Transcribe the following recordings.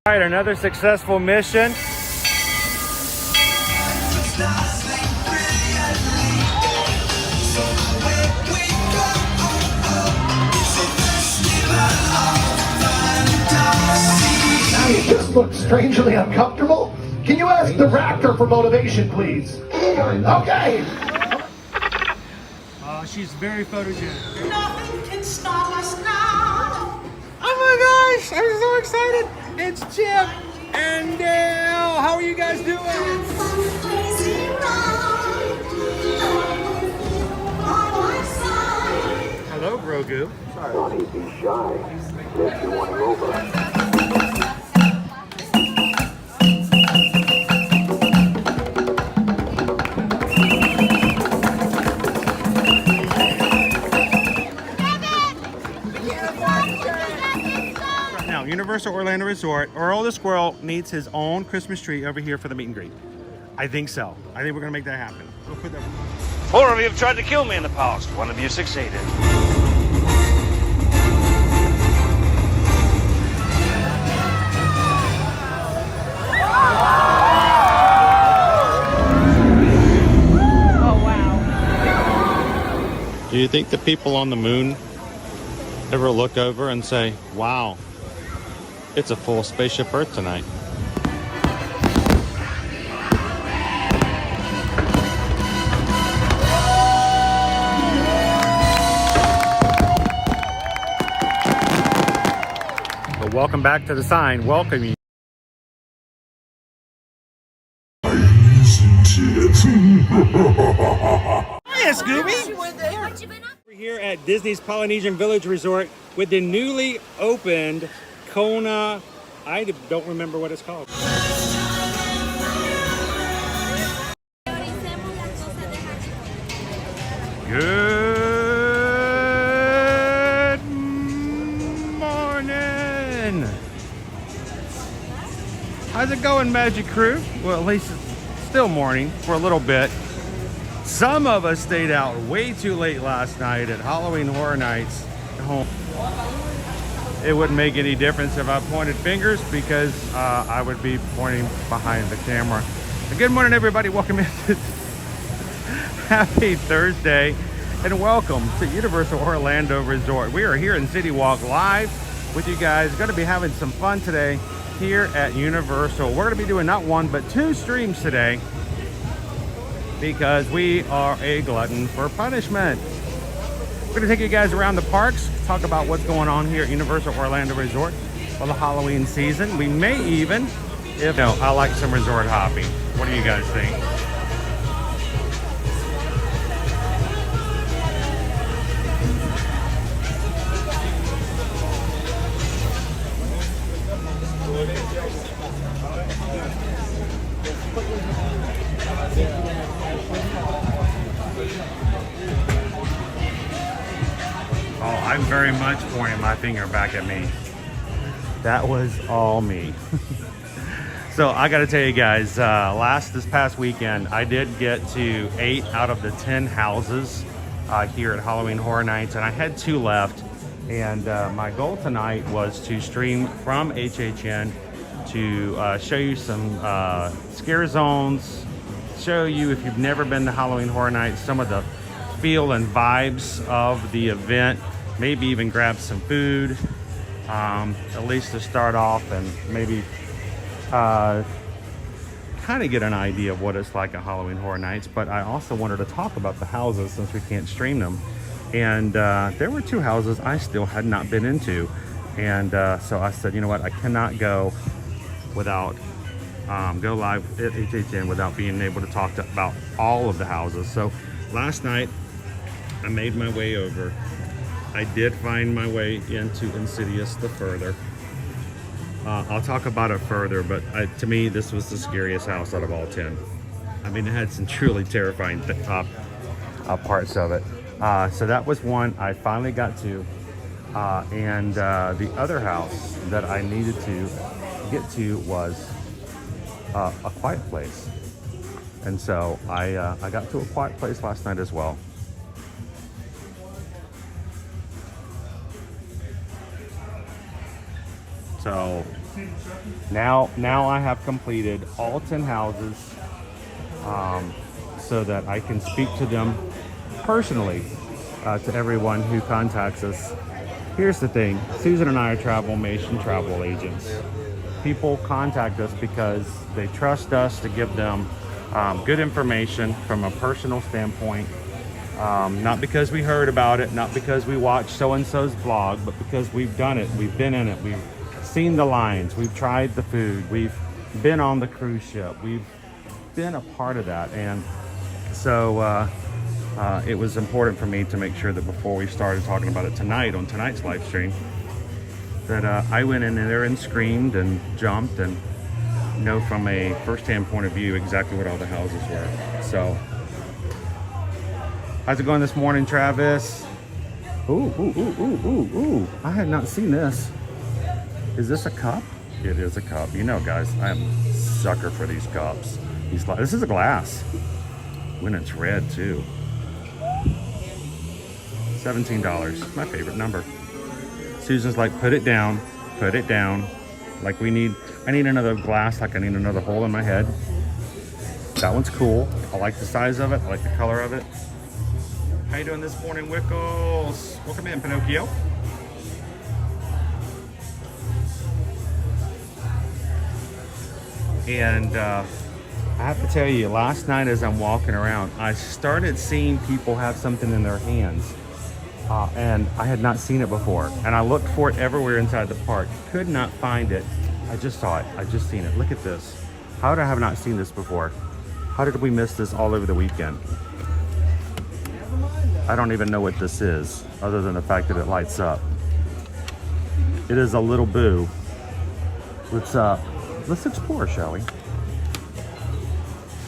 All right, another successful mission. You just look strangely uncomfortable. Can you ask the raptor for motivation, please? Okay. She's very photogenic. Nothing can stop us now. Oh my gosh, I'm so excited. It's Chip and Dale. How are you guys doing? Hello, Grogu. Sorry, be shy. Makes you want to over. Universal Orlando Resort, Earl the Squirrel needs his own Christmas tree over here for the meet and greet. I think so. I think we're gonna make that happen. We'll put that. 4 of you have tried to kill me in the past. 1 of you succeeded. Oh, wow. Do you think the people on the moon ever look over and say, wow, it's a full spaceship Earth tonight? But welcome back to the sign. Welcome you. Hiya, Scooby. We're here at Disney's Polynesian Village Resort with the newly opened Kona, I don't remember what it's called. Good morning. How's it going, Magic Crew? Well, at least it's still morning for a little bit. Some of us stayed out way too late last night at Halloween Horror Nights at home. It wouldn't make any difference if I pointed fingers because I would be pointing behind the camera. Good morning, everybody. Welcome in. Happy Thursday and welcome to Universal Orlando Resort. We are here in City Walk live with you guys. Going to be having some fun today here at Universal. We're going to be doing not 1 but 2 streams today because we are a glutton for punishment. We're gonna take you guys around the parks, talk about what's going on here at Universal Orlando Resort for the Halloween season. We may even, I like some resort hopping. What do you guys think? I'm very much pointing my finger back at me. That was all me. So I gotta tell you guys, this past weekend, I did get to 8 out of the 10 houses here at Halloween Horror Nights, and I had 2 left. And my goal tonight was to stream from HHN to show you some scare zones, show you, if you've never been to Halloween Horror Nights, some of the feel and vibes of the event. Maybe even grab some food, at least to start off, and maybe kind of get an idea of what it's like at Halloween Horror Nights. But I also wanted to talk about the houses since we can't stream them. And there were 2 houses I still had not been into. And so I said, you know what, I cannot go without, go live at HHN without being able to talk about all of the houses. So last night, I made my way over. I did find my way into Insidious the Further. I'll talk about it further, but to me, this was the scariest house out of all 10. I mean, it had some truly terrifying parts of it. So that was one I finally got to. And the other house that I needed to get to was A Quiet Place. And so I got to A Quiet Place last night as well. So Now I have completed all 10 houses, so that I can speak to them personally, to everyone who contacts us. Here's the thing, Susan and I are travel agents. People contact us because they trust us to give them good information from a personal standpoint. Not because we heard about it, not because we watched so-and-so's blog, but because we've done it, we've been in it, we've seen the lines, we've tried the food, we've been on the cruise ship, we've been a part of that. And so it was important for me to make sure that before we started talking about it tonight on tonight's live stream, that I went in there and screamed and jumped and know from a first-hand point of view exactly what all the houses were. So how's it going this morning, Travis? Ooh. I had not seen this. Is this a cup? It is a cup. You know, guys, I'm a sucker for these cups. This is a glass. When it's red, too. $17. My favorite number. Susan's like, put it down. Put it down. Like I need another glass, like I need another hole in my head. That one's cool. I like the size of it. I like the color of it. How you doing this morning, Wickles? Welcome in, Pinocchio. And I have to tell you, last night as I'm walking around, I started seeing people have something in their hands. And I had not seen it before. And I looked for it everywhere inside the park. Could not find it. I just saw it. I just seen it. Look at this. How did I have not seen this before? How did we miss this all over the weekend? I don't even know what this is, other than the fact that it lights up. It is a little boo. Let's explore, shall we?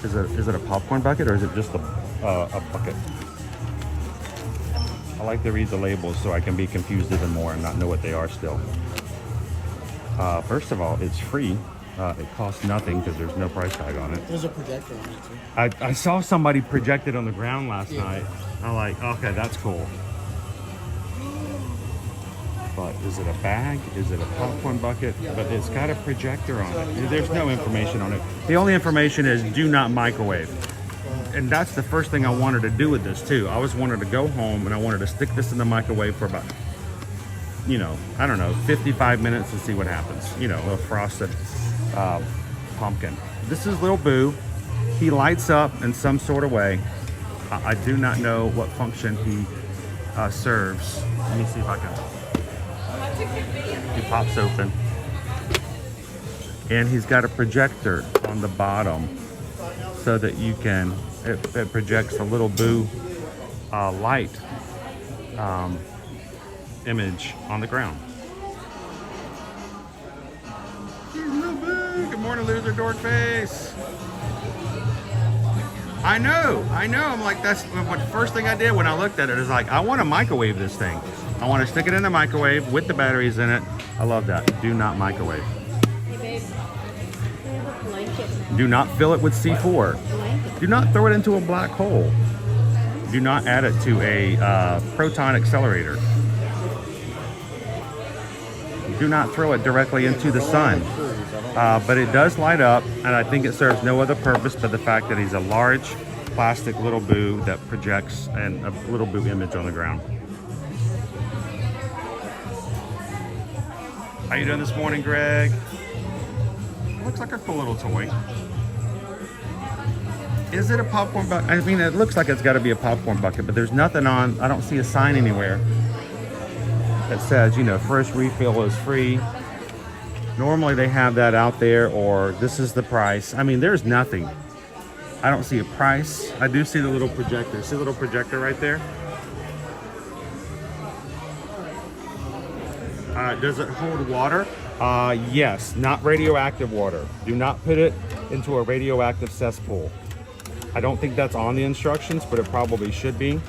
Is it a popcorn bucket or is it just a bucket? I like to read the labels so I can be confused even more and not know what they are still. First of all, it's free. It costs nothing because there's no price tag on it. There's a projector on it too. I saw somebody project it on the ground last night. I'm like, okay, that's cool. But is it a bag? Is it a popcorn bucket? But it's got a projector on it. There's no information on it. The only information is do not microwave. And that's the first thing I wanted to do with this too. I was wanted to go home and I wanted to stick this in the microwave for about, I don't know, 55 minutes and see what happens. A little frosted pumpkin. This is Little Boo. He lights up in some sort of way. I do not know what function he serves. Let me see if I can. He pops open. And he's got a projector on the bottom so that you can, it projects a Little Boo light image on the ground. Little Boo. Good morning, loser dork face. I know. I'm like, that's what the first thing I did when I looked at it is like, I want to microwave this thing. I want to stick it in the microwave with the batteries in it. I love that. Do not microwave. Hey, babe. I have a blanket now. Do not fill it with C4. Blanket. Do not throw it into a black hole. Do not add it to a proton accelerator. Do not throw it directly into the sun. But it does light up, and I think it serves no other purpose but the fact that he's a large plastic Little Boo that projects a Little Boo image on the ground. How you doing this morning, Greg? Looks like a cool little toy. Is it a popcorn bucket? I mean, it looks like it's got to be a popcorn bucket, but there's nothing on. I don't see a sign anywhere that says, first refill is free. Normally they have that out there, or this is the price. I mean, there's nothing. I don't see a price. I do see the little projector. See the little projector right there? Does it hold water? Yes, not radioactive water. Do not put it into a radioactive cesspool. I don't think that's on the instructions, but it probably should be.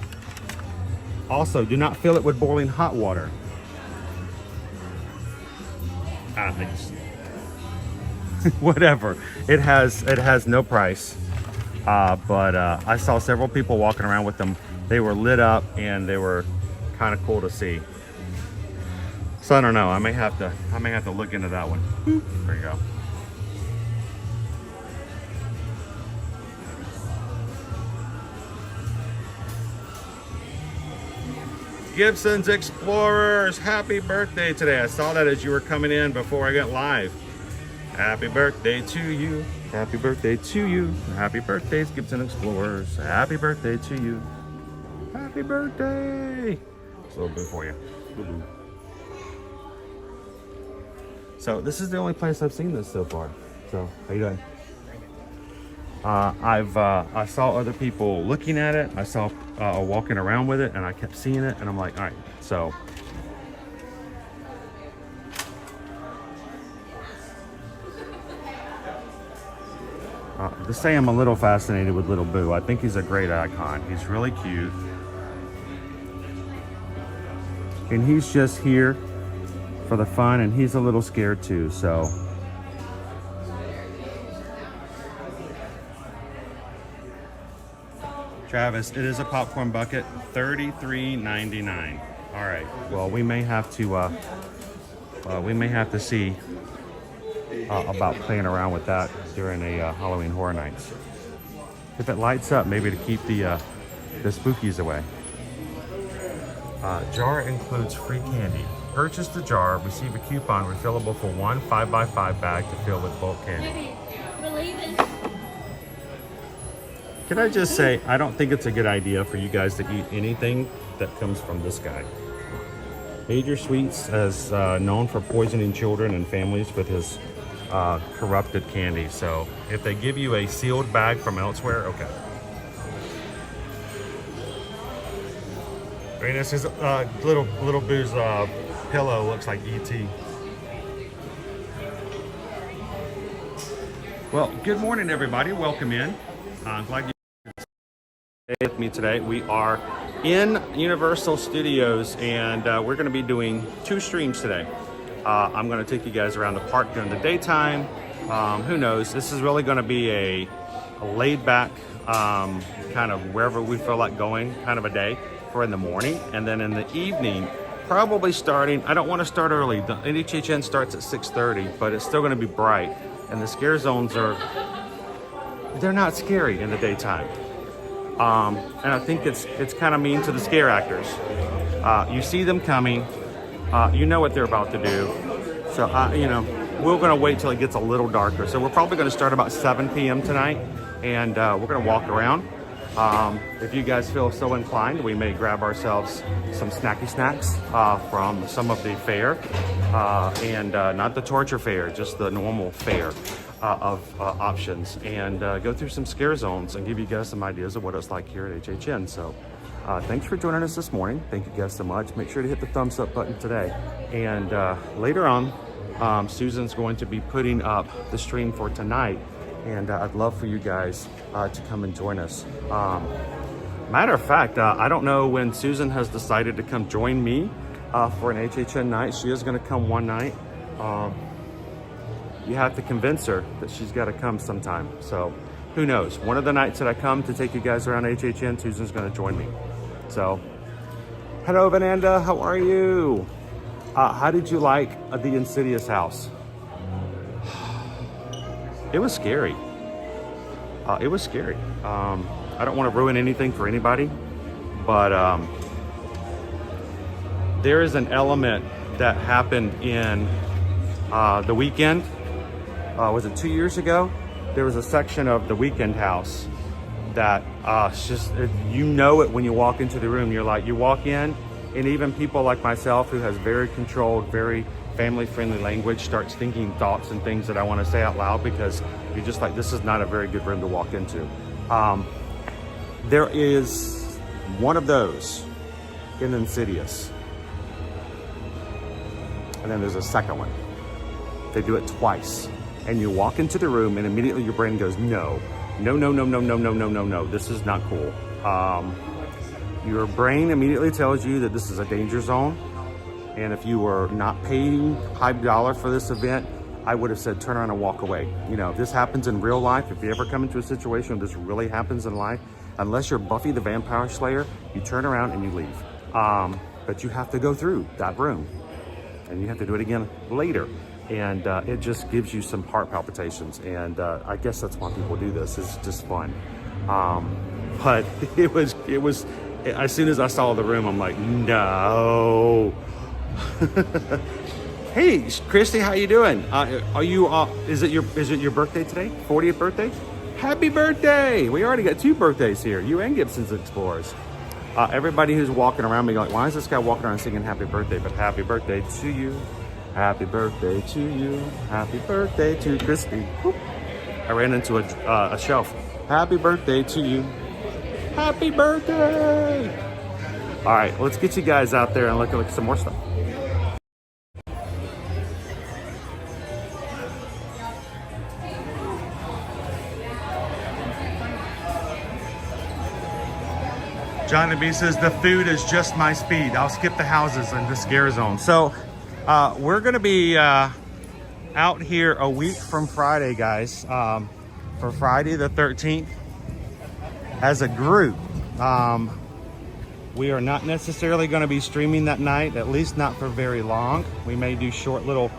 Also, do not fill it with boiling hot water. Whatever. It has no price. But I saw several people walking around with them. They were lit up and they were kind of cool to see. So I don't know. I may have to look into that one. There you go. Gibson's Explorers, happy birthday today. I saw that as you were coming in before I got live. Happy birthday to you. Happy birthday to you. Happy birthdays, Gibson Explorers. Happy birthday to you. Happy birthday. It's a little bit for you. So this is the only place I've seen this so far. So how you doing? I saw other people looking at it. I saw walking around with it, and I kept seeing it, and I'm like, all right. So to say I'm a little fascinated with Little Boo. I think he's a great icon. He's really cute, and he's just here for the fun, and he's a little scared too. So. Travis, it is a popcorn bucket, $33.99. All right. Well, we may have to see about playing around with that during a Halloween Horror Nights. If it lights up, maybe to keep the spookies away. Jar includes free candy. Purchase the jar, receive a coupon refillable for one 5x5 bag to fill with bulk candy. Can I just say, I don't think it's a good idea for you guys to eat anything that comes from this guy. Major Sweets is known for poisoning children and families with his corrupted candy. So if they give you a sealed bag from elsewhere, okay. I mean, this is little Boo's pillow looks like E.T. Well, good morning, everybody. Welcome in. I'm glad you with me today. We are in Universal Studios, and we're going to be doing 2 streams today. I'm going to take you guys around the park during the daytime. Who knows? This is really going to be a laid-back kind of wherever we feel like going kind of a day for in the morning, and then in the evening, probably starting. I don't want to start early. The NHHN starts at 6:30, but it's still going to be bright, and the scare zones they're not scary in the daytime. And I think it's kind of mean to the scare actors. You see them coming, you know what they're about to do. So, we're gonna wait till it gets a little darker. So we're probably gonna start about 7 p.m. tonight, and we're gonna walk around. If you guys feel so inclined, we may grab ourselves some snacky snacks from some of the fare, and not the torture fare, just the normal fare. Of options, and go through some scare zones and give you guys some ideas of what it's like here at HHN. So thanks for joining us this morning. Thank you guys so much. Make sure to hit the thumbs up button today, and later on Susan's going to be putting up the stream for tonight, and I'd love for you guys to come and join us. Matter of fact, I don't know when Susan has decided to come join me for an HHN night. She is going to come one night. You have to convince her that she's got to come sometime. So who knows? One of the nights that I come to take you guys around HHN, Susan's going to join me. So hello, Vananda. How are you? How did you like the Insidious house? It was scary. It was scary. I don't want to ruin anything for anybody, but there is an element that happened in The Weekend. Was it 2 years ago? There was a section of The Weekend house that it's just, you know it when you walk into the room. You're like, you walk in, and even people like myself who has very controlled, very family-friendly language starts thinking thoughts and things that I want to say out loud, because you're just like, this is not a very good room to walk into. There is one of those in Insidious, and then there's a second one. They do it twice. And you walk into the room, and immediately your brain goes, no, this is not cool. Your brain immediately tells you that this is a danger zone. And if you were not paying high dollar for this event, I would have said, turn around and walk away. You know, if this happens in real life, if you ever come into a situation where this really happens in life, unless you're Buffy the Vampire Slayer, you turn around and you leave. But you have to go through that room. and you have to do it again later. And it just gives you some heart palpitations. And I guess that's why people do this. It's just fun. But it was, as soon as I saw the room, I'm like, no. Hey, Christy, how you doing? Are you, is it your birthday today? 40th birthday? Happy birthday! We already got 2 birthdays here. You and Gibson's Explorers. Everybody who's walking around me like, why is this guy walking around singing happy birthday? But happy birthday to you. Happy birthday to you. Happy birthday to Christy. Whoop. I ran into a shelf. Happy birthday to you. Happy birthday! All right, let's get you guys out there and look at some more stuff. Johnny B says the food is just my speed. I'll skip the houses and the scare zone. So we're gonna be out here a week from Friday, guys, for Friday the 13th as a group. We are not necessarily gonna be streaming that night, at least not for very long. We may do short little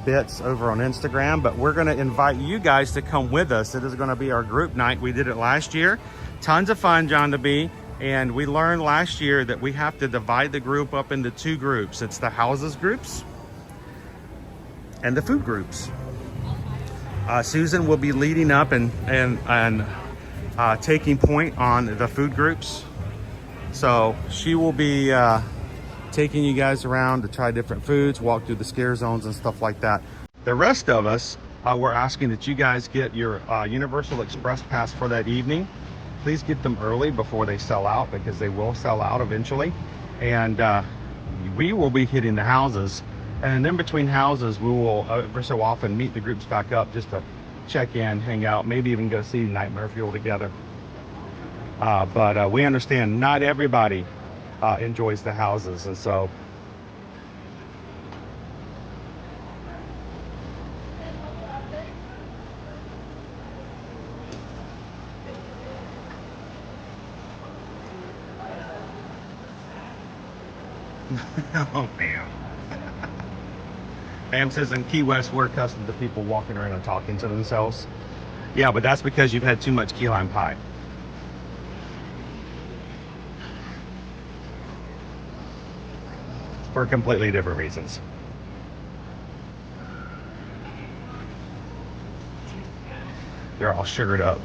bits over on Instagram, but we're gonna invite you guys to come with us. It is gonna be our group night. We did it last year. Tons of fun, John to be. And we learned last year that we have to divide the group up into 2 groups. It's the houses groups and the food groups. Susan will be leading up and taking point on the food groups. So she will be taking you guys around to try different foods, walk through the scare zones and stuff like that. The rest of us, we're asking that you guys get your Universal Express pass for that evening. Please get them early before they sell out, because they will sell out eventually. And we will be hitting the houses. And in between houses, we will every so often meet the groups back up just to check in, hang out, maybe even go see Nightmare Fuel together. But we understand not everybody enjoys the houses. And so oh man. Pam says in Key West we're accustomed to people walking around and talking to themselves. Yeah, but that's because you've had too much key lime pie. For completely different reasons. They're all sugared up.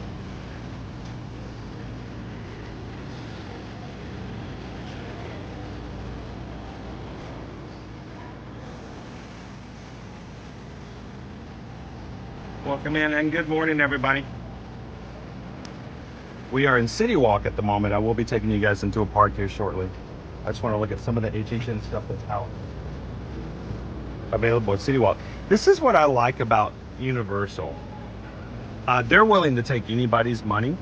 Welcome in and good morning, everybody. We are in City Walk at the moment. I will be taking you guys into a park here shortly. I just want to look at some of the HHN stuff that's out available at City Walk. This is what I like about Universal. They're willing to take anybody's money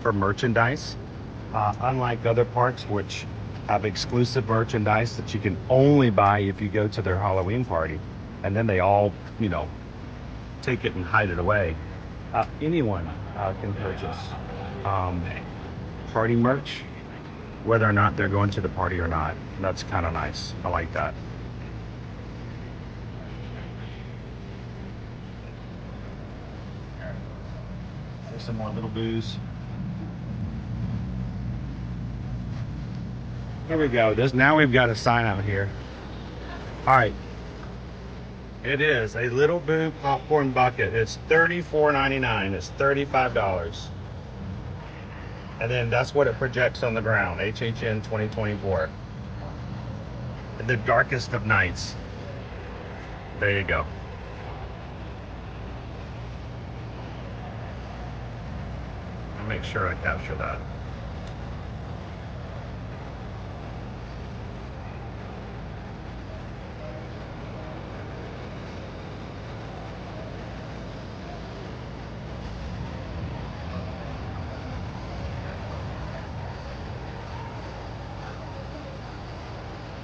for merchandise, unlike other parks which have exclusive merchandise that you can only buy if you go to their Halloween party, and then they all, you know, take it and hide it away. Anyone can purchase party merch, whether or not they're going to the party or not. And that's kind of nice. I like that. There's some more little booze. Here we go. Now we've got a sign out here. All right. It is a Little Boo popcorn bucket. It's $34.99. It's $35. And then that's what it projects on the ground. HHN 2024. In the darkest of nights. There you go. I'll make sure I capture that.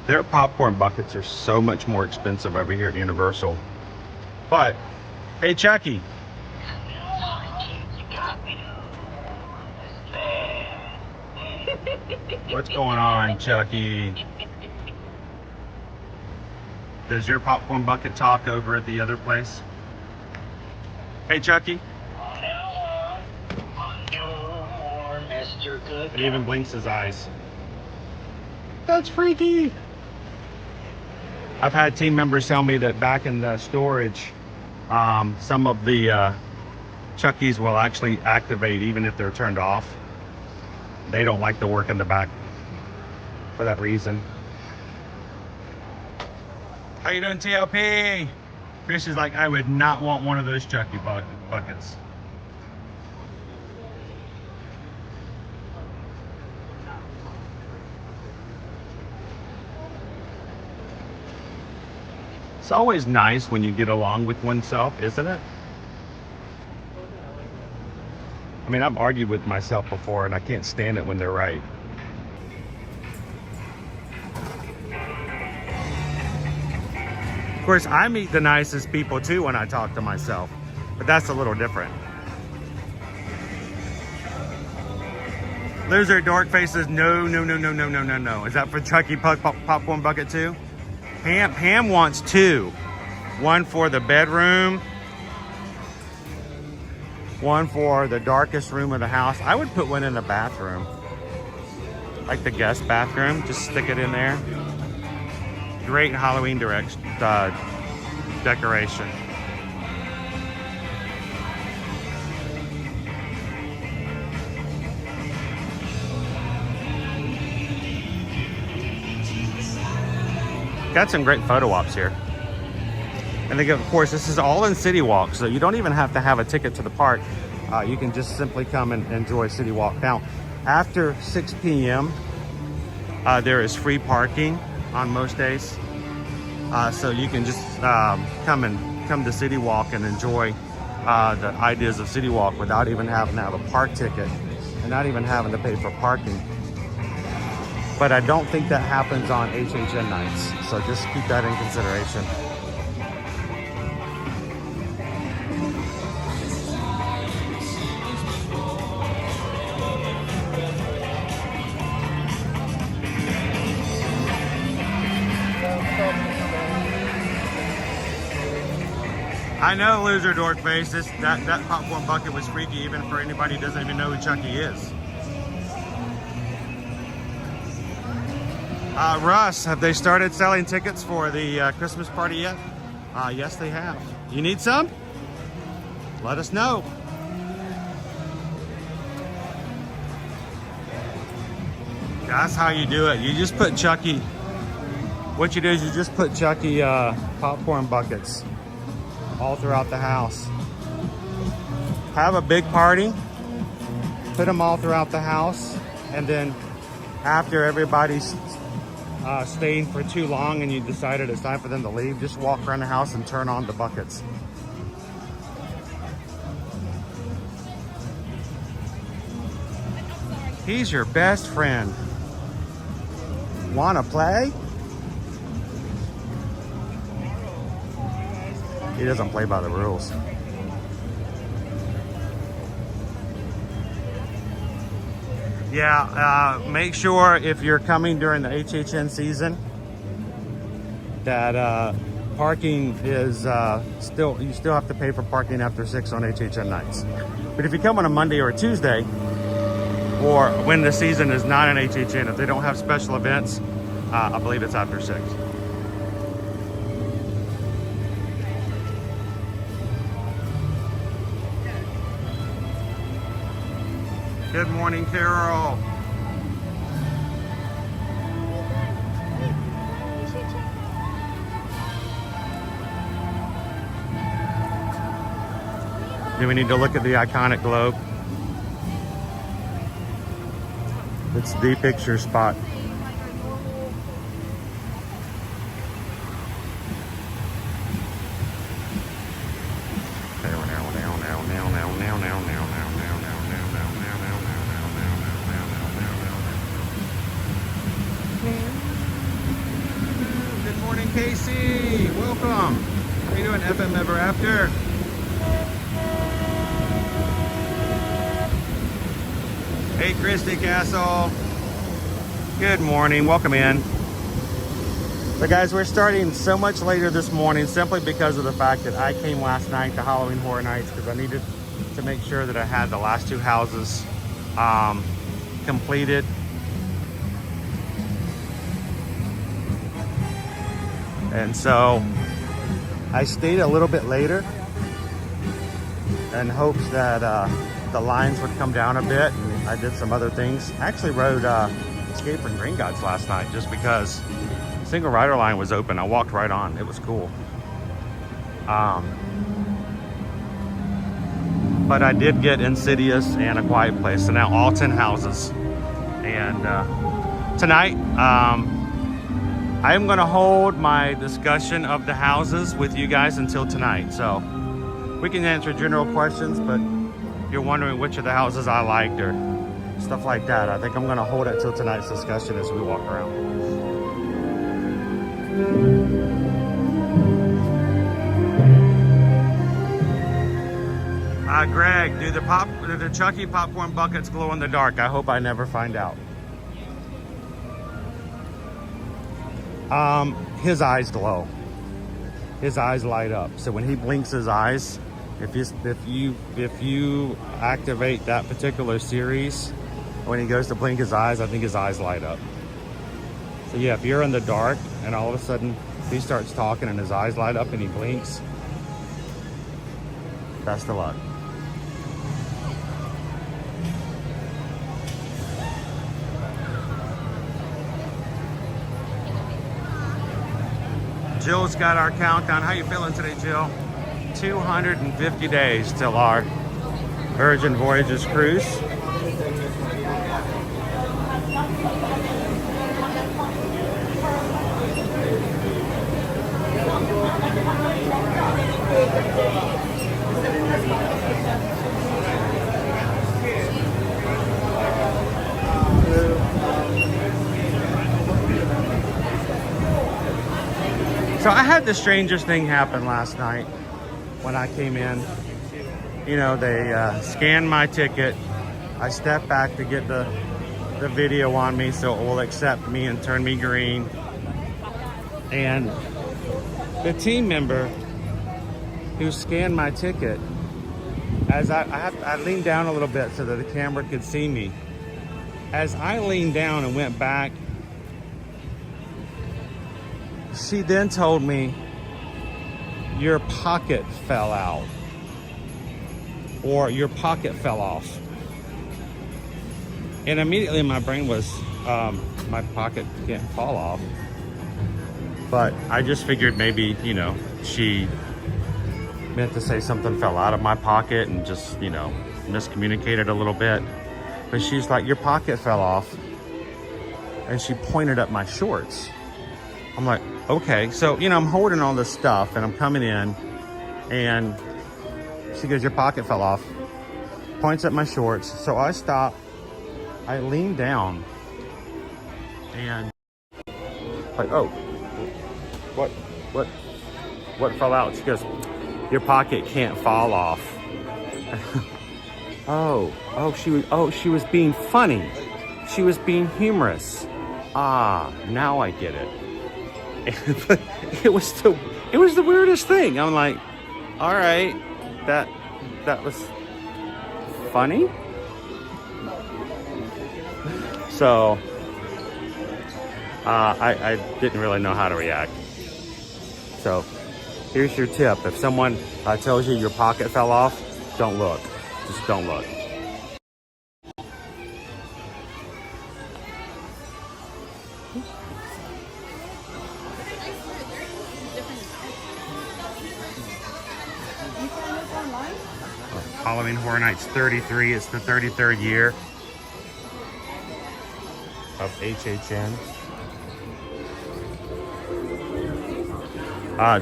Their popcorn buckets are so much more expensive over here at Universal. But, hey Chucky. What's going on, Chucky? Does your popcorn bucket talk over at the other place? Hey, Chucky. It even blinks his eyes. That's freaky. I've had team members tell me that back in the storage, some of the Chuckies will actually activate even if they're turned off. They don't like the work in the back for that reason. How you doing, TLP? Chris is like, I would not want one of those Chucky buckets. It's always nice when you get along with oneself, isn't it? I mean, I've argued with myself before and I can't stand it when they're right. Of course, I meet the nicest people too when I talk to myself, but that's a little different. Loser dork faces, no. Is that for Chucky popcorn bucket too? Pam wants two. One for the bedroom, one for the darkest room of the house. I would put one in the bathroom, like the guest bathroom. Just stick it in there. Great Halloween decoration. Got some great photo ops here. And then, of course, this is all in City Walk, so you don't even have to have a ticket to the park. You can just simply come and enjoy City Walk. Now, after 6 p.m., there is free parking on most days. So you can just come to City Walk and enjoy the ideas of City Walk without even having to have a park ticket and not even having to pay for parking. But I don't think that happens on HHN nights, so just keep that in consideration. I know, loser dork face. That popcorn bucket was freaky even for anybody who doesn't even know who Chucky is. Russ, have they started selling tickets for the Christmas party yet? Yes, they have. You need some? Let us know. That's how you do it. You just put Chucky. What you do is you just put Chucky popcorn buckets all throughout the house. Have a big party. Put them all throughout the house, and then after everybody's staying for too long and you decided it's time for them to leave, just walk around the house and turn on the buckets. He's your best friend. Wanna play? He doesn't play by the rules. Yeah, make sure if you're coming during the HHN season that parking is you still have to pay for parking after 6 on HHN nights. But if you come on a Monday or a Tuesday, or when the season is not an HHN, if they don't have special events, I believe it's after 6. Good morning, Carol. Do we need to look at the iconic globe? It's the picture spot. Good morning, Casey. Welcome. How you doing, FM Ever After? Hey, Christy Castle. Good morning. Welcome in. So guys, we're starting so much later this morning simply because of the fact that I came last night to Halloween Horror Nights because I needed to make sure that I had the last two houses completed. And so I stayed a little bit later in hopes that the lines would come down a bit, and I did some other things. I actually rode Escape from Green Gods last night just because single rider line was open. I walked right on. It was cool. But I did get Insidious and A Quiet Place. So now all 10 houses. And tonight, I am going to hold my discussion of the houses with you guys until tonight. So we can answer general questions, but you're wondering which of the houses I liked or stuff like that. I think I'm going to hold it till tonight's discussion as we walk around. Greg, do the Chucky popcorn buckets glow in the dark? I hope I never find out. His eyes glow. His eyes light up. So when he blinks his eyes, if you activate that particular series, when he goes to blink his eyes, I think his eyes light up. So yeah, if you're in the dark and all of a sudden he starts talking and his eyes light up and he blinks, best of luck. Jill's got our countdown. How you feeling today, Jill? 250 days till our Virgin Voyages cruise. So I had the strangest thing happen last night when I came in. You know, they scanned my ticket. I stepped back to get the video on me so it will accept me and turn me green. And the team member who scanned my ticket, as I leaned down a little bit so that the camera could see me. As I leaned down and went back, she then told me, your pocket fell out, or your pocket fell off. And immediately my brain was, my pocket can't fall off. But I just figured maybe, you know, she meant to say something fell out of my pocket and just, you know, miscommunicated a little bit. But she's like, your pocket fell off. And she pointed at my shorts. I'm like, okay. So, you know, I'm holding all this stuff and I'm coming in and she goes, your pocket fell off. Points at my shorts. So I stop. I lean down and like, oh, what fell out? She goes, your pocket can't fall off. She was being funny. She was being humorous. Ah, now I get it. But it was the weirdest thing. I'm like, all right, that was funny. So I didn't really know how to react. So here's your tip. If someone tells you your pocket fell off, don't look. Just don't look. Halloween Horror Nights 33. It's the 33rd year of HHN.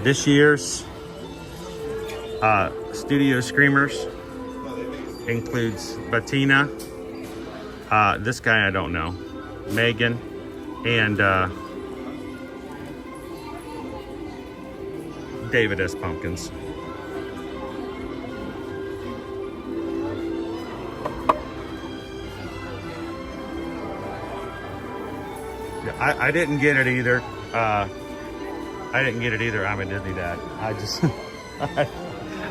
This year's Studio Screamers includes Bettina, this guy I don't know, Megan, and David S. Pumpkins. I didn't get it either. I didn't get it either. I'm a Disney dad. I just, I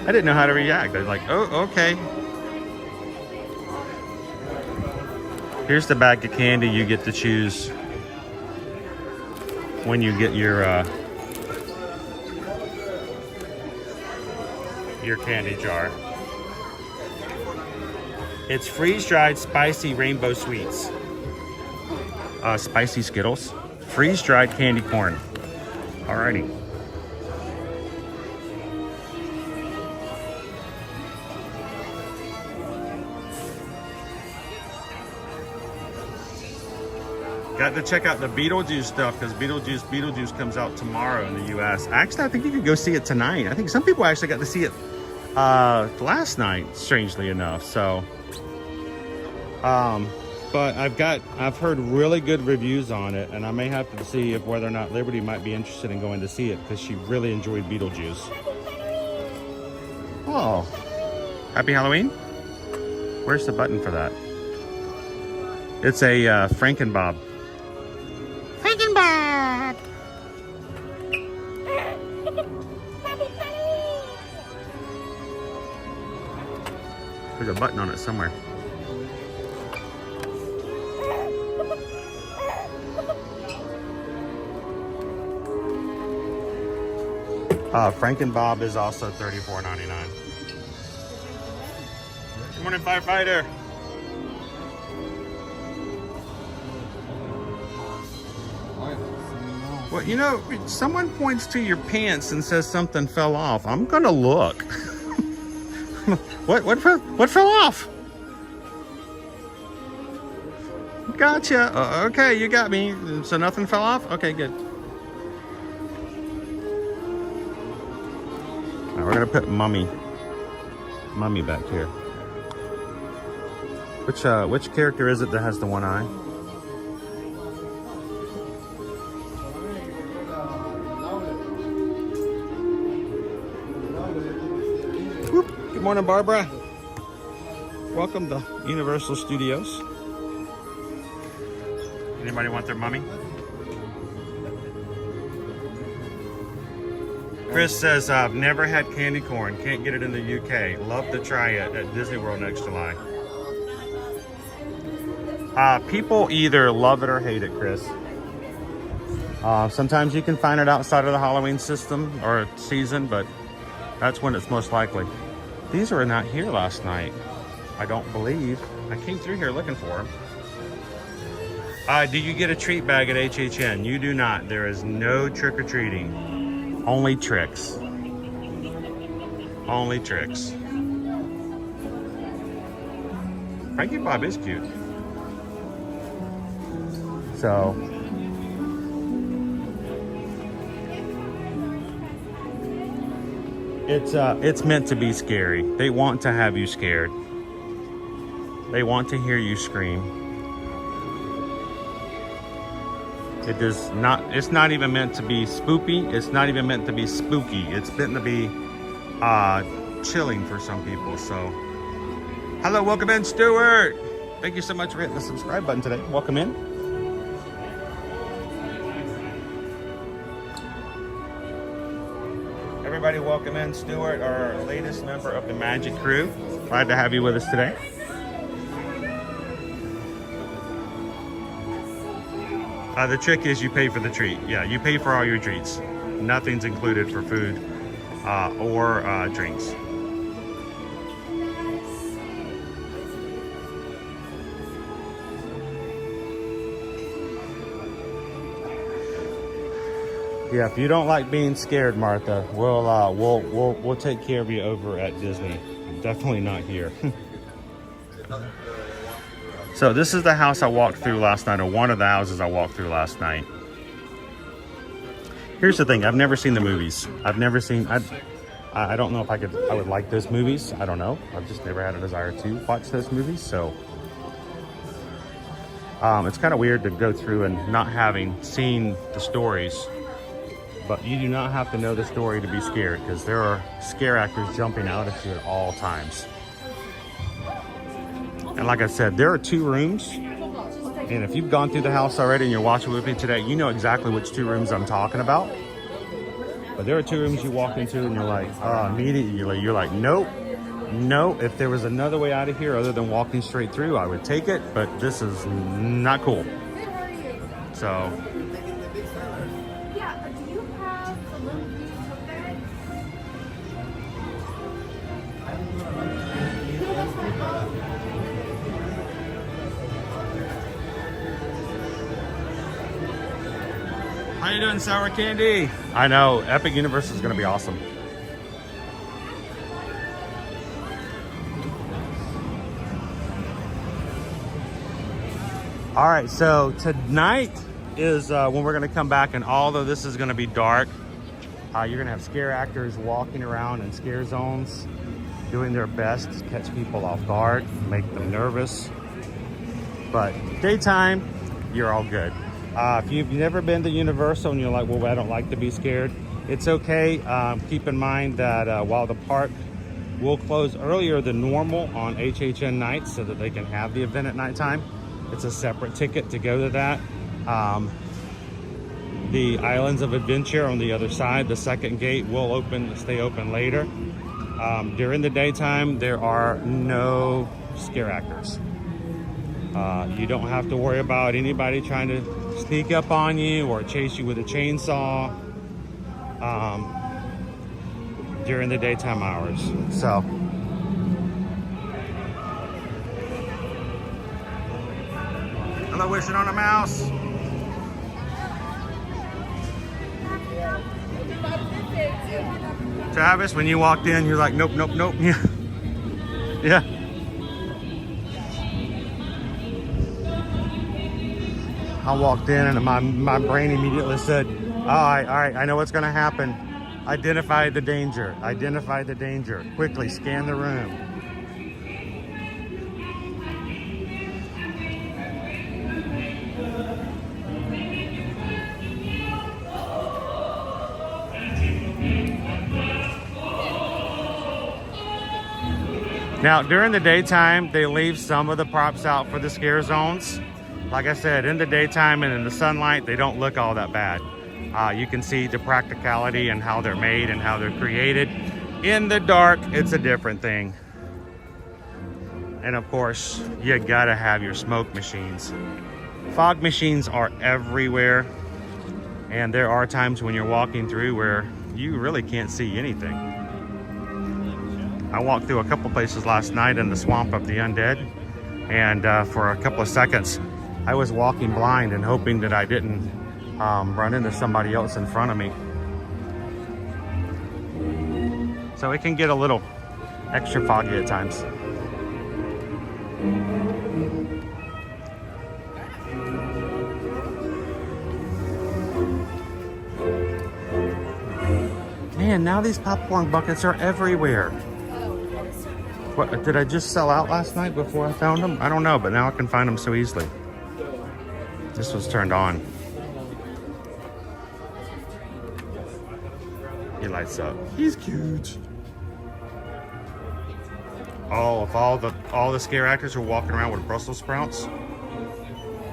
didn't know how to react. I was like, oh, okay. Here's the bag of candy you get to choose when you get your candy jar. It's freeze-dried spicy rainbow sweets. Spicy Skittles. Freeze-dried candy corn. Alrighty. Got to check out the Beetlejuice stuff because Beetlejuice comes out tomorrow in the US. Actually, I think you can go see it tonight. I think some people actually got to see it last night, strangely enough. So, but I've heard really good reviews on it, and I may have to see if whether or not Liberty might be interested in going to see it because she really enjoyed Beetlejuice. Oh, happy Halloween! Where's the button for that? It's a Frankenbob. Frankenbob! There's a button on it somewhere. Frankenbob is also $34.99. Good morning, firefighter. Well, you know, someone points to your pants and says something fell off. I'm gonna look. What fell off? Gotcha. Okay, you got me. So nothing fell off? Okay, good. Now we're gonna put Mummy back here. Which character is it that has the one eye? Good morning, Barbara. Welcome to Universal Studios. Anybody want their Mummy? Chris says, I've never had candy corn. Can't get it in the UK. Love to try it at Disney World next July. People either love it or hate it, Chris. Sometimes you can find it outside of the Halloween system or season, but that's when it's most likely. These were not here last night, I don't believe. I came through here looking for them. Do you get a treat bag at HHN? You do not. There is no trick-or-treating. Only tricks. Only tricks. Frankenbob is cute. So... It's meant to be scary. They want to have you scared. They want to hear you scream. It's not even meant to be spoopy. It's not even meant to be spooky. It's meant to be chilling for some people. So, hello, welcome in, Stuart. Thank you so much for hitting the subscribe button today. Welcome in. Everybody, welcome in, Stuart, our latest member of the Magic Crew. Glad to have you with us today. The trick is you pay for the treat. Yeah, you pay for all your treats. Nothing's included for food or drinks. Yeah, if you don't like being scared, Martha, we'll take care of you over at Disney. Definitely not here. So this is the house I walked through last night, or one of the houses I walked through last night. Here's the thing, I've never seen the movies. I don't know if I would like those movies. I don't know. I've just never had a desire to watch those movies. So it's kind of weird to go through and not having seen the stories. But you do not have to know the story to be scared, because there are scare actors jumping out at you at all times. And like I said, there are 2 rooms. And if you've gone through the house already and you're watching with me today, you know exactly which 2 rooms I'm talking about. But there are two rooms you walk into and you're like, immediately you're like, nope. No, if there was another way out of here other than walking straight through, I would take it, but this is not cool. So. Yeah, do you have the little tote bag? How you doing, Sour Candy? I know, Epic Universe is gonna be awesome. All right, so tonight is when we're gonna come back, and although this is gonna be dark, you're gonna have scare actors walking around in scare zones, doing their best to catch people off guard, make them nervous. But daytime, you're all good. If you've never been to Universal and you're like, well, I don't like to be scared, it's okay. Keep in mind that while the park will close earlier than normal on HHN nights so that they can have the event at nighttime, it's a separate ticket to go to that. The Islands of Adventure on the other side, the second gate, will stay open later. During the daytime, there are no scare actors. You don't have to worry about anybody trying to sneak up on you or chase you with a chainsaw during the daytime hours. So. Hello, wishing on a mouse. Travis, when you walked in, you're like, nope, nope, nope. Yeah. Yeah. I walked in and my brain immediately said, all right, I know what's gonna happen. Identify the danger, identify the danger. Quickly scan the room. Now, during the daytime, they leave some of the props out for the scare zones. Like I said, in the daytime and in the sunlight, they don't look all that bad. You can see the practicality and how they're made and how they're created. In the dark, it's a different thing. And of course, you gotta have your smoke machines. Fog machines are everywhere. And there are times when you're walking through where you really can't see anything. I walked through a couple places last night in the swamp of the undead, and for a couple of seconds I was walking blind and hoping that I didn't run into somebody else in front of me. So it can get a little extra foggy at times. Man, now these popcorn buckets are everywhere. What, did I just sell out last night before I found them? I don't know, but now I can find them so easily. This was turned on. He lights up. He's cute. Oh, if all the scare actors are walking around with Brussels sprouts.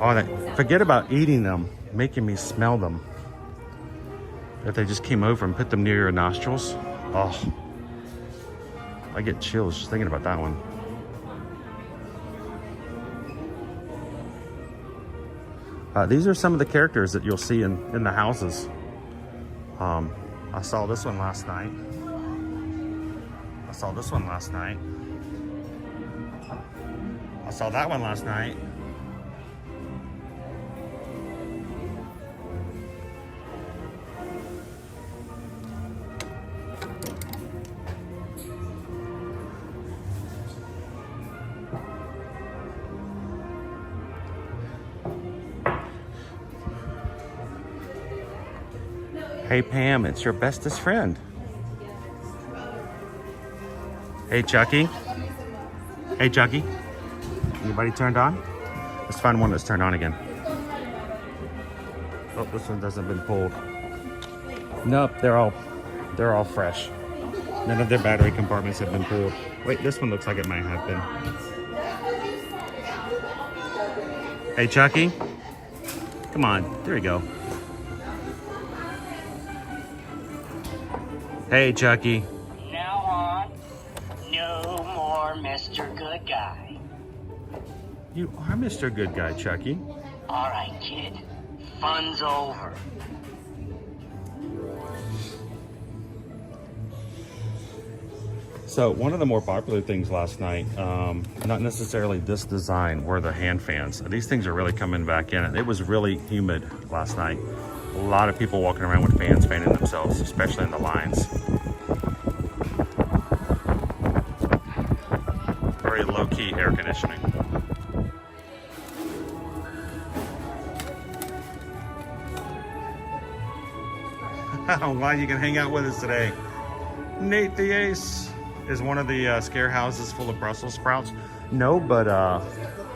Oh, forget about eating them, making me smell them. If they just came over and put them near your nostrils. Oh. I get chills just thinking about that one. These are some of the characters that you'll see in the houses. I saw this one last night. I saw this one last night. I saw that one last night. Hey Pam, it's your bestest friend. Hey Chucky. Hey Chucky. Anybody turned on? Let's find one that's turned on again. Oh, this one hasn't been pulled. Nope, they're all fresh. None of their battery compartments have been pulled. Wait, this one looks like it might have been. Hey Chucky. Come on, there you go. Hey, Chucky. Now on, no more Mr. Good Guy. You are Mr. Good Guy, Chucky. All right, kid. Fun's over. So one of the more popular things last night, not necessarily this design, were the hand fans. These things are really coming back in. It was really humid last night. A lot of people walking around with fans fanning themselves, especially in the lines. Very low-key air conditioning. I'm glad you can hang out with us today. Nate the Ace is one of the scare houses full of Brussels sprouts. No, but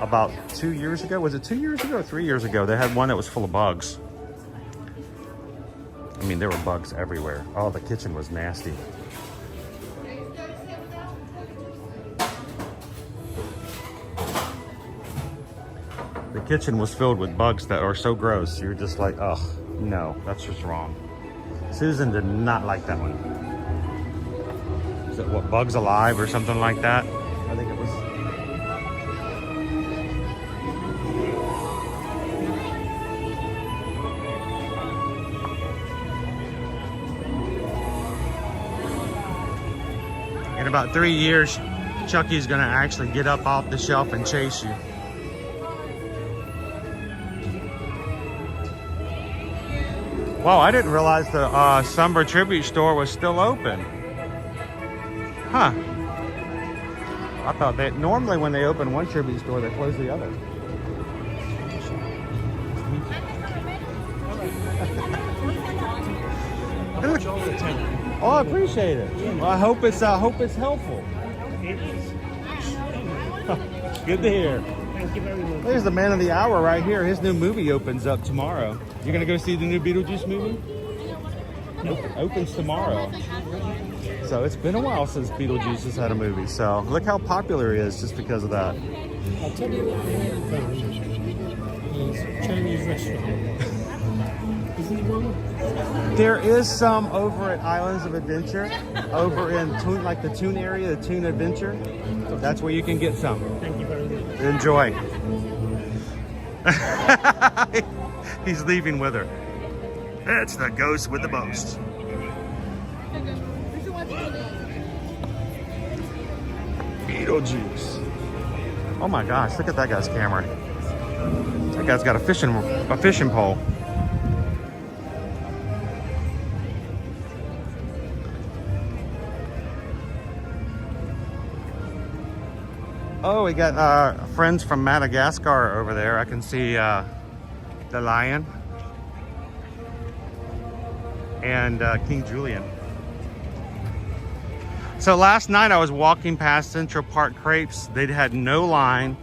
about 2 years ago, was it 2 years ago or 3 years ago, they had one that was full of bugs. I mean, there were bugs everywhere. Oh, the kitchen was nasty. The kitchen was filled with bugs that are so gross. You're just like, oh, no, that's just wrong. Susan did not like that one. Is it what, Bugs Alive or something like that? I think it was. In about 3 years, Chucky's gonna actually get up off the shelf and chase you. Wow, I didn't realize the Summer Tribute Store was still open. Huh. I thought that normally when they open one tribute store, they close the other. Oh, I appreciate it. Well, I hope it's helpful. Good to hear. Thank you very much. There's the man of the hour right here. His new movie opens up tomorrow. You're gonna go see the new Beetlejuice movie? Opens tomorrow. So it's been a while since Beetlejuice has had a movie. So look how popular he is just because of that. I'll tell you what we have found is Chinese restaurant. Isn't it one? There is some over at Islands of Adventure, over in Toon, like the Toon area, the Toon Adventure. That's where you can get some. Thank you very much. Enjoy. He's leaving with her. It's the ghost with the most. Beetlejuice. Oh my gosh, look at that guy's camera. That guy's got a fishing pole. Oh, we got friends from Madagascar over there. I can see the lion and King Julian. So last night I was walking past Central Park Crepes. They had no line.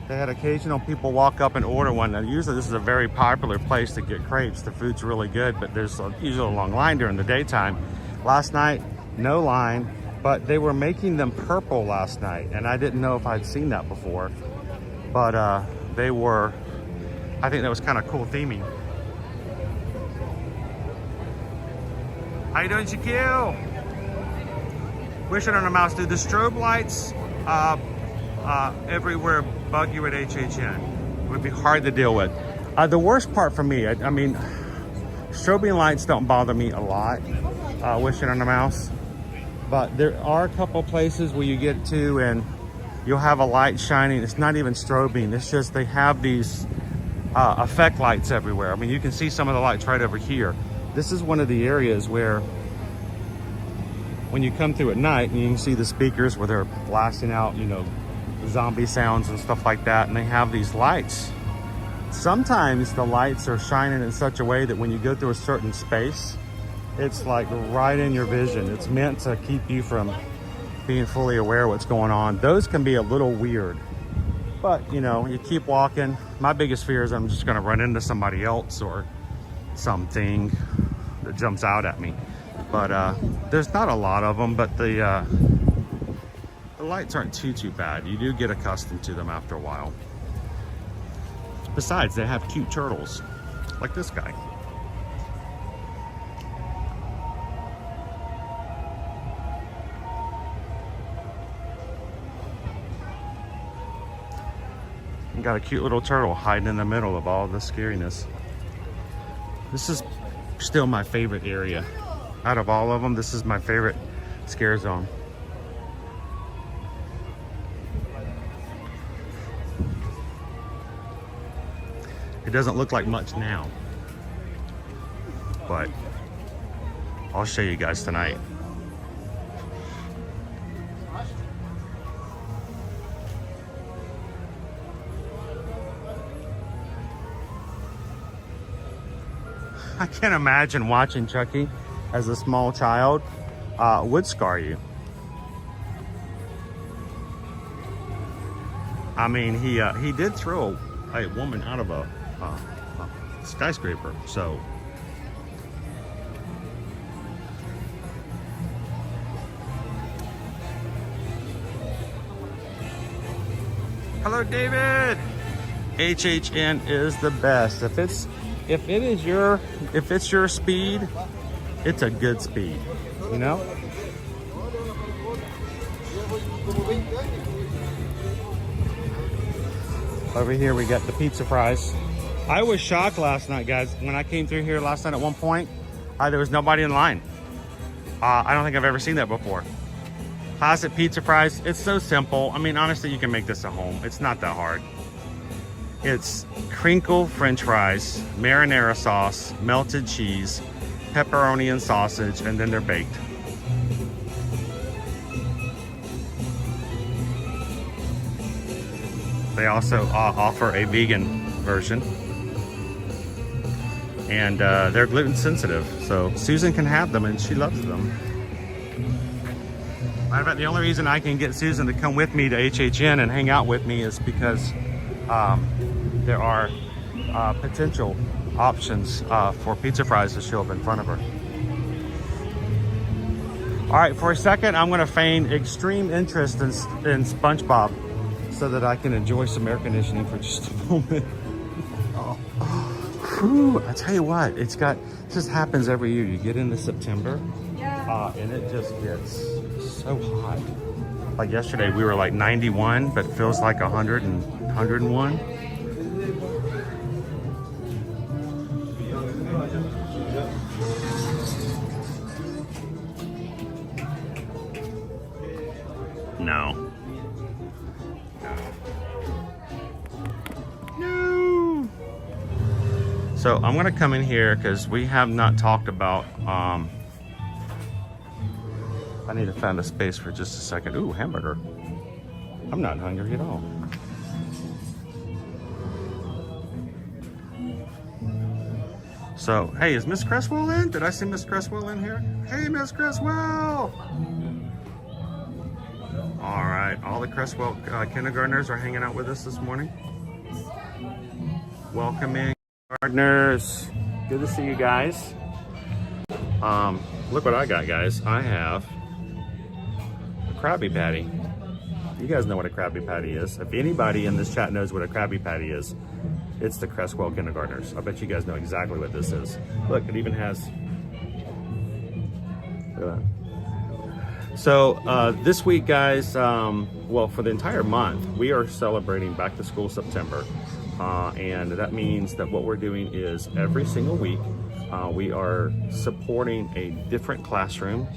They had occasional people walk up and order one. Now usually this is a very popular place to get crepes. The food's really good, but there's usually a long line during the daytime. Last night, no line, but they were making them purple last night, and I didn't know if I'd seen that before. But they were, I think that was kind of cool theming. How you doing, Shaquille? Wishing on a mouse. Do the strobe lights everywhere bug you at HHN? It would be hard to deal with. The worst part for me, I mean, strobing lights don't bother me a lot, wishing on a mouse. But there are a couple places where you get to and you'll have a light shining. It's not even strobing. It's just they have these effect lights everywhere. I mean, you can see some of the lights right over here. This is one of the areas where when you come through at night and you can see the speakers where they're blasting out, you know, zombie sounds and stuff like that, and they have these lights. Sometimes the lights are shining in such a way that when you go through a certain space, it's like right in your vision. It's meant to keep you from being fully aware of what's going on. Those can be a little weird, but you know, you keep walking. My biggest fear is I'm just gonna run into somebody else or something that jumps out at me. But there's not a lot of them, but the lights aren't too bad. You do get accustomed to them after a while. Besides, they have cute turtles, like this guy. Got a cute little turtle hiding in the middle of all the scariness. This is still my favorite area. Out of all of them, this is my favorite scare zone. It doesn't look like much now, but I'll show you guys tonight. I can't imagine watching Chucky as a small child would scar you. I mean, he did throw a woman out of a skyscraper, so. Hello, David. HHN is the best. If it's your speed, it's a good speed, you know? Over here we got the pizza fries. I was shocked last night, guys, when I came through here last night at one point. There was nobody in line. I don't think I've ever seen that before. Classic pizza fries. It's so simple. I mean, honestly, you can make this at home. It's not that hard. It's crinkle French fries, marinara sauce, melted cheese, pepperoni and sausage, and then they're baked. They also offer a vegan version. And they're gluten sensitive, so Susan can have them and she loves them. Matter of fact, the only reason I can get Susan to come with me to HHN and hang out with me is because there are potential options for pizza fries to show up in front of her. All right, for a second, I'm gonna feign extreme interest in SpongeBob so that I can enjoy some air conditioning for just a moment. Oh. Whew, I tell you what, it just happens every year. You get into September and it just gets so hot. Like yesterday, we were like 91, but it feels like 100 and 101. No. No. So I'm gonna come in here because we have not talked about, I need to find a space for just a second. Ooh, hamburger. I'm not hungry at all. So, hey, is Miss Cresswell in? Did I see Miss Cresswell in here? Hey, Miss Cresswell! All right, all the Cresswell kindergartners are hanging out with us this morning. Welcome in, gardeners. Good to see you guys. Look what I got, guys. I have a Krabby Patty. You guys know what a Krabby Patty is. If anybody in this chat knows what a Krabby Patty is, it's the Cresswell kindergartners. I bet you guys know exactly what this is. Look, it even has, look at that. So this week, guys, well, for the entire month, we are celebrating Back to School September. And that means that what we're doing is every single week, we are supporting a different classroom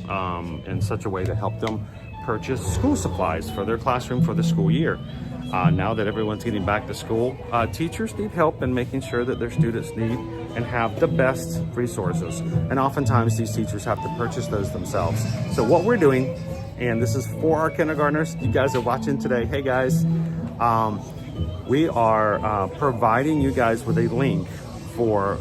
in such a way to help them purchase school supplies for their classroom for the school year. Now that everyone's getting back to school, teachers need help in making sure that their students need and have the best resources. And oftentimes these teachers have to purchase those themselves. So what we're doing, and this is for our kindergartners, you guys are watching today, hey guys, we are providing you guys with a link for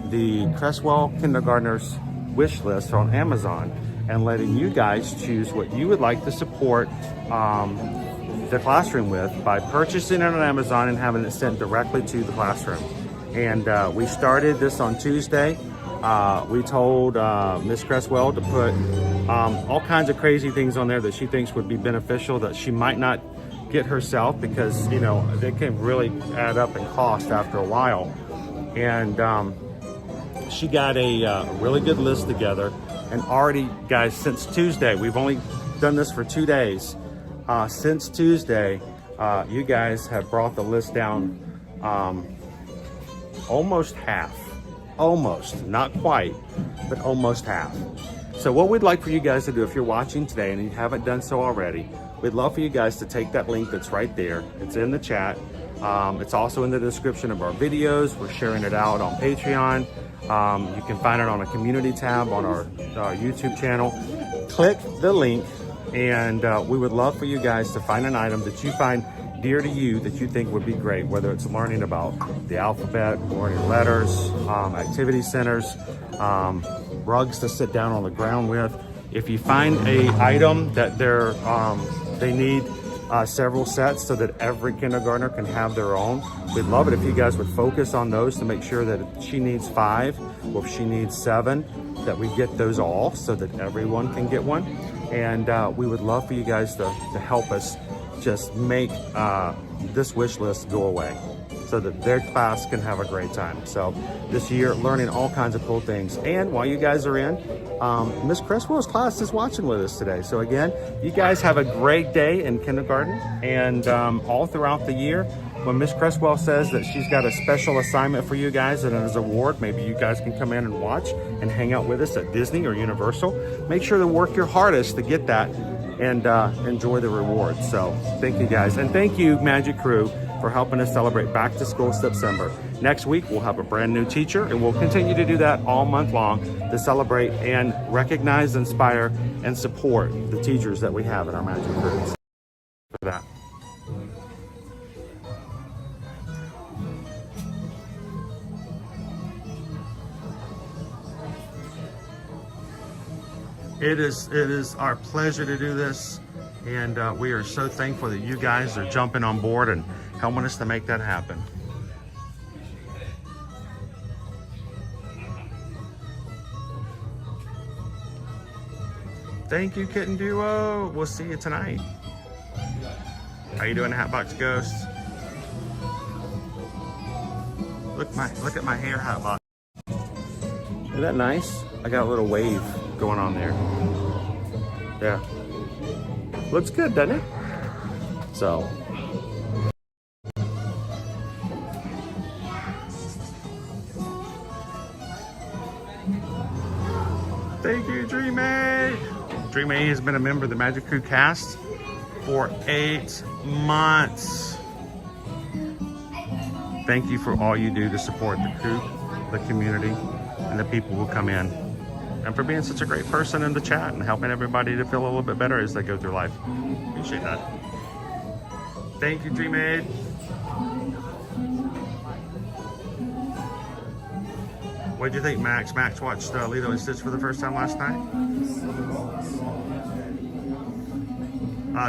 the Cresswell kindergartners wish list on Amazon and letting you guys choose what you would like to support the classroom with by purchasing it on Amazon and having it sent directly to the classroom. And we started this on Tuesday. We told Miss Cresswell to put all kinds of crazy things on there that she thinks would be beneficial that she might not get herself because, you know, they can really add up in cost after a while. And she got a really good list together. And already, guys, since Tuesday, we've only done this for 2 days. Since Tuesday, You guys have brought the list down almost half. Almost, not quite, but almost half. So what we'd like for you guys to do, if you're watching today and you haven't done so already, we'd love for you guys to take that link that's right there. It's in the chat. It's also in the description of our videos. We're sharing it out on Patreon. You can find it on a community tab on our YouTube channel. Click the link, and we would love for you guys to find an item that you find dear to you that you think would be great, whether it's learning about the alphabet, learning letters, activity centers, rugs to sit down on the ground with. If you find a item that they need several sets so that every kindergartner can have their own, we'd love it if you guys would focus on those to make sure that if she needs 5 or if she needs 7, that we get those all so that everyone can get one. And we would love for you guys to help us just make this wish list go away so that their class can have a great time. So this year, learning all kinds of cool things. And while you guys are in, Miss Cresswell's class is watching with us today. So again, you guys have a great day in kindergarten, and all throughout the year, when Miss Cresswell says that she's got a special assignment for you guys and as an award, maybe you guys can come in and watch and hang out with us at Disney or Universal. Make sure to work your hardest to get that and enjoy the rewards. So thank you guys. And thank you, Magic Crew, for helping us celebrate Back to School September. Next week, we'll have a brand new teacher, and we'll continue to do that all month long to celebrate and recognize, inspire, and support the teachers that we have in our Magic Crews. For that. It is our pleasure to do this, and we are so thankful that you guys are jumping on board and helping us to make that happen. Thank you, Kitten Duo. We'll see you tonight. How you doing, Hatbox Ghost? Look at my hair, Hatbox. Isn't that nice? I got a little wave going on there. Yeah. Looks good, doesn't it? So. Thank you, Dream A. Dream A has been a member of the Magic Crew cast for 8 months. Thank you for all you do to support the crew, the community, and the people who come in, and for being such a great person in the chat and helping everybody to feel a little bit better as they go through life. Appreciate that. Thank you, Dream Aid. What did you think, Max? Max watched Lilo and Stitch for the first time last night.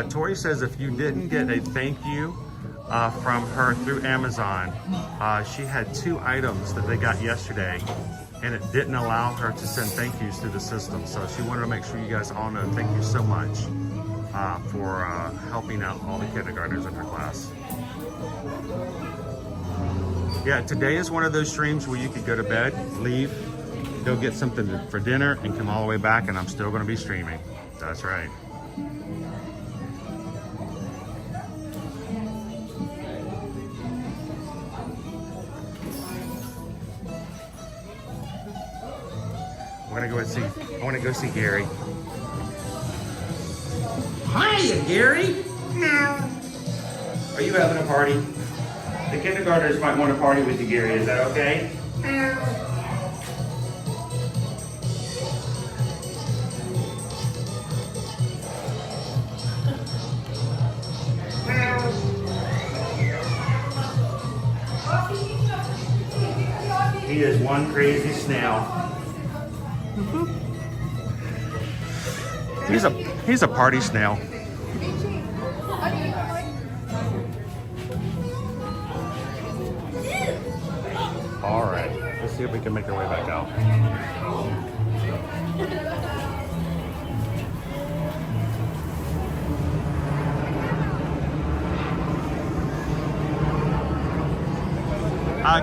Tori says if you didn't get a thank you from her through Amazon, she had 2 items that they got yesterday, and it didn't allow her to send thank yous through the system. So she wanted to make sure you guys all know thank you so much for helping out all the kindergartners in her class. Yeah, today is one of those streams where you could go to bed, leave, go get something for dinner, and come all the way back, and I'm still going to be streaming. That's right. I want to go see Gary. Hiya, Gary. Are you having a party? The kindergartners might want to party with you, Gary. Is that okay? He is one crazy snail. He's a party snail. All right, let's see if we can make our way back out.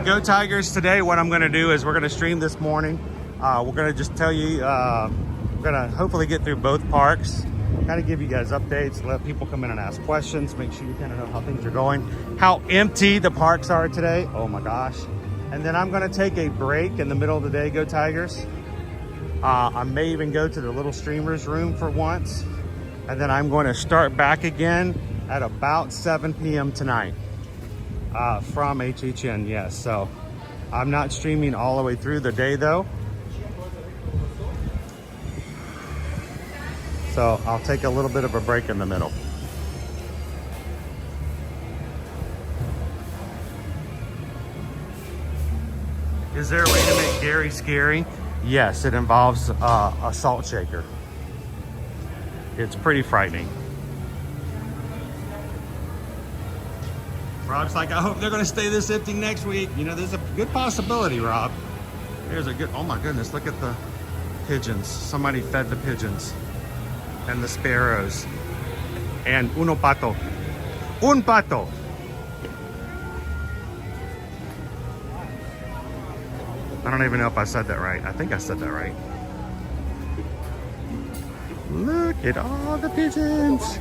Go Tigers. Today what I'm going to do is we're going to stream this morning. We're going to just tell you, we're going to hopefully get through both parks. kind of give you guys updates, let people come in and ask questions, make sure you kind of know how things are going, how empty the parks are today. Oh my gosh. And then I'm gonna take a break in the middle of the day, go Tigers. I may even go to the little streamers room for once. And then I'm going to start back again at about 7 p.m. tonight from HHN, yes. So I'm not streaming all the way through the day though. So I'll take a little bit of a break in the middle. Is there a way to make Gary scary? Yes, it involves a salt shaker. It's pretty frightening. Rob's like, I hope they're gonna stay this empty next week. You know, there's a good possibility, Rob. There's a good, oh my goodness, look at the pigeons. Somebody fed the pigeons and the sparrows. And uno pato. Un pato. I don't even know if I said that right. I think I said that right. Look at all the pigeons.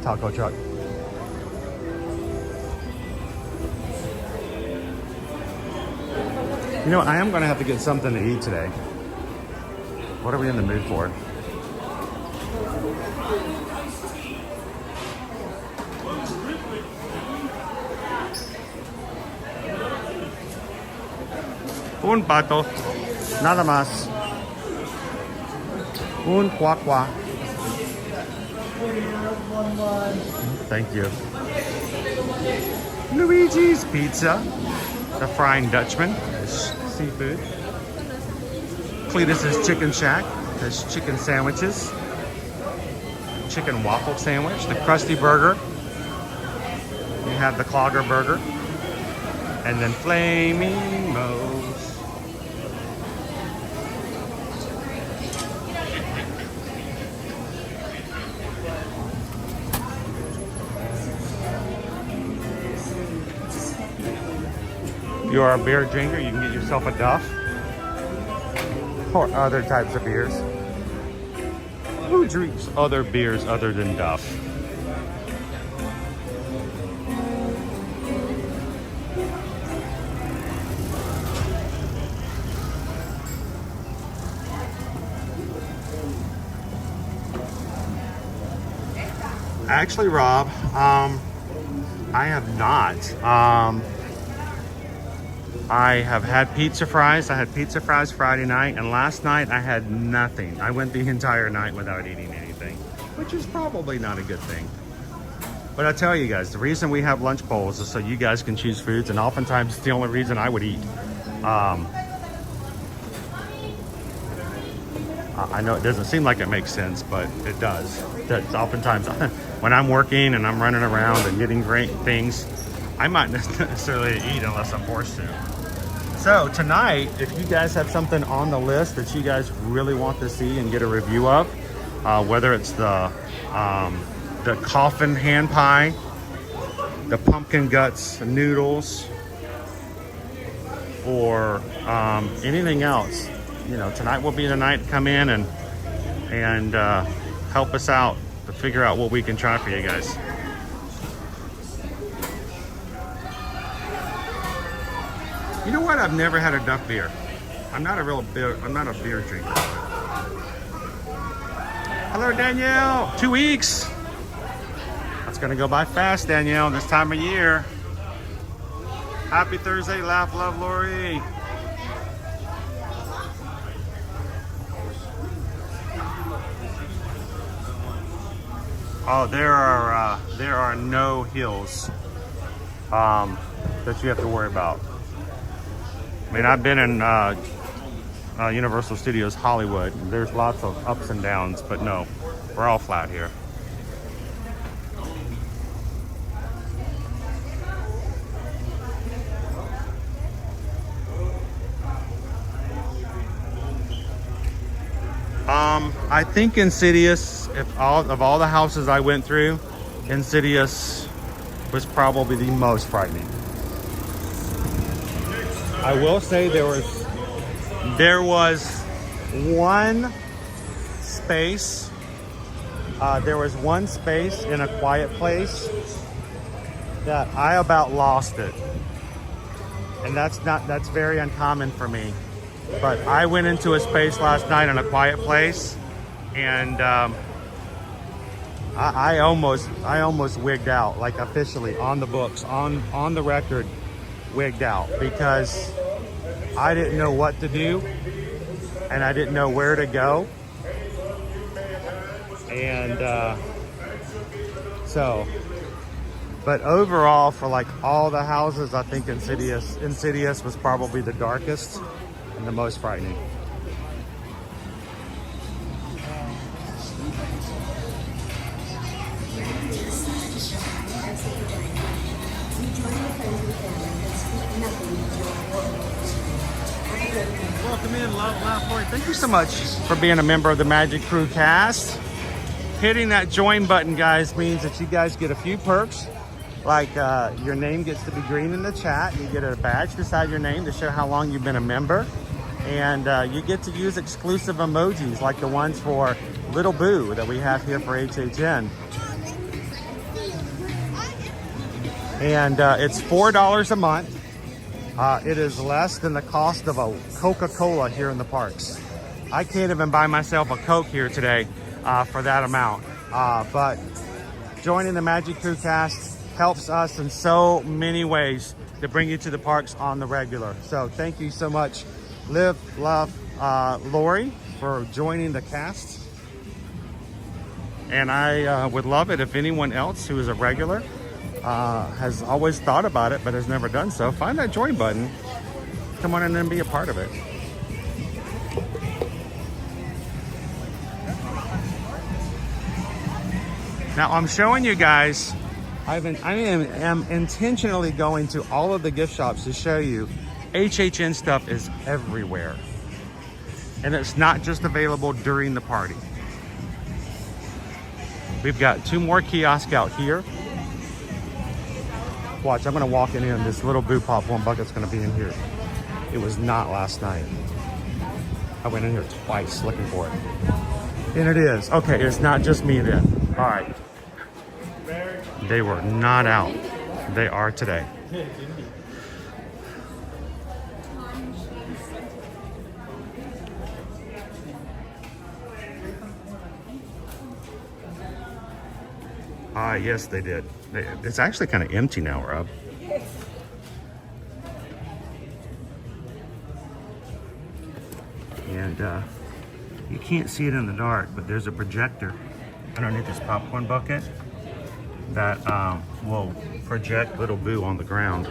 Taco truck. You know, I am going to have to get something to eat today. What are we in the mood for? Un pato, nada más. Un Kwik-E-Mart. Thank you. Luigi's Pizza, the Frying Dutchman, is seafood. Cletus's Chicken Shack, has chicken sandwiches. Chicken waffle sandwich, the Krusty Burger. You have the Clogger Burger. And then Flaming Moe's. If you are a beer drinker, you can get yourself a Duff or other types of beers. Who drinks other beers other than Duff? Actually, Rob, I have not. I have had pizza fries. I had pizza fries Friday night, and last night I had nothing. I went the entire night without eating anything, which is probably not a good thing. But I tell you guys, the reason we have lunch bowls is so you guys can choose foods, and oftentimes it's the only reason I would eat. I know it doesn't seem like it makes sense, but it does. That's oftentimes when I'm working and I'm running around and getting great things, I might not necessarily eat unless I'm forced to. So tonight, if you guys have something on the list that you guys really want to see and get a review of, whether it's the coffin hand pie, the pumpkin guts noodles, or anything else, you know, tonight will be the night to come in and help us out to figure out what we can try for you guys. You know what? I've never had a Duff beer. I'm not a beer drinker. Hello, Danielle. 2 weeks. That's gonna go by fast, Danielle, this time of year. Happy Thursday, laugh, love, Lori. Oh, there are no hills that you have to worry about. I mean, I've been in Universal Studios Hollywood. There's lots of ups and downs, but no, we're all flat here. I think Insidious, of all the houses I went through, Insidious was probably the most frightening. I will say there was There was one space. There was one space in a quiet place that I about lost it. And that's very uncommon for me. But I went into a space last night in a quiet place, and I almost wigged out, like officially on the books, on the record, wigged out, because I didn't know what to do and I didn't know where to go. And but overall, for like all the houses, I think Insidious was probably the darkest and the most frightening. Welcome in, love, laugh, Lord. Thank you so much for being a member of the Magic Crew cast. Hitting that join button, guys, means that you guys get a few perks. Like your name gets to be green in the chat. You get a badge beside your name to show how long you've been a member. And you get to use exclusive emojis like the ones for Little Boo that we have here for HHN. And it's $4 a month. It is less than the cost of a Coca-Cola here in the parks. I can't even buy myself a Coke here today for that amount. But joining the Magic Crew cast helps us in so many ways to bring you to the parks on the regular. So thank you so much, Liv, Love, Lori, for joining the cast. And I would love it if anyone else who is a regular has always thought about it but has never done so. Find that join button, come on in and be a part of it. Now I'm showing you guys, I am intentionally going to all of the gift shops to show you HHN stuff is everywhere. And it's not just available during the party. We've got 2 more kiosks out here. Watch, I'm gonna walk in here and this Little Boo popcorn bucket's gonna be in here. It was not last night. I went in here twice looking for it. And it is. Okay, it's not just me then. All right. They were not out. They are today. Yes, they did. It's actually kind of empty now, Rob. And you can't see it in the dark, but there's a projector underneath this popcorn bucket that will project Little Boo on the ground.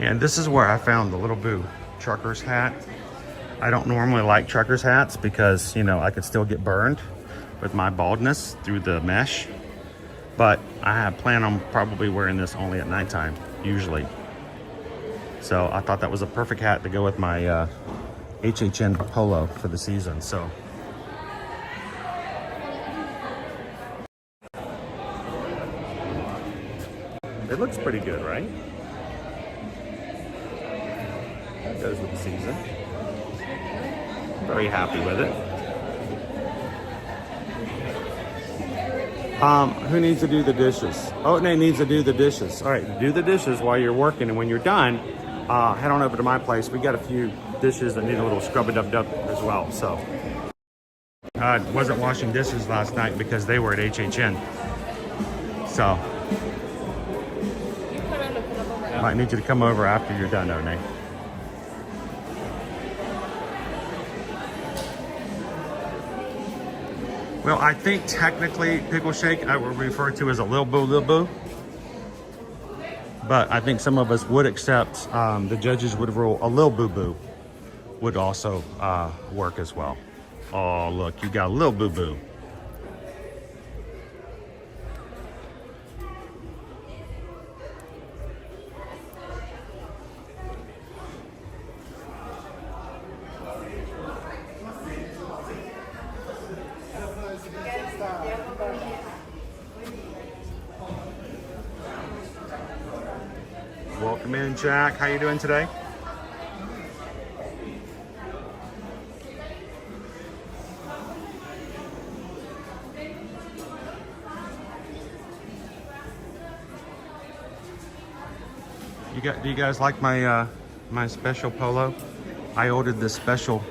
And this is where I found the Little Boo trucker's hat. I don't normally like trucker's hats because, you know, I could still get burned with my baldness through the mesh. But I plan on probably wearing this only at nighttime, usually. So I thought that was a perfect hat to go with my HHN polo for the season. So it looks pretty good, right? That goes with the season. Very happy with it. Who needs to do the dishes? Oh, Nate needs to do the dishes. All right, do the dishes while you're working, and when you're done, head on over to my place. We got a few dishes that need a little scrub-a-dub-dub as well. So, wasn't washing dishes last night because they were at HHN. So, might need you to come over after you're done, though, Nate. Well, I think technically Pickle Shake I would refer to as a Lil Boo. But I think some of us would accept, the judges would rule a Lil Boo Boo would also work as well. Oh, look, you got a Lil Boo Boo. Welcome in, Jack. How you doing today? Do you guys like my my special polo? I ordered this special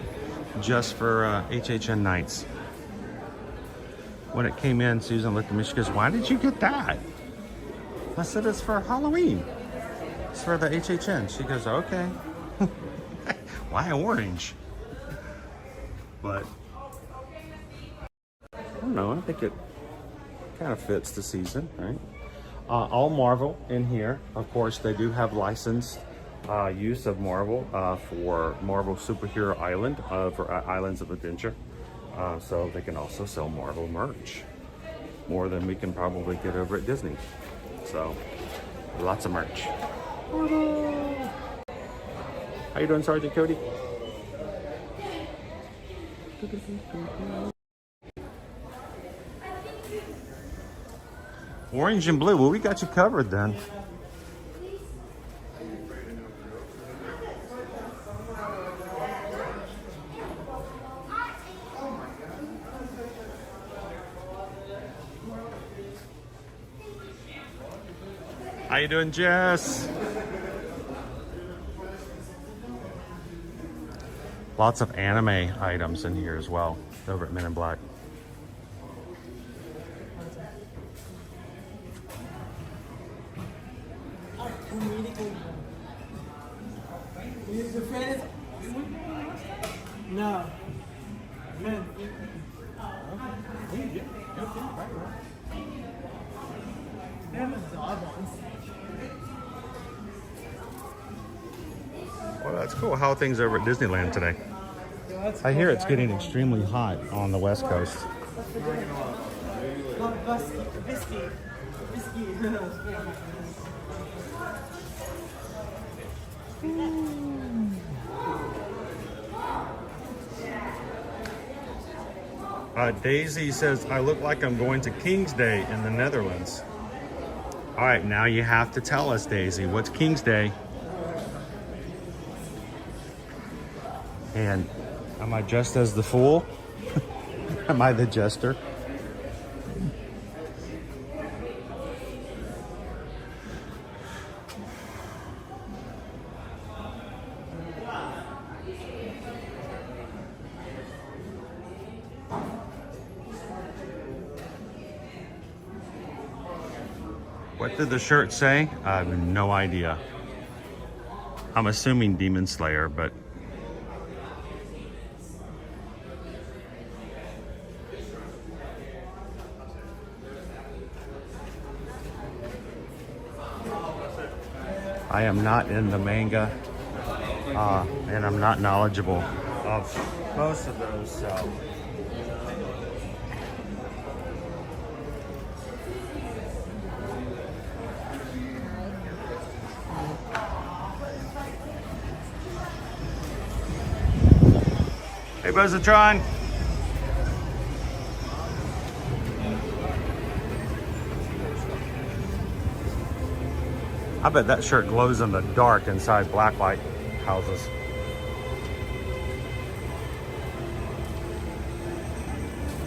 just for HHN nights. When it came in, Susan looked at me. She goes, "Why did you get that?" I said, "It's for Halloween. It's for the HHN." She goes, "Okay." Why orange? But I don't know. I think it kind of fits the season, right? All Marvel in here. Of course, they do have licensed use of Marvel for Marvel Superhero Island, for Islands of Adventure. So they can also sell Marvel merch. More than we can probably get over at Disney. So, lots of merch. How you doing, Sergeant Cody? Orange and blue. Well, we got you covered then. How you doing, Jess? Lots of anime items in here as well, over at Men in Black. No. Well, that's cool. How are things over at Disneyland today? I hear it's getting extremely hot on the West Coast. Daisy says, "I look like I'm going to King's Day in the Netherlands." All right, now you have to tell us, Daisy, what's King's Day? And am I just as the fool? Am I the jester? What did the shirt say? I have no idea. I'm assuming Demon Slayer, but I am not in the manga, and I'm not knowledgeable of most of those, so. Hey, Buzzatron. I bet that shirt glows in the dark inside blacklight houses.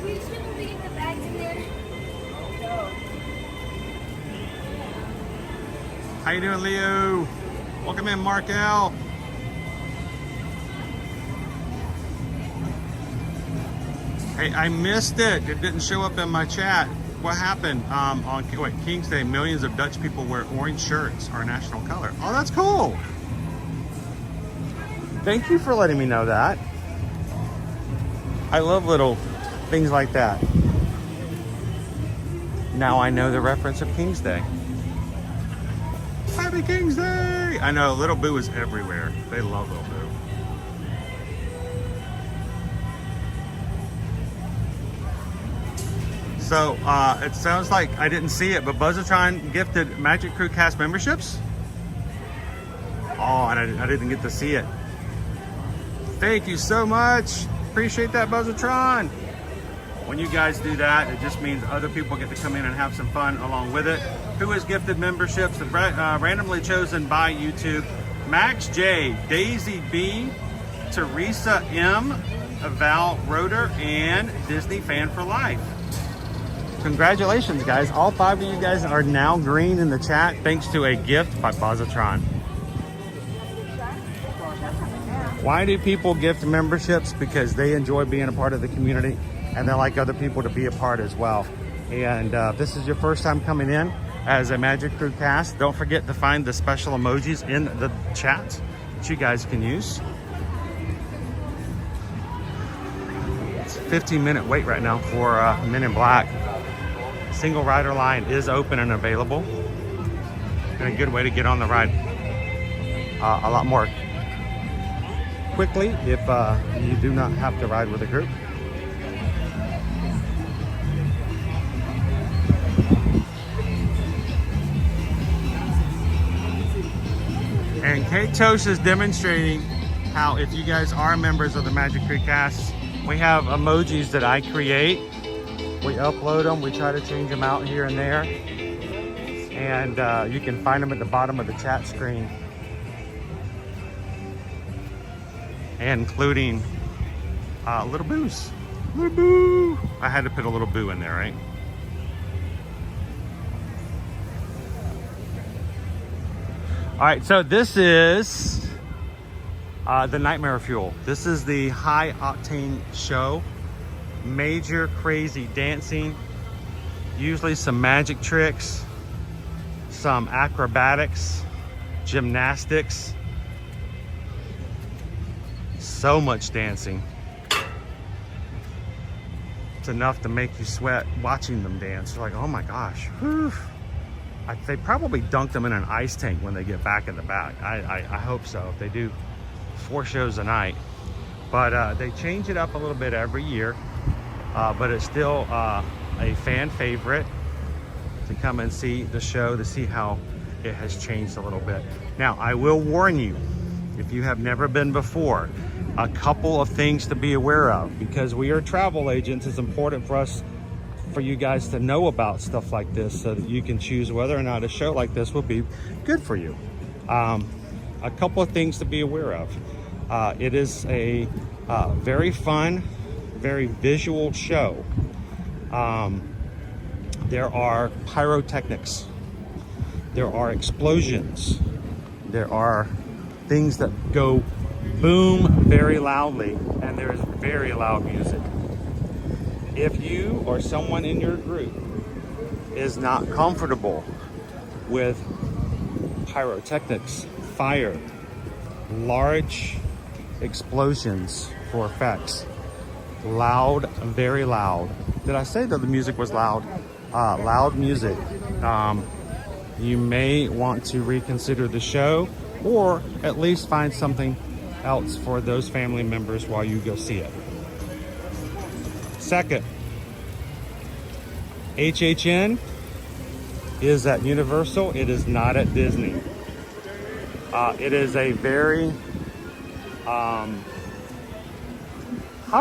We shouldn't leave the bags in there. How you doing, Leo? Welcome in, Mark L. Hey, I missed it. It didn't show up in my chat. What happened on King's Day? Millions of Dutch people wear orange shirts, our national color. Oh, that's cool. Thank you for letting me know that. I love little things like that. Now I know the reference of King's Day. Happy King's Day! I know, Little Boo is everywhere. They love Little Boo. So, it sounds like I didn't see it, but Buzzatron gifted Magic Crew cast memberships? Oh, and I didn't get to see it. Thank you so much. Appreciate that, Buzzatron. When you guys do that, it just means other people get to come in and have some fun along with it. Who is gifted memberships randomly chosen by YouTube? Max J, Daisy B, Teresa M, Val Roeder, and Disney Fan for Life. Congratulations, guys. All 5 of you guys are now green in the chat thanks to a gift by Positron. Why do people gift memberships? Because they enjoy being a part of the community and they like other people to be a part as well. And if this is your first time coming in as a Magic Crew cast, don't forget to find the special emojis in the chat that you guys can use. It's a 15-minute wait right now for Men in Black. Single rider line is open and available, and a good way to get on the ride a lot more quickly if you do not have to ride with a group. And Kate Tosh is demonstrating how if you guys are members of the Magic Crew cast, we have emojis that I create. We upload them, we try to change them out here and there. And you can find them at the bottom of the chat screen. Including little boos. Little boo. I had to put a little boo in there, right? All right, so this is the Nightmare Fuel. This is the high octane show. Major crazy dancing, usually some magic tricks, some acrobatics, gymnastics, so much dancing. It's enough to make you sweat watching them dance. You're like, oh my gosh, whew. They probably dunk them in an ice tank when they get back in the back. I hope so, if they do 4 shows a night. But they change it up a little bit every year. But it's still a fan favorite to come and see the show, to see how it has changed a little bit. Now, I will warn you, if you have never been before, a couple of things to be aware of. Because we are travel agents, it's important for you guys to know about stuff like this so that you can choose whether or not a show like this will be good for you. A couple of things to be aware of. It is a very fun, very visual show. There are pyrotechnics, there are explosions, there are things that go boom very loudly, and there's very loud music. If you or someone in your group is not comfortable with pyrotechnics, fire, large explosions for effects, loud, very loud. Did I say that the music was loud? Loud music. You may want to reconsider the show, or at least find something else for those family members while you go see it. Second, HHN is at Universal. It is not at Disney. It is a very, how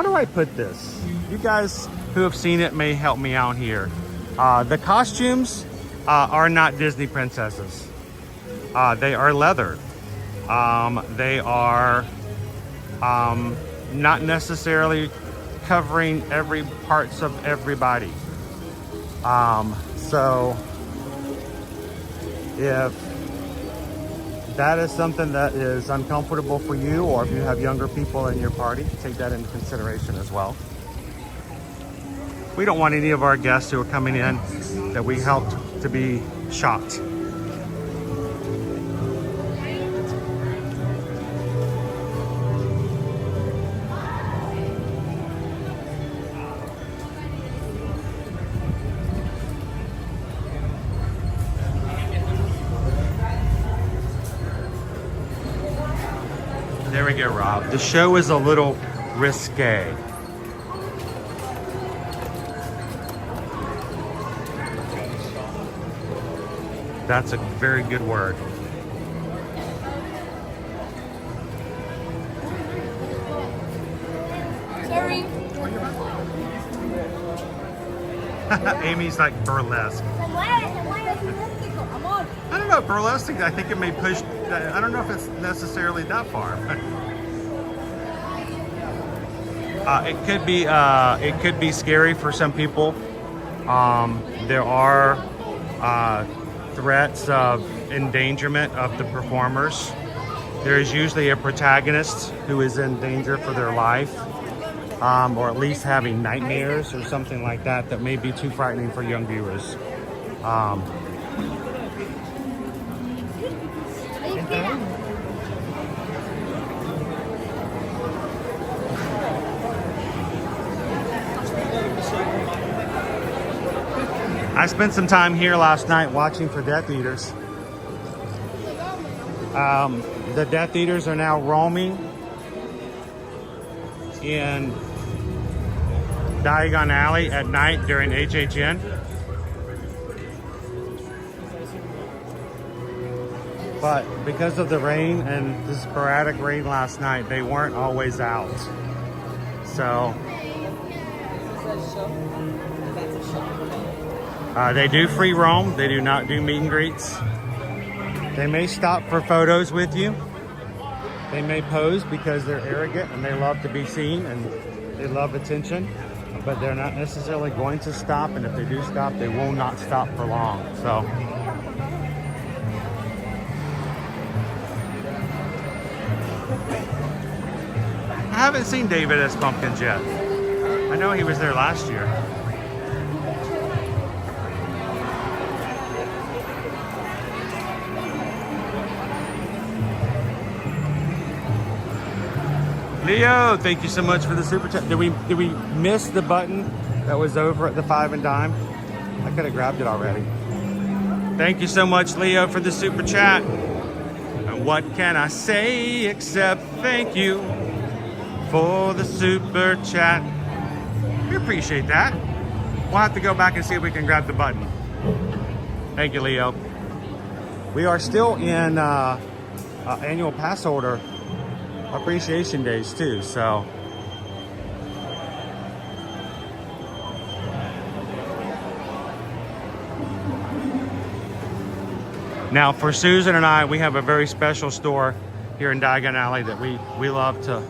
do I put this? You guys who have seen it may help me out here. The costumes are not Disney princesses. They are leather. They are not necessarily covering every parts of everybody. So if that is something that is uncomfortable for you, or if you have younger people in your party, take that into consideration as well. We don't want any of our guests who are coming in that we helped to be shocked. There we go, Rob. The show is a little risque. That's a very good word. Sorry. Amy's like burlesque. I don't know, burlesque, I think it may push, I don't know if it's necessarily that far. It could be scary for some people. There are threats of endangerment of the performers. There is usually a protagonist who is in danger for their life, or at least having nightmares or something like that that may be too frightening for young viewers. I spent some time here last night watching for Death Eaters. The Death Eaters are now roaming in Diagon Alley at night during HHN. But because of the rain and the sporadic rain last night, they weren't always out. So they do free roam. They do not do meet and greets. They may stop for photos with you. They may pose because they're arrogant and they love to be seen and they love attention, but they're not necessarily going to stop. And if they do stop, they will not stop for long. So I haven't seen David as Pumpkins yet. I know he was there last year. Leo, thank you so much for the super chat. Did we miss the button that was over at the 5 and dime? I could have grabbed it already. Thank you so much, Leo, for the super chat. And what can I say except thank you for the super chat? We appreciate that. We'll have to go back and see if we can grab the button. Thank you, Leo. We are still in annual pass holder appreciation days too, so now for Susan and I, we have a very special store here in Diagon Alley that we love to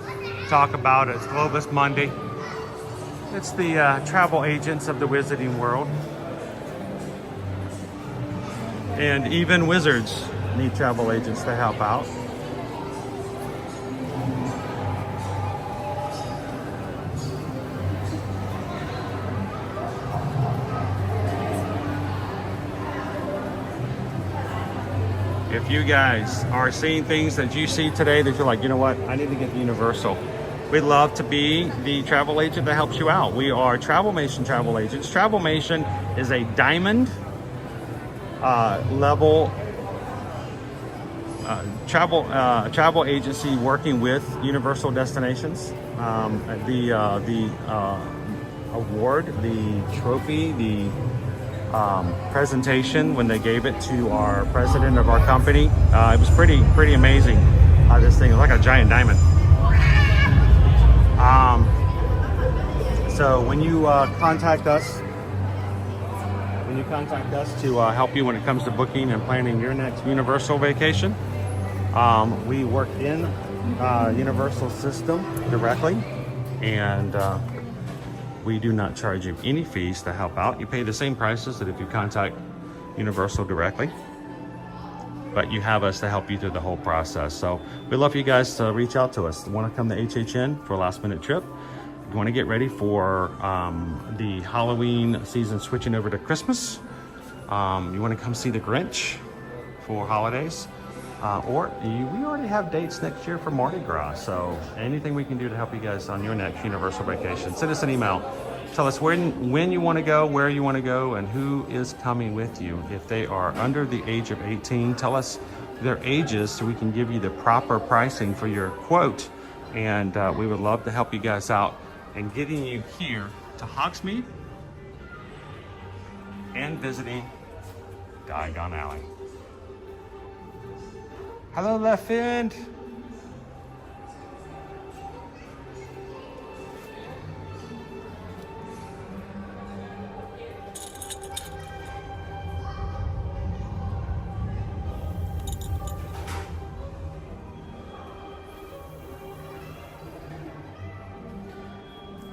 talk about. It's Globus Mundi. It's the travel agents of the wizarding world, and even wizards need travel agents to help out. If you guys are seeing things that you see today that you're like, you know what, I need to get the Universal, we'd love to be the travel agent that helps you out. We are Travelmation travel agents. Travelmation is a diamond level travel agency working with Universal Destinations. The award, the trophy, the presentation when they gave it to our president of our company, it was pretty amazing. This thing is like a giant diamond. So when you contact us to help you when it comes to booking and planning your next Universal vacation, we work in Universal system directly, and we do not charge you any fees to help out. You pay the same prices that if you contact Universal directly, but you have us to help you through the whole process. So we'd love for you guys to reach out to us. You want to come to HHN for a last minute trip? You want to get ready for the Halloween season switching over to Christmas? You want to come see the Grinch for holidays? Or we already have dates next year for Mardi Gras. So anything we can do to help you guys on your next Universal vacation, send us an email. Tell us when you want to go, where you want to go, and who is coming with you. If they are under the age of 18, tell us their ages so we can give you the proper pricing for your quote. And we would love to help you guys out in getting you here to Hogsmeade and visiting Diagon Alley. Hello, Left End.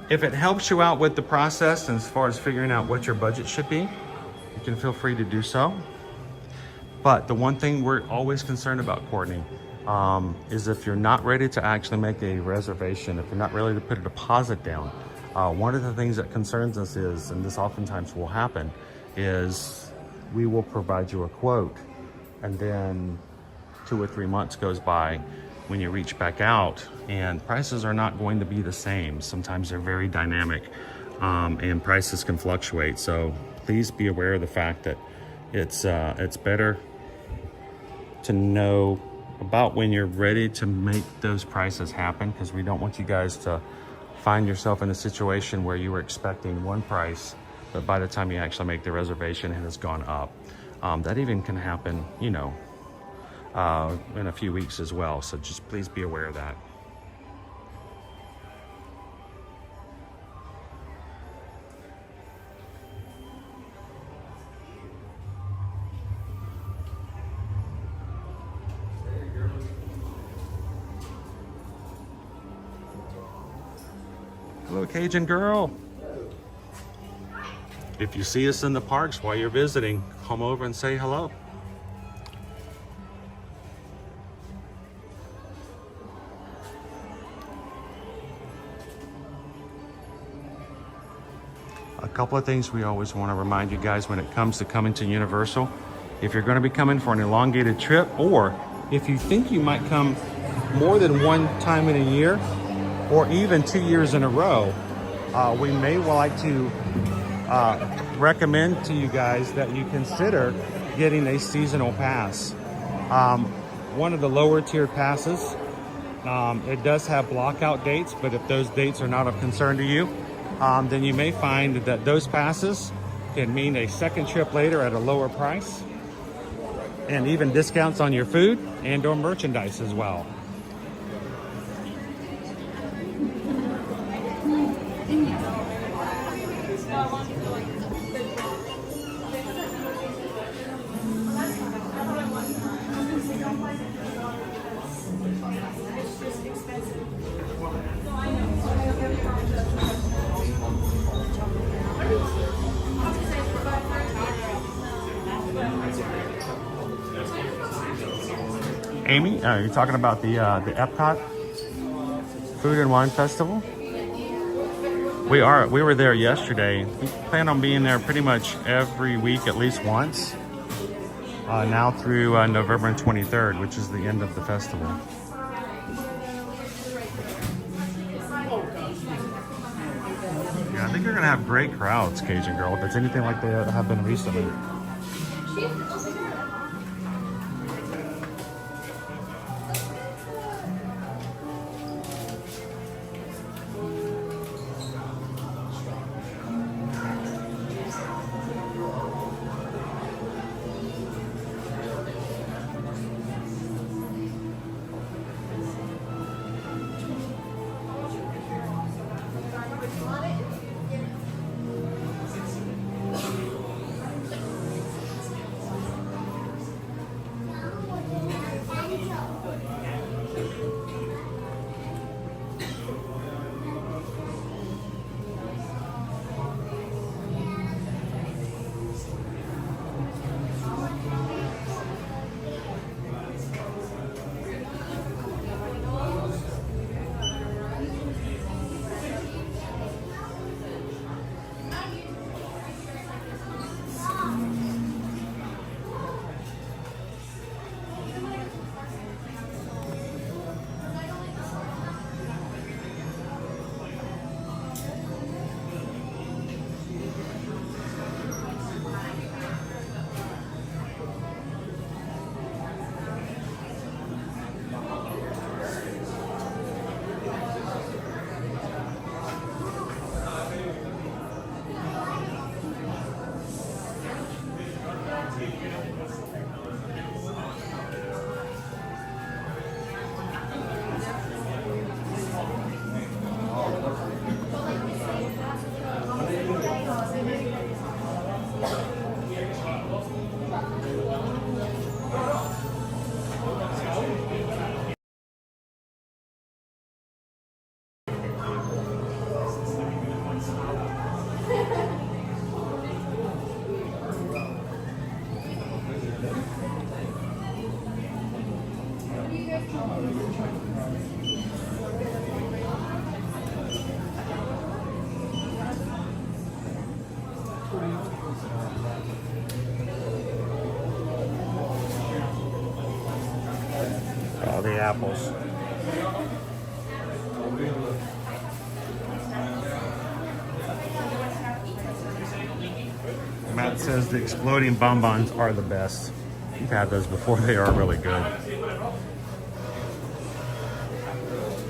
If it helps you out with the process and as far as figuring out what your budget should be, you can feel free to do so. But the one thing we're always concerned about, Courtney, is if you're not ready to actually make a reservation, if you're not ready to put a deposit down, one of the things that concerns us is, and this oftentimes will happen, is we will provide you a quote and then 2 or 3 months goes by when you reach back out and prices are not going to be the same. Sometimes they're very dynamic and prices can fluctuate. So please be aware of the fact that it's better to know about when you're ready to make those prices happen, because we don't want you guys to find yourself in a situation where you were expecting one price, but by the time you actually make the reservation, it has gone up. That even can happen, you know, in a few weeks as well. So just please be aware of that. Hello, Cajun girl. If you see us in the parks while you're visiting, come over and say hello. A couple of things we always want to remind you guys when it comes to coming to Universal. If you're going to be coming for an elongated trip, or if you think you might come more than one time in a year, or even 2 years in a row, we may like to recommend to you guys that you consider getting a seasonal pass. One of the lower tier passes, it does have blockout dates, but if those dates are not of concern to you, then you may find that those passes can mean a second trip later at a lower price, and even discounts on your food and or merchandise as well. Amy, are you talking about the Epcot Food and Wine Festival? We were there yesterday. We plan on being there pretty much every week, at least once. Now through November 23rd, which is the end of the festival. Yeah, I think you're gonna have great crowds, Cajun girl, if it's anything like they have been recently. apples. Matt says the exploding bonbons are the best. You've had those before, they are really good.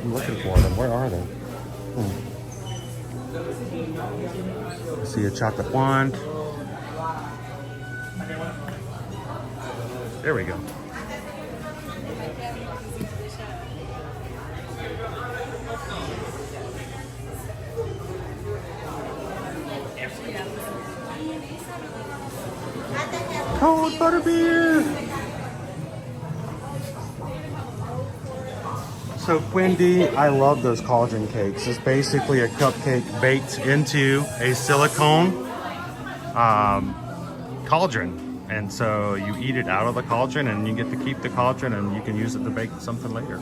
I'm looking for them, where are they? I see a chocolate wand. There we go. Cold butterbeer. So Wendy, I love those cauldron cakes. It's basically a cupcake baked into a silicone cauldron. And so you eat it out of the cauldron and you get to keep the cauldron and you can use it to bake something later.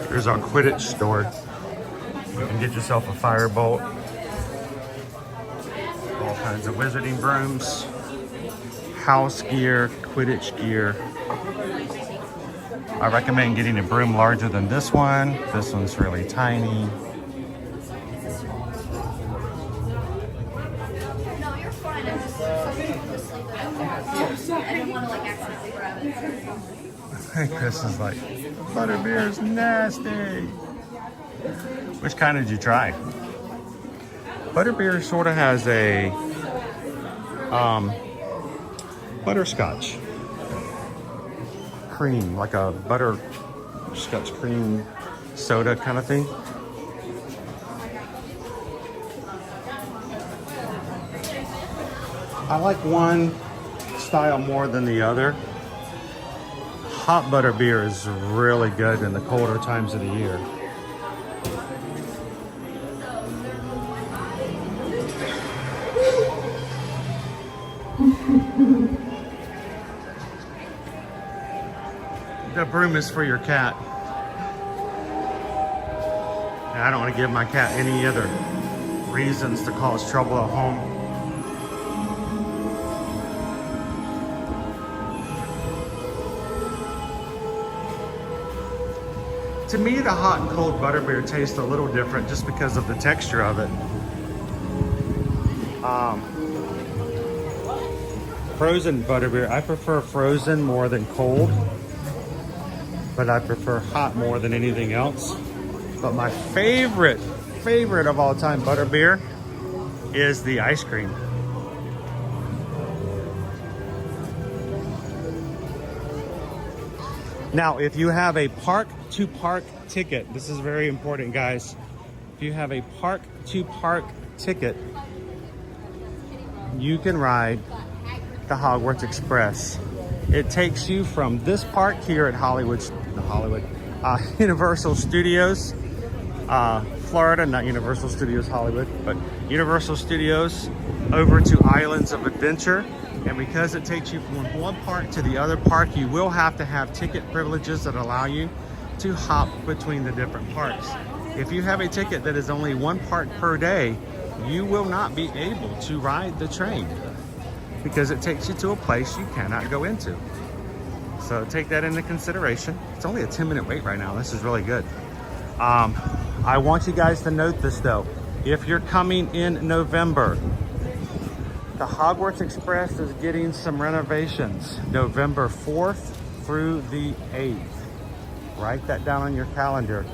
Here's our Quidditch store. You can get yourself a firebolt. All kinds of wizarding brooms. House gear, Quidditch gear. I recommend getting a broom larger than this one. This one's really tiny. No, you're fine. I just leave it out there. I didn't want to like accidentally grab it. Chris is like, butterbeer is nasty. Which kind did you try? Butterbeer sort of has a butterscotch cream, like a butterscotch cream soda kind of thing. I like one style more than the other. Hot butterbeer is really good in the colder times of the year. The broom is for your cat. And I don't want to give my cat any other reasons to cause trouble at home. To me, the hot and cold butterbeer tastes a little different just because of the texture of it. Frozen butterbeer, I prefer frozen more than cold, but I prefer hot more than anything else. But my favorite of all time butterbeer is the ice cream. Now, if you have a park to park ticket, this is very important, guys. If you have a park to park ticket, you can ride the Hogwarts Express. It takes you from this park here at Universal Studios, Florida, not Universal Studios Hollywood, but Universal Studios, over to Islands of Adventure. And because it takes you from one park to the other park, you will have to have ticket privileges that allow you to hop between the different parks. If you have a ticket that is only one park per day, you will not be able to ride the train because it takes you to a place you cannot go into. So take that into consideration. It's only a 10-minute wait right now. This is really good. I want you guys to note this though. If you're coming in November, the Hogwarts Express is getting some renovations November 4th through the 8th. Write that down on your calendar.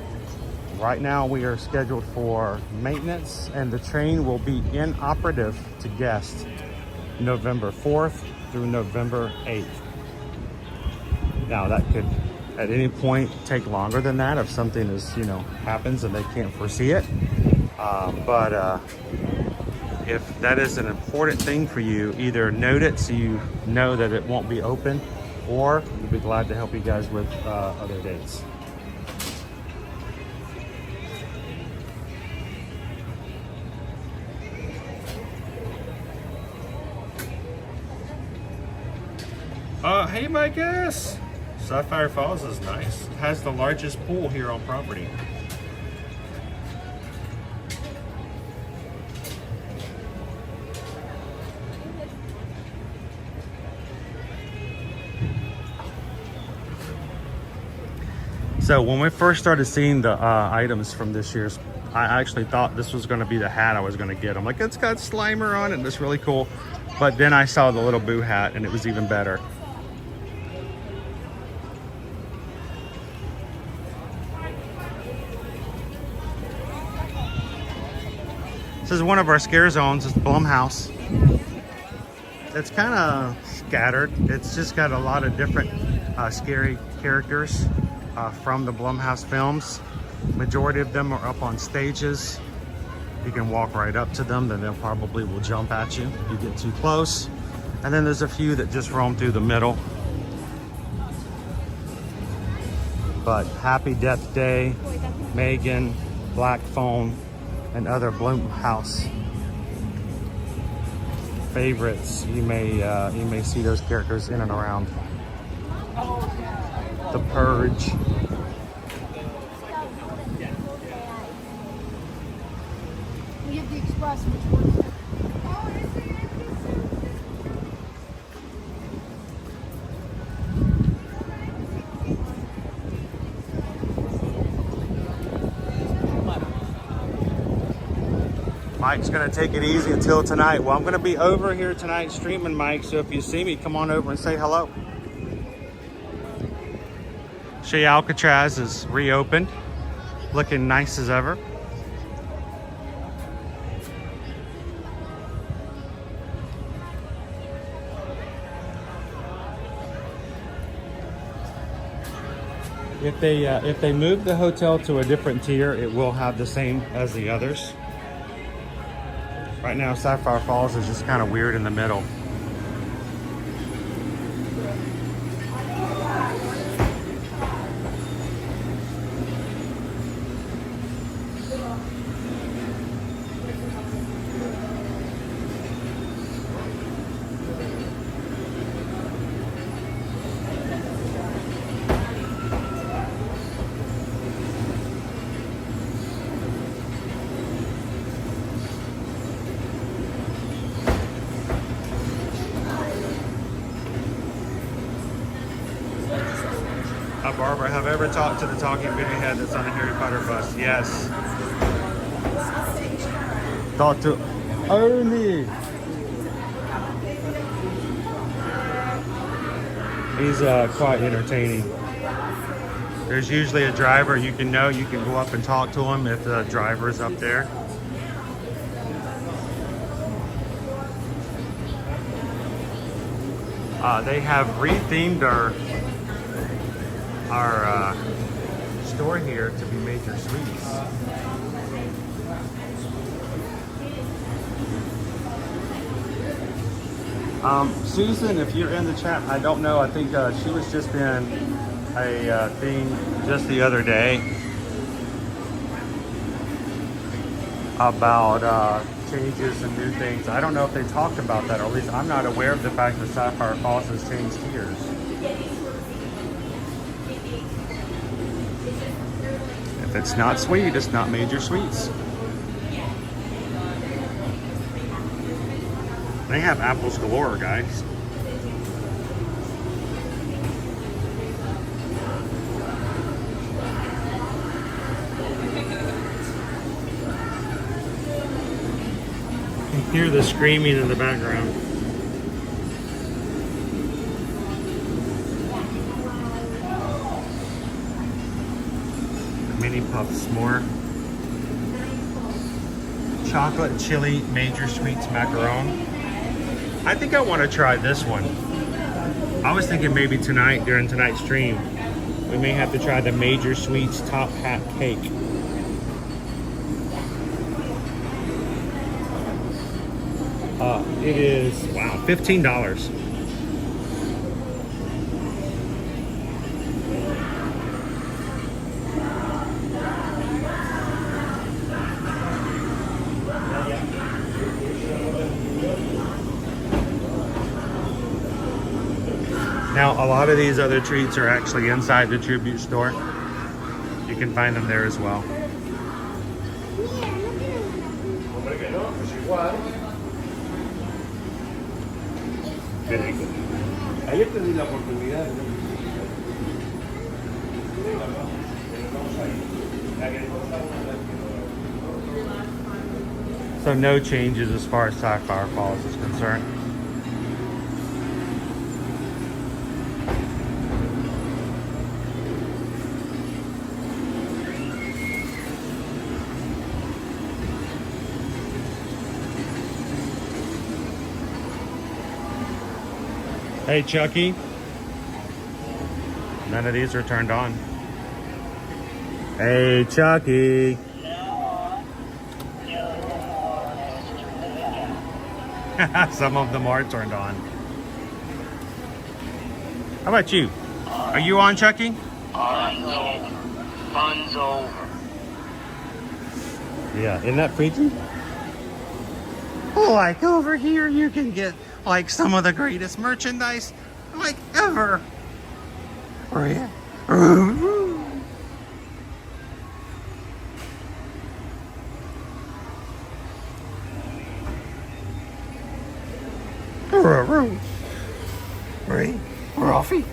Right now we are scheduled for maintenance and the train will be inoperative to guests November 4th through November 8th. Now that could at any point take longer than that if something is, you know, happens and they can't foresee it. But if that is an important thing for you, either note it so you know that it won't be open, or we'll be glad to help you guys with other dates. Hey, my guess. Sapphire Falls is nice. It has the largest pool here on property. So when we first started seeing the items from this year's, I actually thought this was going to be the hat I was going to get. I'm like, it's got Slimer on it and it's really cool. But then I saw the little Boo hat and it was even better. This is one of our scare zones. It's Blumhouse. It's kind of scattered. It's just got a lot of different scary characters from the Blumhouse films. Majority of them are up on stages. You can walk right up to them, then they'll probably will jump at you if you get too close. And then there's a few that just roam through the middle. But Happy Death Day, Megan, Black Phone, and other Blumhouse favorites. You may see those characters in and around. The Purge. We have the Express, which works. Mike's gonna take it easy until tonight. Well, I'm gonna be over here tonight streaming, Mike, so if you see me, come on over and say hello. Shea Alcatraz is reopened, looking nice as ever. If they move the hotel to a different tier, it will have the same as the others. Right now, Sapphire Falls is just kind of weird in the middle. Hi, Barbara. Have I ever talked to the talking big head that's on the Harry Potter bus? Yes. Talk to Ernie. He's quite entertaining. There's usually a driver you can go up and talk to him if the driver's up there. They have rethemed our store here to be Major Sweets. Susan, if you're in the chat, I don't know. I think she was just in a thing just the other day about changes and new things. I don't know if they talked about that, or at least I'm not aware of the fact that Sapphire Falls has changed tiers. If it's not sweet, it's not Major Sweets. They have apples galore, guys. You hear the screaming in the background. The mini puff s'more. Chocolate chili major sweets macaron. I think I want to try this one. I was thinking maybe tonight, during tonight's stream, we may have to try the major sweets top hat cake. It is, wow, $15. Now, a lot of these other treats are actually inside the Tribute store. You can find them there as well. Ayer te di la oportunidad de... So no changes as far as Sapphire Falls is concerned. Hey, Chucky. None of these are turned on. Hey, Chucky. Some of them are turned on. How about you? Are you on, Chucky? Fun's over. Yeah, isn't that freaky? Like over here, you can get like some of the greatest merchandise like ever. Oh yeah. Right, Ralphie.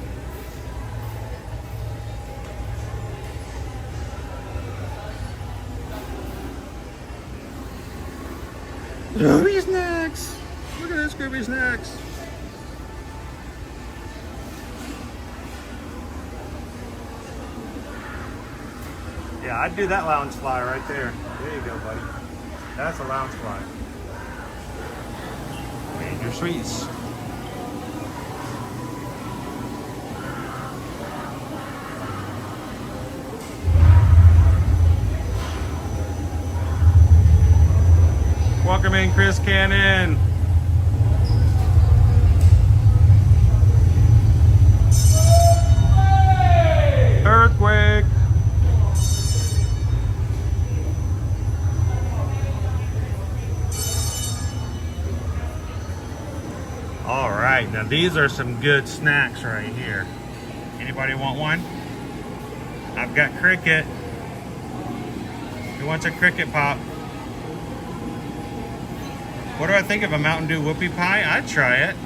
Scooby snacks. Look at this Scooby snacks. Yeah, I'd do that lounge fly right there. There you go, buddy. That's a lounge fly. Major sweets. Welcome in, Chris Cannon. Earthquake. All right, now these are some good snacks right here. Anybody want one? I've got cricket. Who wants a cricket pop? What do I think of a Mountain Dew whoopie pie? I'd try it.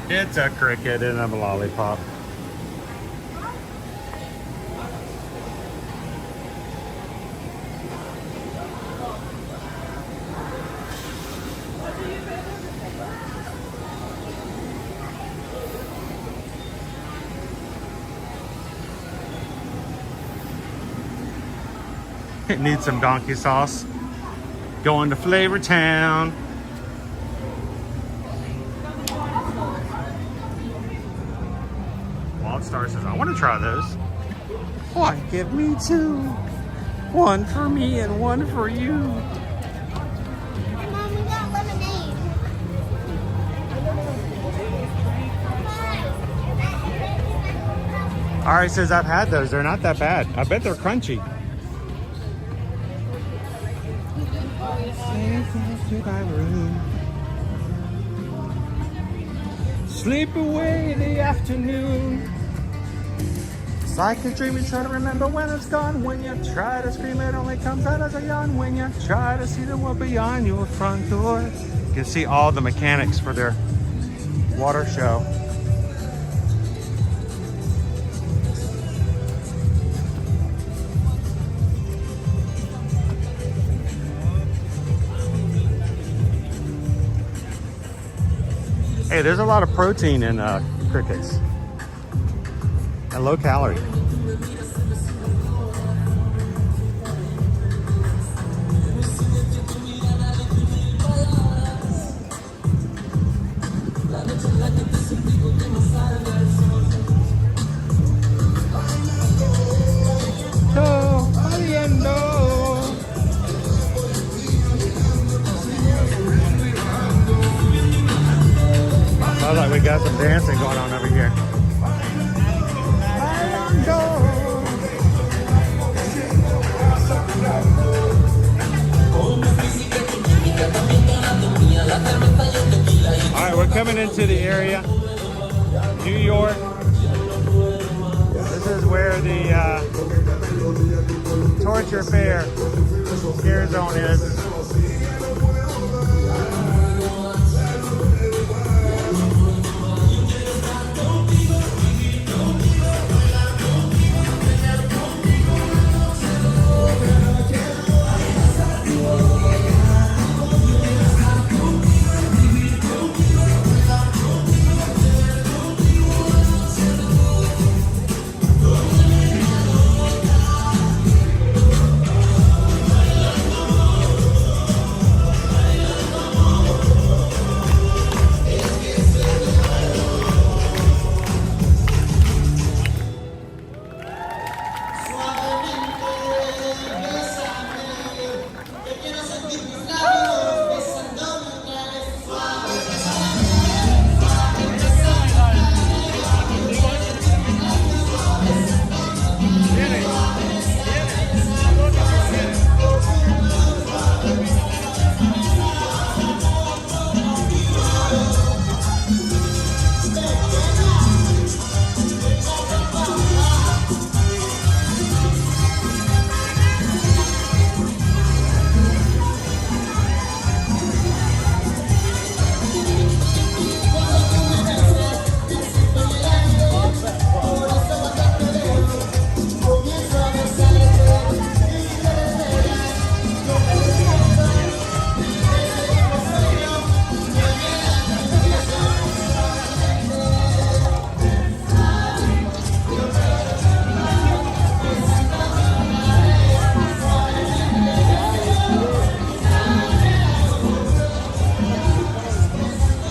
It's a cricket and a lollipop. It needs some donkey sauce. Going to Flavor Town. Wild Star says, I want to try those. Why, give me two. One for me and one for you. And Mom, we got lemonade. Ari says, I've had those. They're not that bad. I bet they're crunchy. To my room. Sleep away the afternoon. It's like a dream, you try to remember when it's gone. When you try to scream, it only comes out as a yawn. When you try to see the world beyond your front door. You can see all the mechanics for their water show. Hey, there's a lot of protein in crickets and low calorie. Sounds like we got some dancing going on over here. All right, we're coming into the area, New York. This is where the torture fair scare zone is.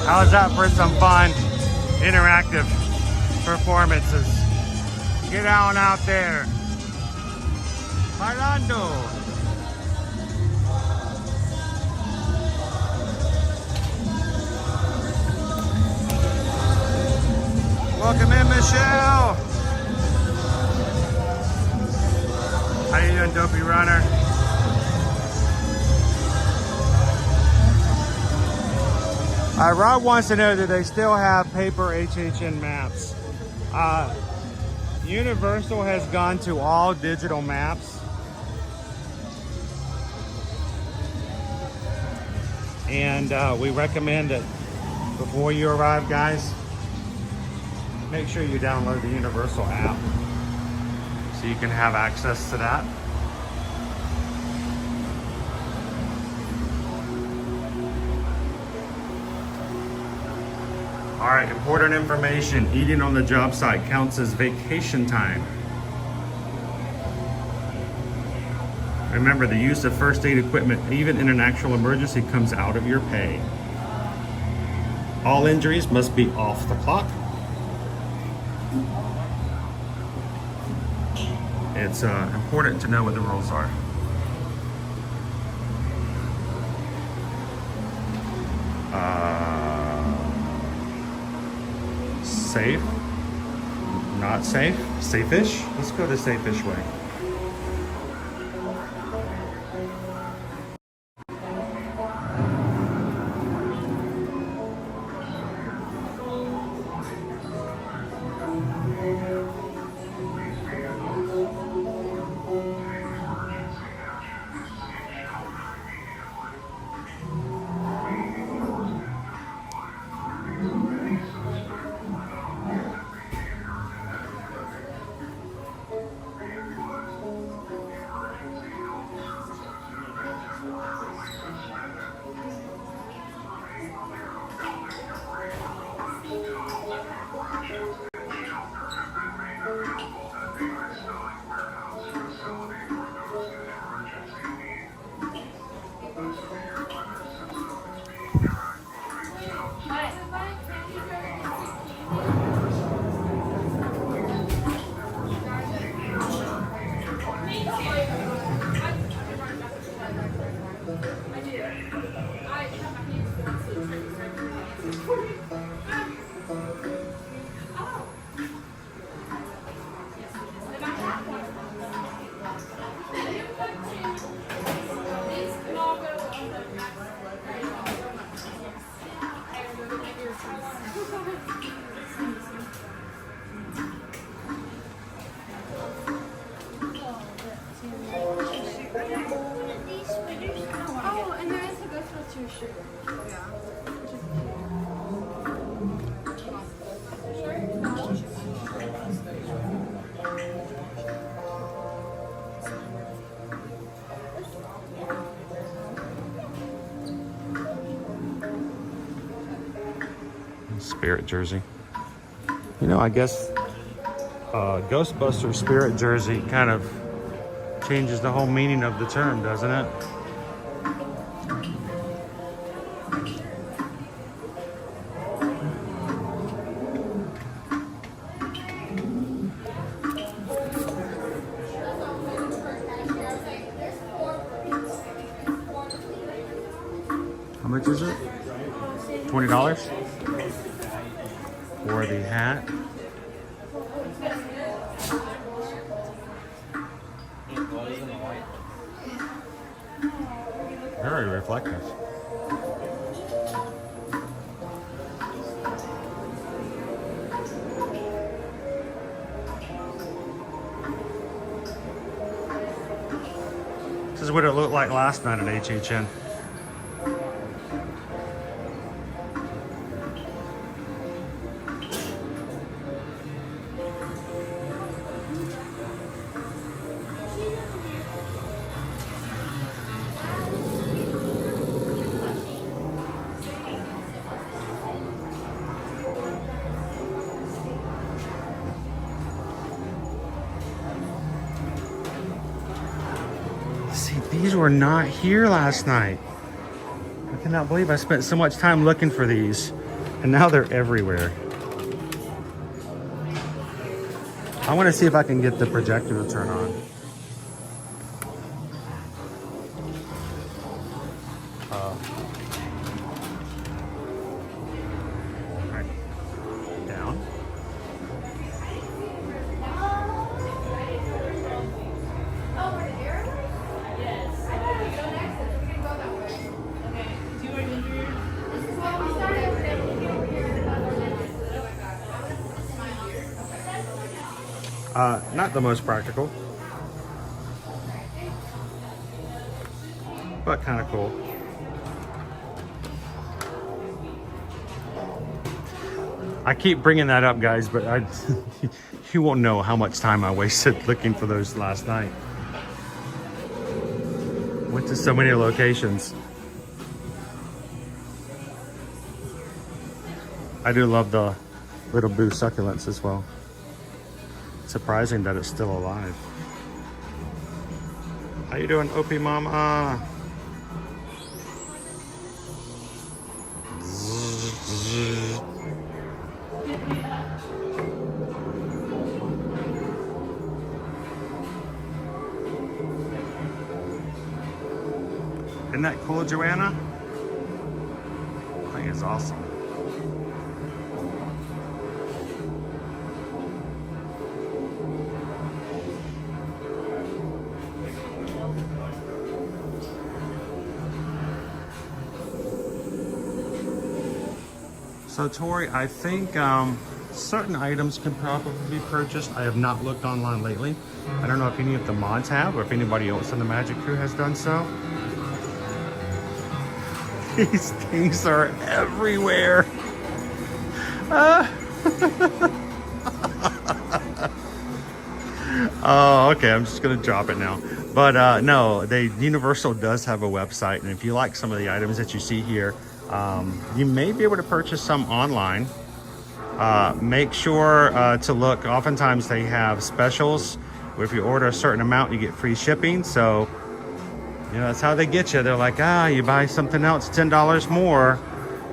How's that for some fun, interactive performances? Get on out there. Bailando. Welcome in, Michelle. How you doing, Dopey Runner? Rob wants to know that they still have paper HHN maps. Universal has gone to all digital maps. And we recommend that before you arrive, guys, make sure you download the Universal app so you can have access to that. All right, important information. Eating on the job site counts as vacation time. Remember, the use of first aid equipment, even in an actual emergency, comes out of your pay. All injuries must be off the clock. It's important to know what the rules are. Safe, not safe, safe-ish. Let's go the safe-ish way. Oh, and there is a ghost with your shirt. Spirit jersey. You know, I guess Ghostbuster Spirit jersey kind of changes the whole meaning of the term, doesn't it? How much is it? $20 for the hat. Very reflective. This is what it looked like last night at HHN. See, these were not here last night. I cannot believe I spent so much time looking for these, and now they're everywhere. I want to see if I can get the projector to turn on. Right. Down. Not the most practical, but kind of cool. I keep bringing that up, guys, but you won't know how much time I wasted looking for those last night. Went to so many locations. I do love the little boo succulents as well. Surprising that it's still alive. How you doing, Opie Mama? Isn't that cool, Joanna? I think it's awesome. So Tori, I think certain items can probably be purchased. I have not looked online lately. I don't know if any of the mods have or if anybody else in the Magic Crew has done so. These things are everywhere. Oh, okay, I'm just gonna drop it now. But no, Universal does have a website, and if you like some of the items that you see here, you may be able to purchase some online. Make sure to look. Oftentimes they have specials where if you order a certain amount, you get free shipping. So, you know, that's how they get you. They're like, you buy something else $10 more,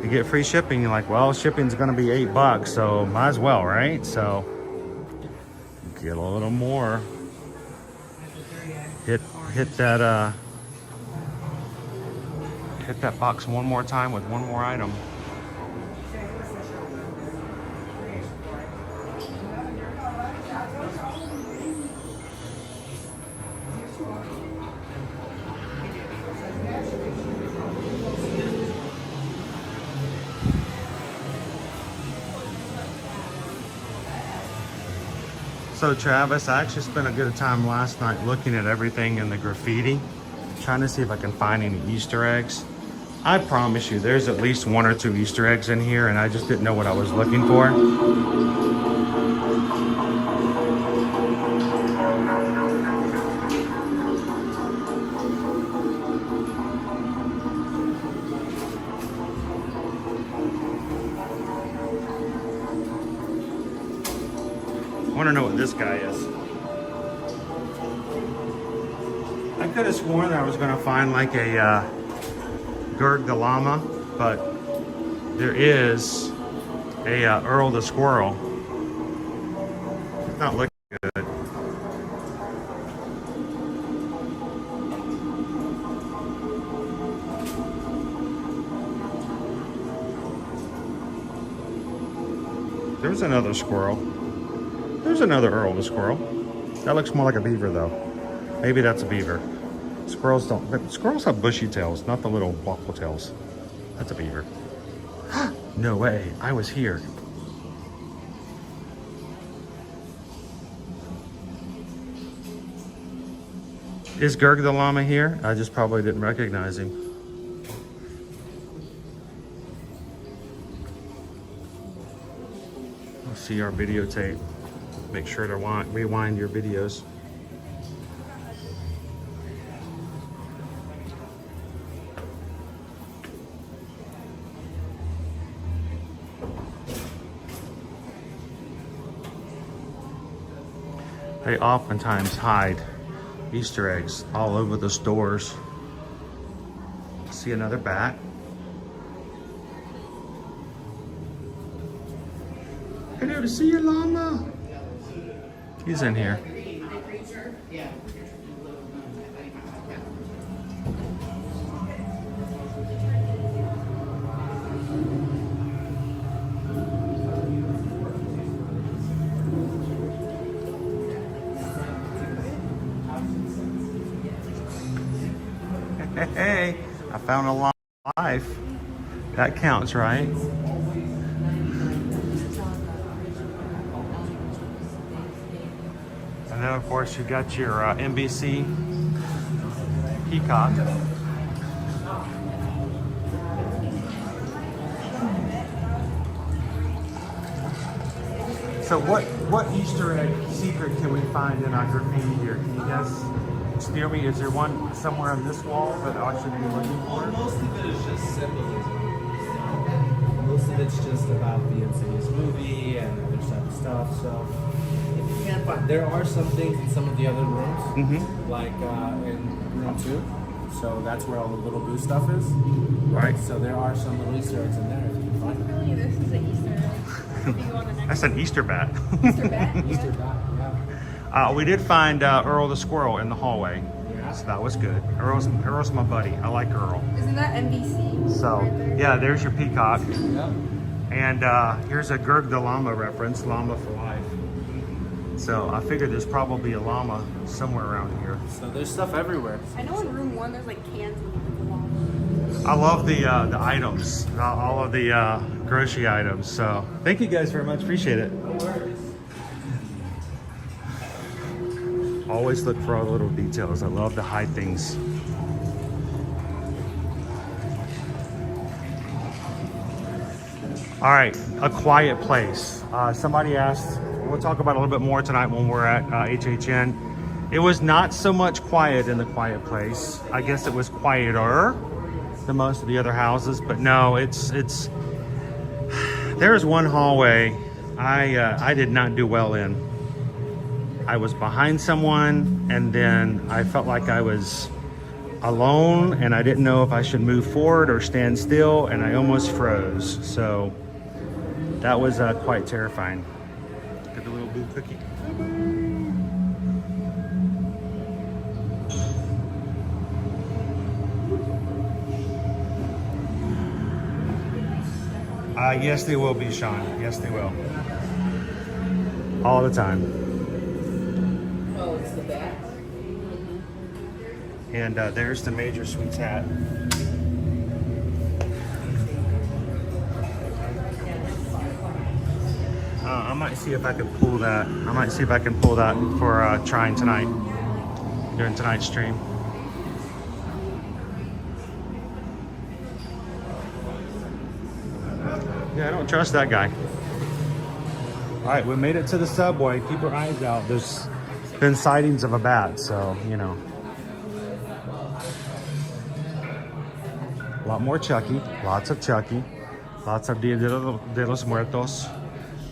you get free shipping. You're like, well, shipping's gonna be $8, so might as well, right? So get a little more. Hit that hit that box one more time with one more item. So Travis, I actually spent a good time last night looking at everything in the graffiti, trying to see if I can find any Easter eggs. I promise you, there's at least 1 or 2 Easter eggs in here, and I just didn't know what I was looking for. I want to know what this guy is. I could have sworn that I was going to find like a Gurg the llama, but there is a Earl the squirrel. It's not looking good. There's another squirrel. There's another Earl the squirrel. That looks more like a beaver though. Maybe that's a beaver. Squirrels don't. Squirrels have bushy tails, not the little waffle tails. That's a beaver. No way. I was here. Is Gurg the llama here? I just probably didn't recognize him. Let's see our videotape. Make sure to rewind your videos. They oftentimes hide Easter eggs all over the stores. See another bat. Hello, to see your llama. He's in here. Hey, I found a llama alive. That counts, right? And then, of course, you got your NBC peacock. So what Easter egg secret can we find in our graffiti here? Can you guys steer me? Is there one somewhere on this wall that I should be looking for? Most of it is just symbolism. Most of it's just about the Insidious movie and other stuff. So if you can't find, there are some things in some of the other rooms, like in room 2. So that's where all the little boo stuff is. Right. So there are some little Easter eggs in there if you can find them. Really, this is an Easter egg. That's an Easter bat. Easter bat? Easter bat, yeah. We did find Earl the squirrel in the hallway. So that was good. Earl's my buddy. I like Earl. Isn't that NBC? So, yeah, there's your peacock. Yep. And here's a Gurg the llama reference, llama for life. So I figured there's probably a llama somewhere around here. So there's stuff everywhere. I know in room 1 there's like cans with llama. I love the items, all of the grocery items. So thank you guys very much. Appreciate it. Always look for all the little details. I love to hide things. All right, A Quiet Place. Somebody asked, we'll talk about it a little bit more tonight when we're at HHN. It was not so much quiet in The Quiet Place. I guess it was quieter than most of the other houses, but no, it's there's one hallway I did not do well in. I was behind someone, and then I felt like I was alone, and I didn't know if I should move forward or stand still, and I almost froze. So that was quite terrifying. Get the little boo cookie. Yes, they will be, Sean. Yes, they will. All the time. Oh, it's the back. And there's the Major Sweets hat. I might see if I can pull that. I might see if I can pull that for trying tonight, during tonight's stream. Yeah, I don't trust that guy. All right, we made it to the subway. Keep your eyes out. There's been sightings of a bat, so, you know. A lot more Chucky, lots of Chucky, lots of Dia de los Muertos,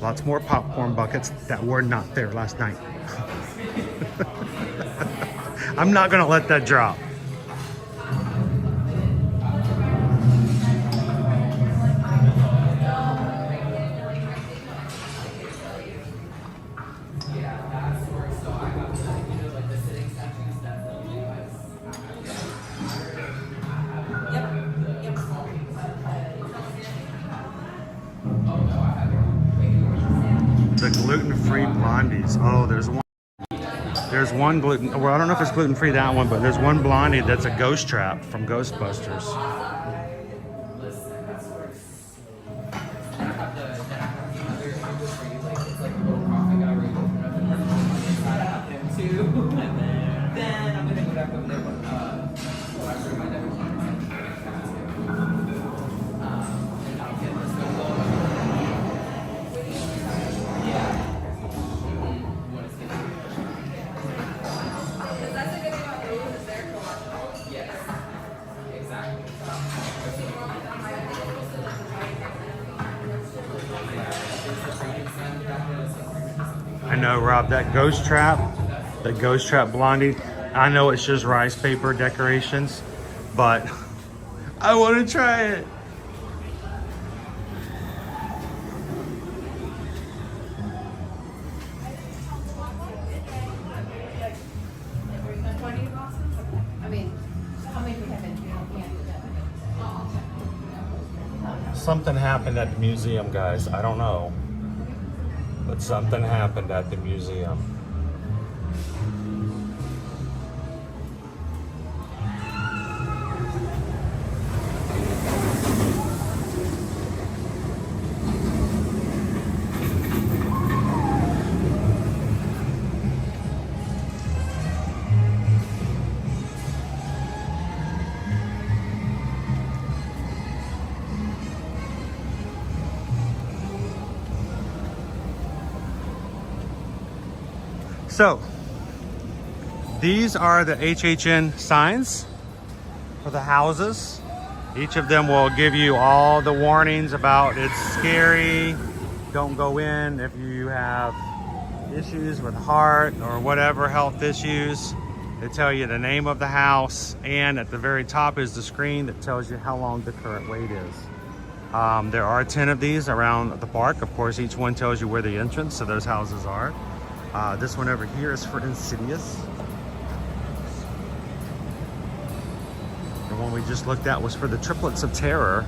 lots more popcorn buckets that were not there last night. I'm not gonna let that drop. The gluten-free blondies. Oh, there's one gluten. Well, I don't know if it's gluten-free, that one, but there's one blondie that's a ghost trap from Ghostbusters. I know, Rob, that ghost trap blondie, I know it's just rice paper decorations, but I want to try it. Something happened at the museum, guys. I don't know. But something happened at the museum. So, these are the HHN signs for the houses. Each of them will give you all the warnings about it's scary, don't go in if you have issues with heart or whatever health issues. They tell you the name of the house, and at the very top is the screen that tells you how long the current wait is. There are 10 of these around the park. Of course, each one tells you where the entrance to those houses are. This one over here is for Insidious. The one we just looked at was for the Triplets of Terror.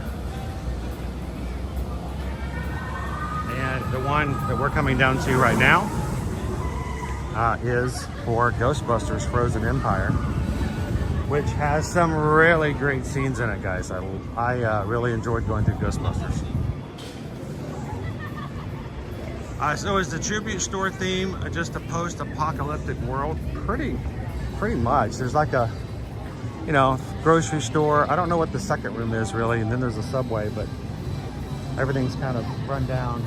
And the one that we're coming down to right now is for Ghostbusters Frozen Empire, which has some really great scenes in it, guys. I really enjoyed going through Ghostbusters. So is the tribute store theme just a post-apocalyptic world? Pretty much. There's like a, you know, grocery store. I don't know what the second room is really, and then there's a Subway, but everything's kind of run down.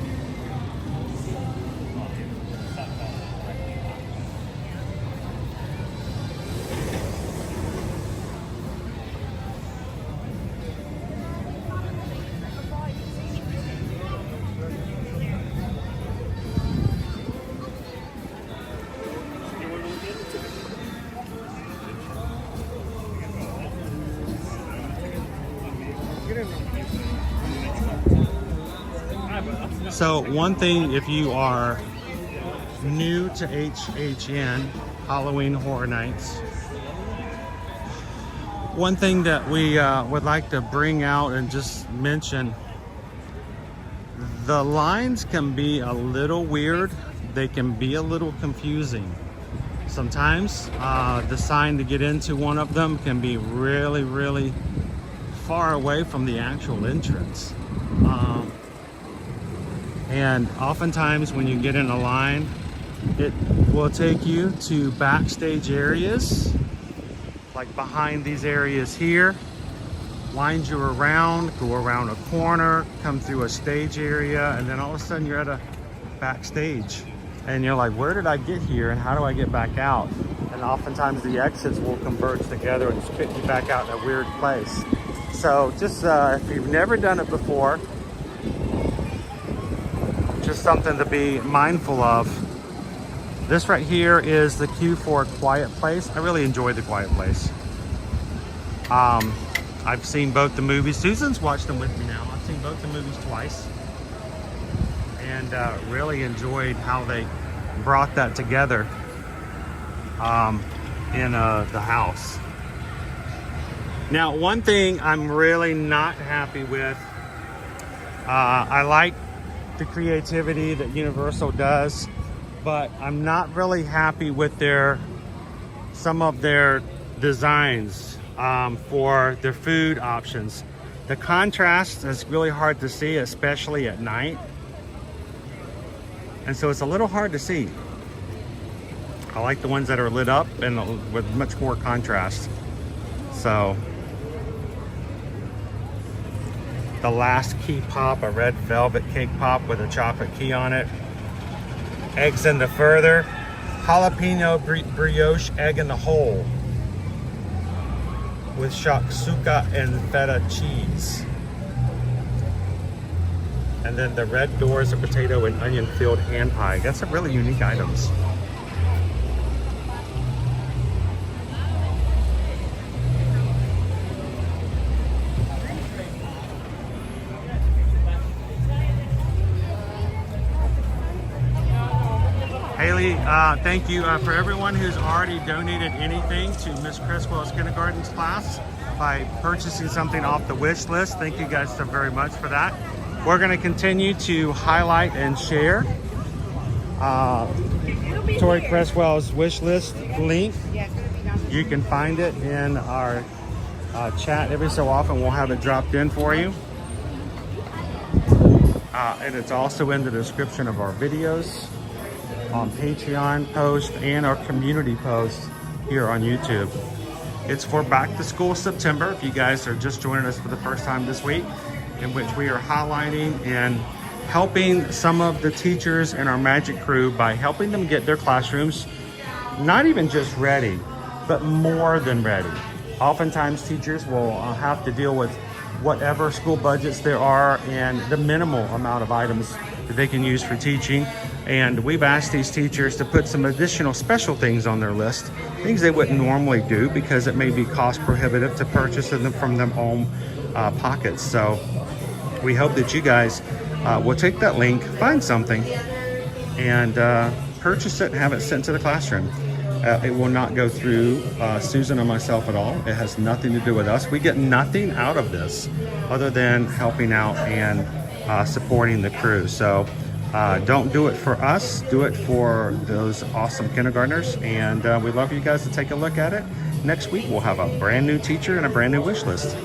So one thing, if you are new to HHN, Halloween Horror Nights, one thing that we would like to bring out and just mention, the lines can be a little weird. They can be a little confusing. Sometimes the sign to get into one of them can be really, really far away from the actual entrance. And oftentimes when you get in a line, it will take you to backstage areas, like behind these areas here, wind you around, go around a corner, come through a stage area, and then all of a sudden you're at a backstage. And you're like, where did I get here and how do I get back out? And oftentimes the exits will converge together and spit you back out in a weird place. So just if you've never done it before, just something to be mindful of. This right here is the queue for a quiet place. I really enjoyed the quiet place. I've seen both the movies. Susan's watched them with me now. I've seen both the movies twice. And really enjoyed how they brought that together in the house. Now, one thing I'm really not happy with, I like the creativity that Universal does, but I'm not really happy with some of their designs for their food options. The contrast is really hard to see, especially at night. And so it's a little hard to see. I like the ones that are lit up and with much more contrast. So the last key pop, a red velvet cake pop with a chocolate key on it. Eggs in the further. Jalapeno brioche egg in the hole with shakshuka and feta cheese. And then the red doors of potato and onion filled hand pie. That's some really unique items. Haley, thank you for everyone who's already donated anything to Miss Creswell's kindergarten's class by purchasing something off the wish list. Thank you guys so very much for that. We're going to continue to highlight and share Tori Creswell's wish list link. You can find it in our chat every so often. We'll have it dropped in for you. And it's also in the description of our videos, on Patreon post, and our community post here on YouTube. It's for Back to School September. If you guys are just joining us for the first time this week, in which we are highlighting and helping some of the teachers in our magic crew by helping them get their classrooms not even just ready, but more than ready. Oftentimes teachers will have to deal with whatever school budgets there are and the minimal amount of items that they can use for teaching. And we've asked these teachers to put some additional special things on their list, things they wouldn't normally do because it may be cost prohibitive to purchase them from their own pockets. So we hope that you guys will take that link, find something, and purchase it and have it sent to the classroom. It will not go through Susan or myself at all. It has nothing to do with us. We get nothing out of this other than helping out and supporting the crew. So don't do it for us, do it for those awesome kindergartners. And we'd love you guys to take a look at it. Next week, we'll have a brand new teacher and a brand new wish list.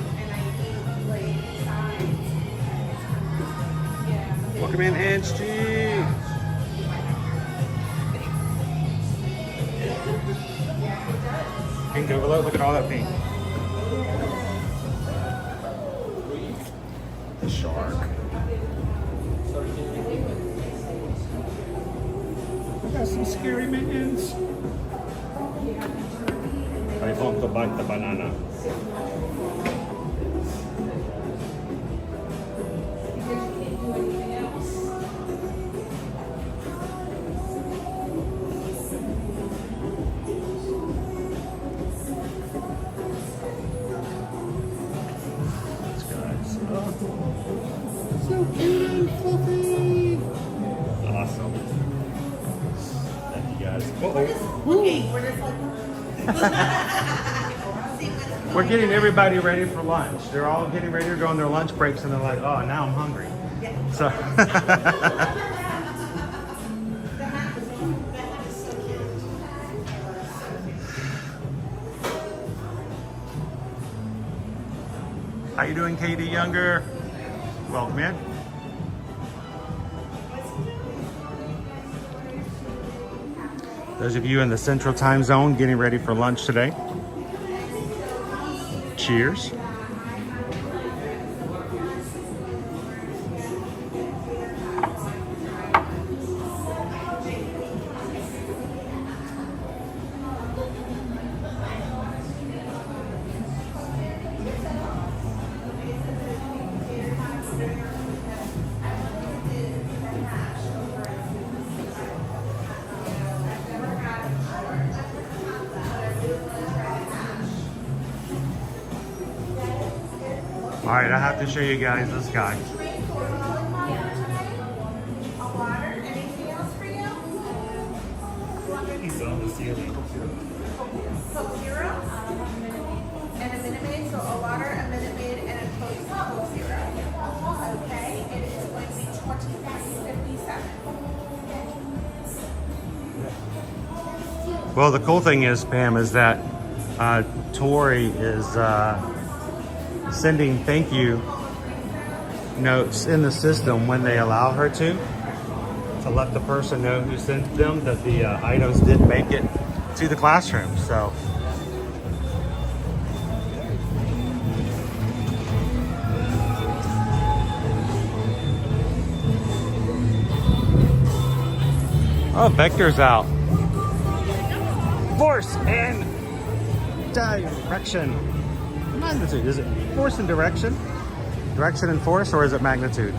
Welcome in, Angie. Pink overload, look at all that pink. The shark. I got some scary mittens. I want to bite the banana. So cute and fluffy. We're getting everybody ready for lunch. They're all getting ready to go on their lunch breaks, and they're like, "Oh, now I'm hungry." So. How you doing, Katie Younger? Welcome in. Those of you in the Central Time Zone getting ready for lunch today. Cheers. All right, I have to show you guys this guy. He's on the ceiling. Coke Zero and a Minute Maid, so a water, a Minute Maid, and a Coke Zero. Okay, it is going to be $23.57. Well, the cool thing is, Pam, is that Tori is sending thank you notes in the system when they allow her to let the person know who sent them that the items did make it to the classroom. So oh, Vector's out. Force and direction. Magnitude. Is it force and direction? Direction and force, or is it magnitude?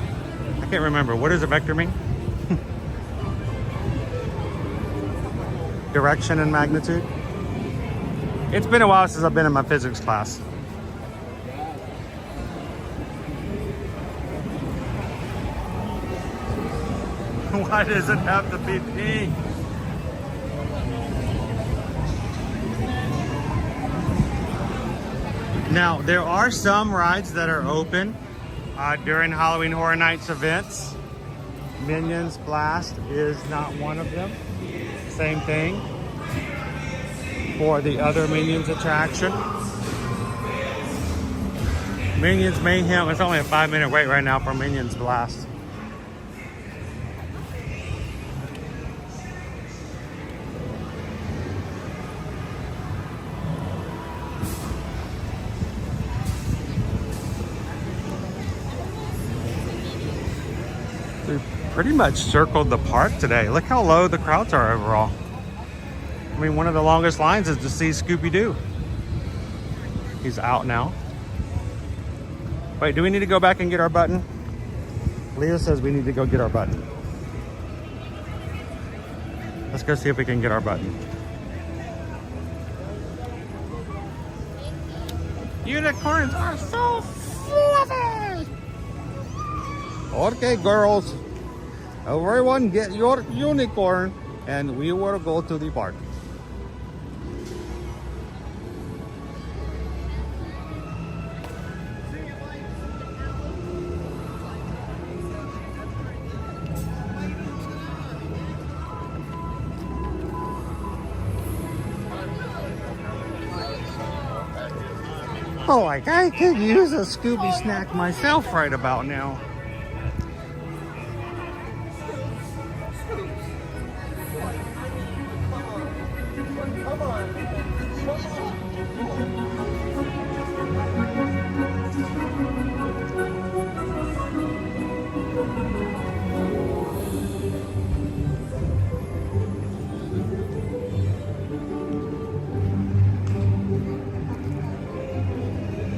I can't remember. What does a vector mean? Direction and magnitude? It's been a while since I've been in my physics class. Why does it have to be pink? Now, there are some rides that are open during Halloween Horror Nights events. Minions Blast is not one of them. Same thing for the other Minions attraction. Minions Mayhem, it's only a 5-minute wait right now for Minions Blast. Pretty much circled the park today. Look how low the crowds are overall. I mean, one of the longest lines is to see Scooby-Doo. He's out now. Wait, do we need to go back and get our button? Leo says we need to go get our button. Let's go see if we can get our button. Unicorns are so fluffy! Okay, girls. Everyone get your unicorn and we will go to the park. Oh, like I could use a Scooby snack myself right about now.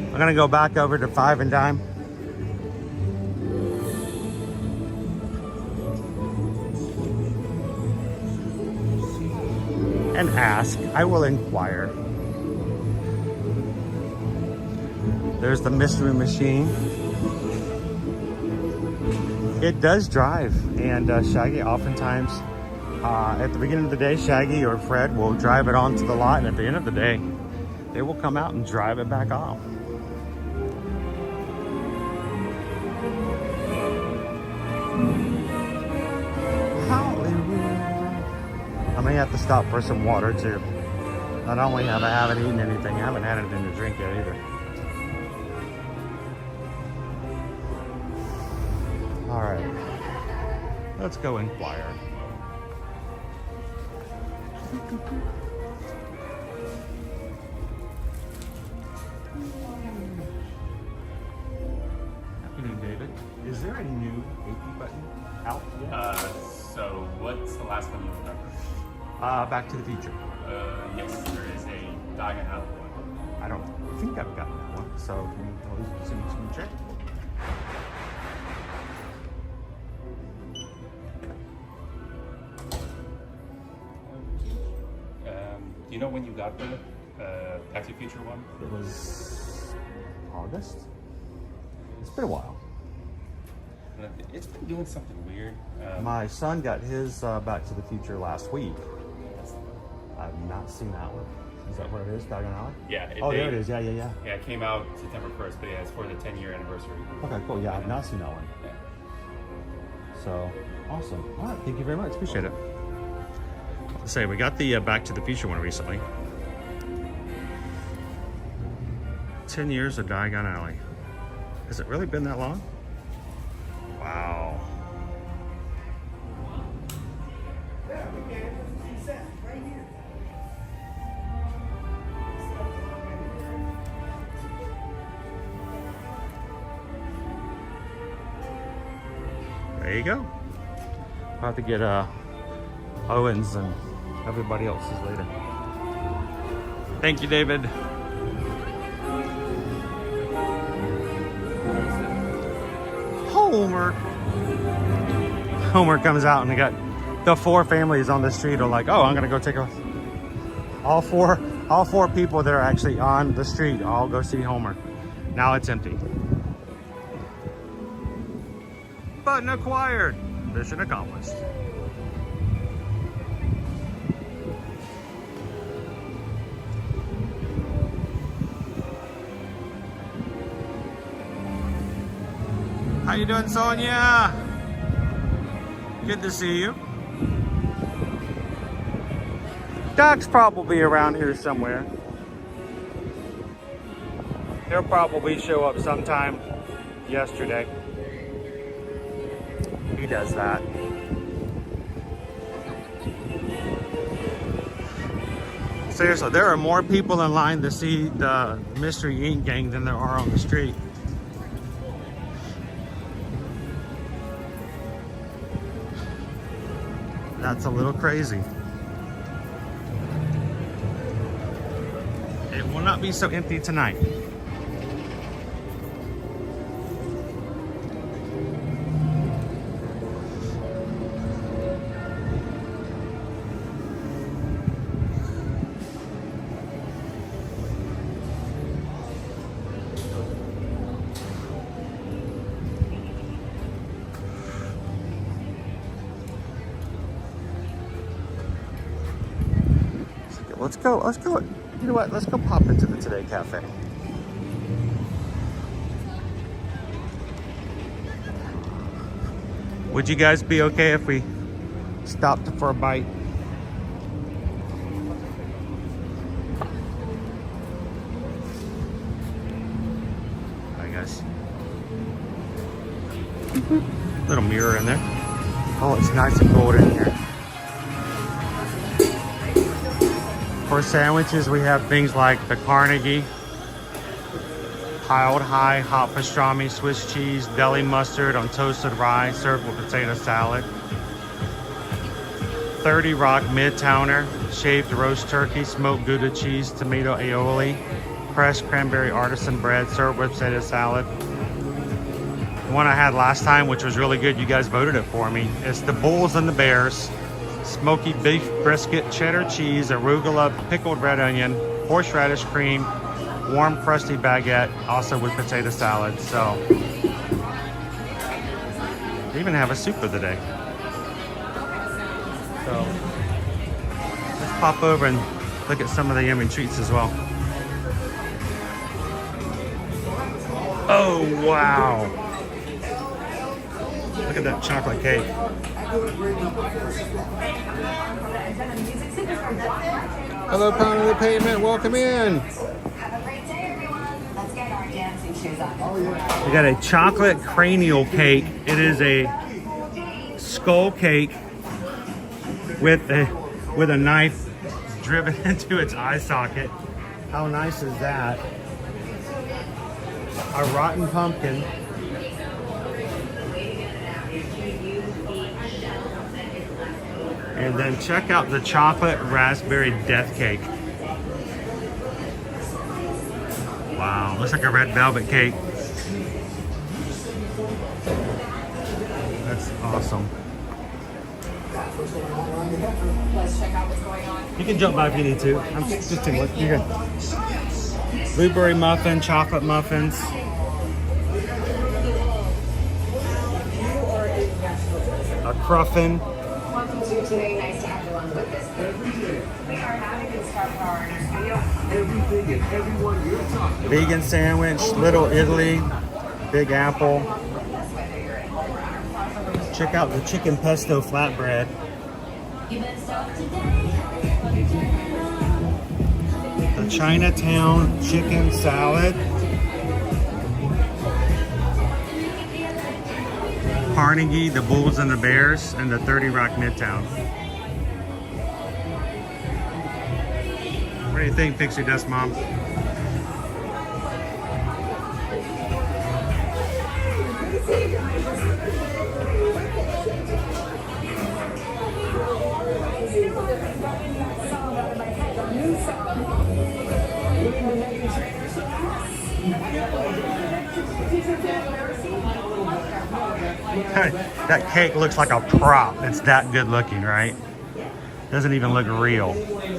I'm gonna go back over to 5 and Dime. And ask. I will inquire. There's the mystery machine. It does drive, and Shaggy oftentimes At the beginning of the day, Shaggy or Fred will drive it onto the lot, and at the end of the day, they will come out and drive it back off. I may have to stop for some water too. Not only have I haven't eaten anything, I haven't had anything to drink yet either. All right, let's go inquire. Afternoon, David. Is there a new AP button out yet? So what's the last one you remember? Back to the Future. Yes, there is a Diagon Alley one. I don't think I've gotten that one, so can you check? Do you know when you got the Back to the Future one? It was August. It's been a while. It's been doing something weird. My son got his Back to the Future last week. I've not seen that one. Is that what it is, Diagon Alley? Yeah. There it is. Yeah. Yeah, it came out September 1st, but yeah, it's for the 10-year anniversary. Okay, cool. Yeah, I've not seen that one. Yeah. So, awesome. All right, thank you very much. Appreciate it. Let's say we got the Back to the Future one recently. 10 years of Diagon Alley. Has it really been that long? Wow. There you go. I'll have to get Owens and everybody else's later. Thank you, David. Homer comes out and they got the 4 families on the street are like, oh, I'm gonna go take a all four people that are actually on the street all go see Homer. Now it's empty. Button acquired. Mission accomplished. How you doing, Sonia? Good to see you. Doc's probably around here somewhere. He'll probably show up sometime yesterday. He does that. Seriously, there are more people in line to see the Mystery Inc. gang than there are on the street. That's a little crazy. It will not be so empty tonight. Let's go. You know what? Let's go pop into the Today Cafe. Would you guys be okay if we stopped for a bite? Hi guys. Little mirror in there. Oh, it's nice and cold in here. For sandwiches, we have things like the Carnegie, piled high, hot pastrami, Swiss cheese, deli mustard on toasted rye, served with potato salad. 30 Rock Midtowner, shaved roast turkey, smoked Gouda cheese, tomato aioli, pressed cranberry artisan bread, served with potato salad. The one I had last time, which was really good, you guys voted it for me. It's the Bulls and the Bears. Smoky beef brisket, cheddar cheese, arugula, pickled red onion, horseradish cream, warm crusty baguette, also with potato salad. So, they even have a soup of the day. So let's pop over and look at some of the yummy treats as well. Oh, wow. Look at that chocolate cake. Hello, Pound of the Pavement. Welcome in. We got a chocolate cranial cake. It is a skull cake with a knife driven into its eye socket. How nice is that? A rotten pumpkin. And then check out the chocolate raspberry death cake. Wow, looks like a red velvet cake. That's awesome. Let's check out what's going on. You can jump by if you need to. I'm just taking a look. You're good. Blueberry muffin, chocolate muffins. A cruffin. Welcome to today. Nice to have you along with us. We are having a star power in our studio. Everything and everyone you're talking Vegan sandwich, Little Italy, Big Apple. Check out the chicken pesto flatbread. The Chinatown chicken salad. Carnegie, the Bulls and the Bears, and the 30 Rock Midtown. What do you think, Pixie Dust Mom? That cake looks like a prop. It's that good looking, right? Doesn't even look real.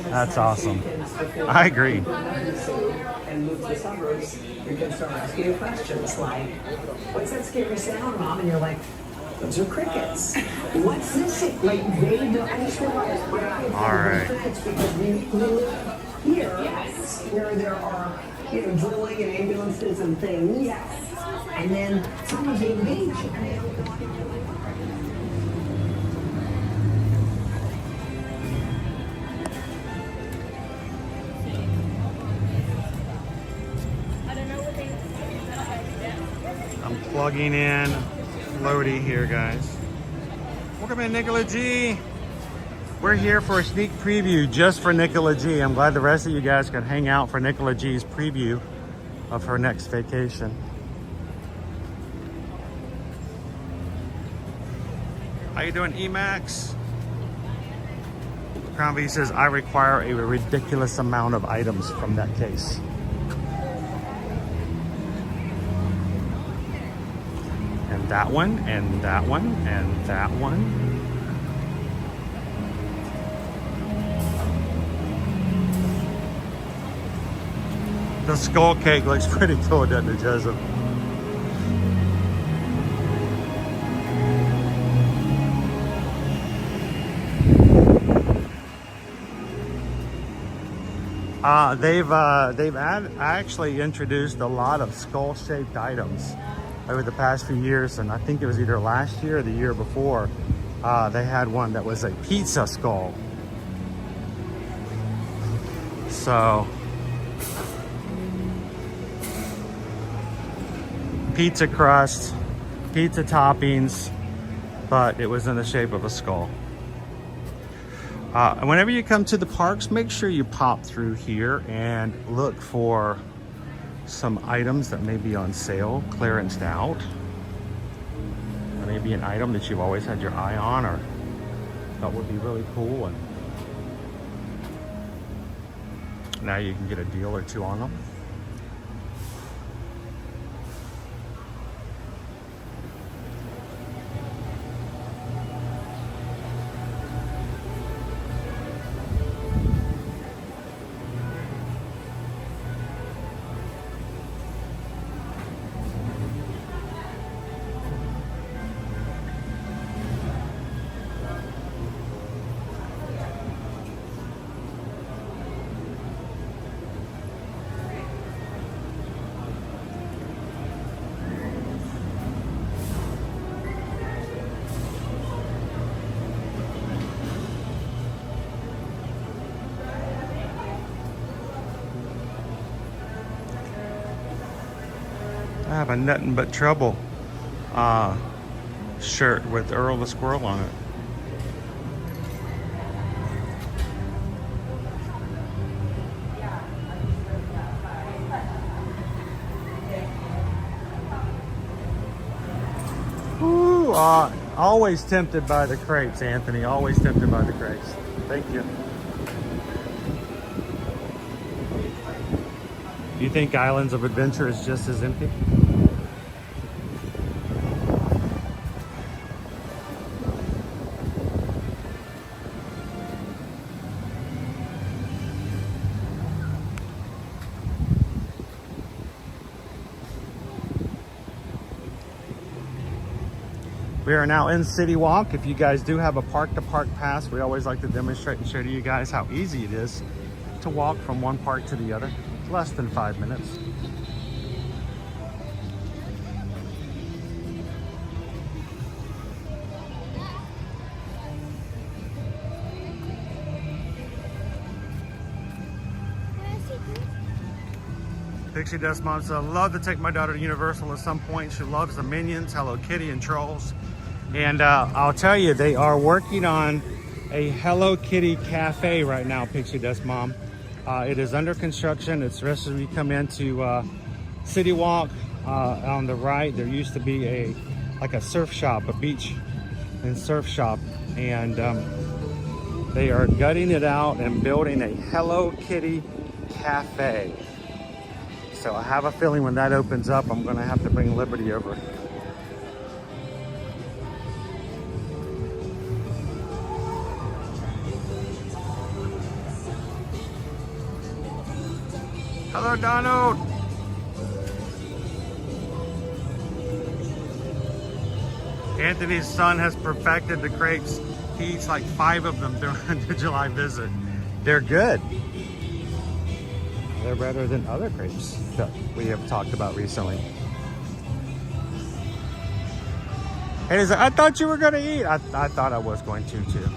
That's awesome. I agree. And move to the suburbs, you're going to start asking you questions like, what's that scary sound, Mom? And you're like, those are crickets. What's this? Like, they don't, I just realized when I All right. crickets because we live here where there are, drilling and ambulances and things. Yes. And then someone's engaged. I'm plugging in floaty here, guys. Welcome in, Nicola G. We're here for a sneak preview just for Nicola G. I'm glad the rest of you guys could hang out for Nicola G's preview of her next vacation. How you doing, Emax? Crown V says, I require a ridiculous amount of items from that case. And that one, and that one, and that one. The skull cake looks pretty cool, doesn't it, Joseph? They've actually introduced a lot of skull-shaped items over the past few years, and I think it was either last year or the year before. They had one that was a pizza skull. So, pizza crust, pizza toppings, but it was in the shape of a skull. Whenever you come to the parks, make sure you pop through here and look for some items that may be on sale, clearanced out. There may be an item that you've always had your eye on or thought would be really cool, and now you can get a deal or two on them. have a nothing but trouble shirt with Earl the Squirrel on it. Ooh, always tempted by the crepes, Anthony. Always tempted by the crepes. Thank you. Do you think Islands of Adventure is just as empty? We are now in City Walk. If you guys do have a park-to-park pass, we always like to demonstrate and show to you guys how easy it is to walk from one park to the other. It's less than 5 minutes. Pixie Dust Mom said, I love to take my daughter to Universal at some point. She loves the Minions, Hello Kitty, and Trolls. And I'll tell you, they are working on a Hello Kitty cafe right now, Pixie Dust Mom. It is under construction. It's just as we come into City Walk on the right. There used to be like a surf shop, a beach and surf shop. And they are gutting it out and building a Hello Kitty cafe. So I have a feeling when that opens up, I'm gonna have to bring Liberty over. Hello, Donald. Anthony's son has perfected the crepes. He eats like 5 of them during the July visit. They're good. They're better than other crepes that we have talked about recently. And he's like, I thought you were gonna eat. I thought I was going to too.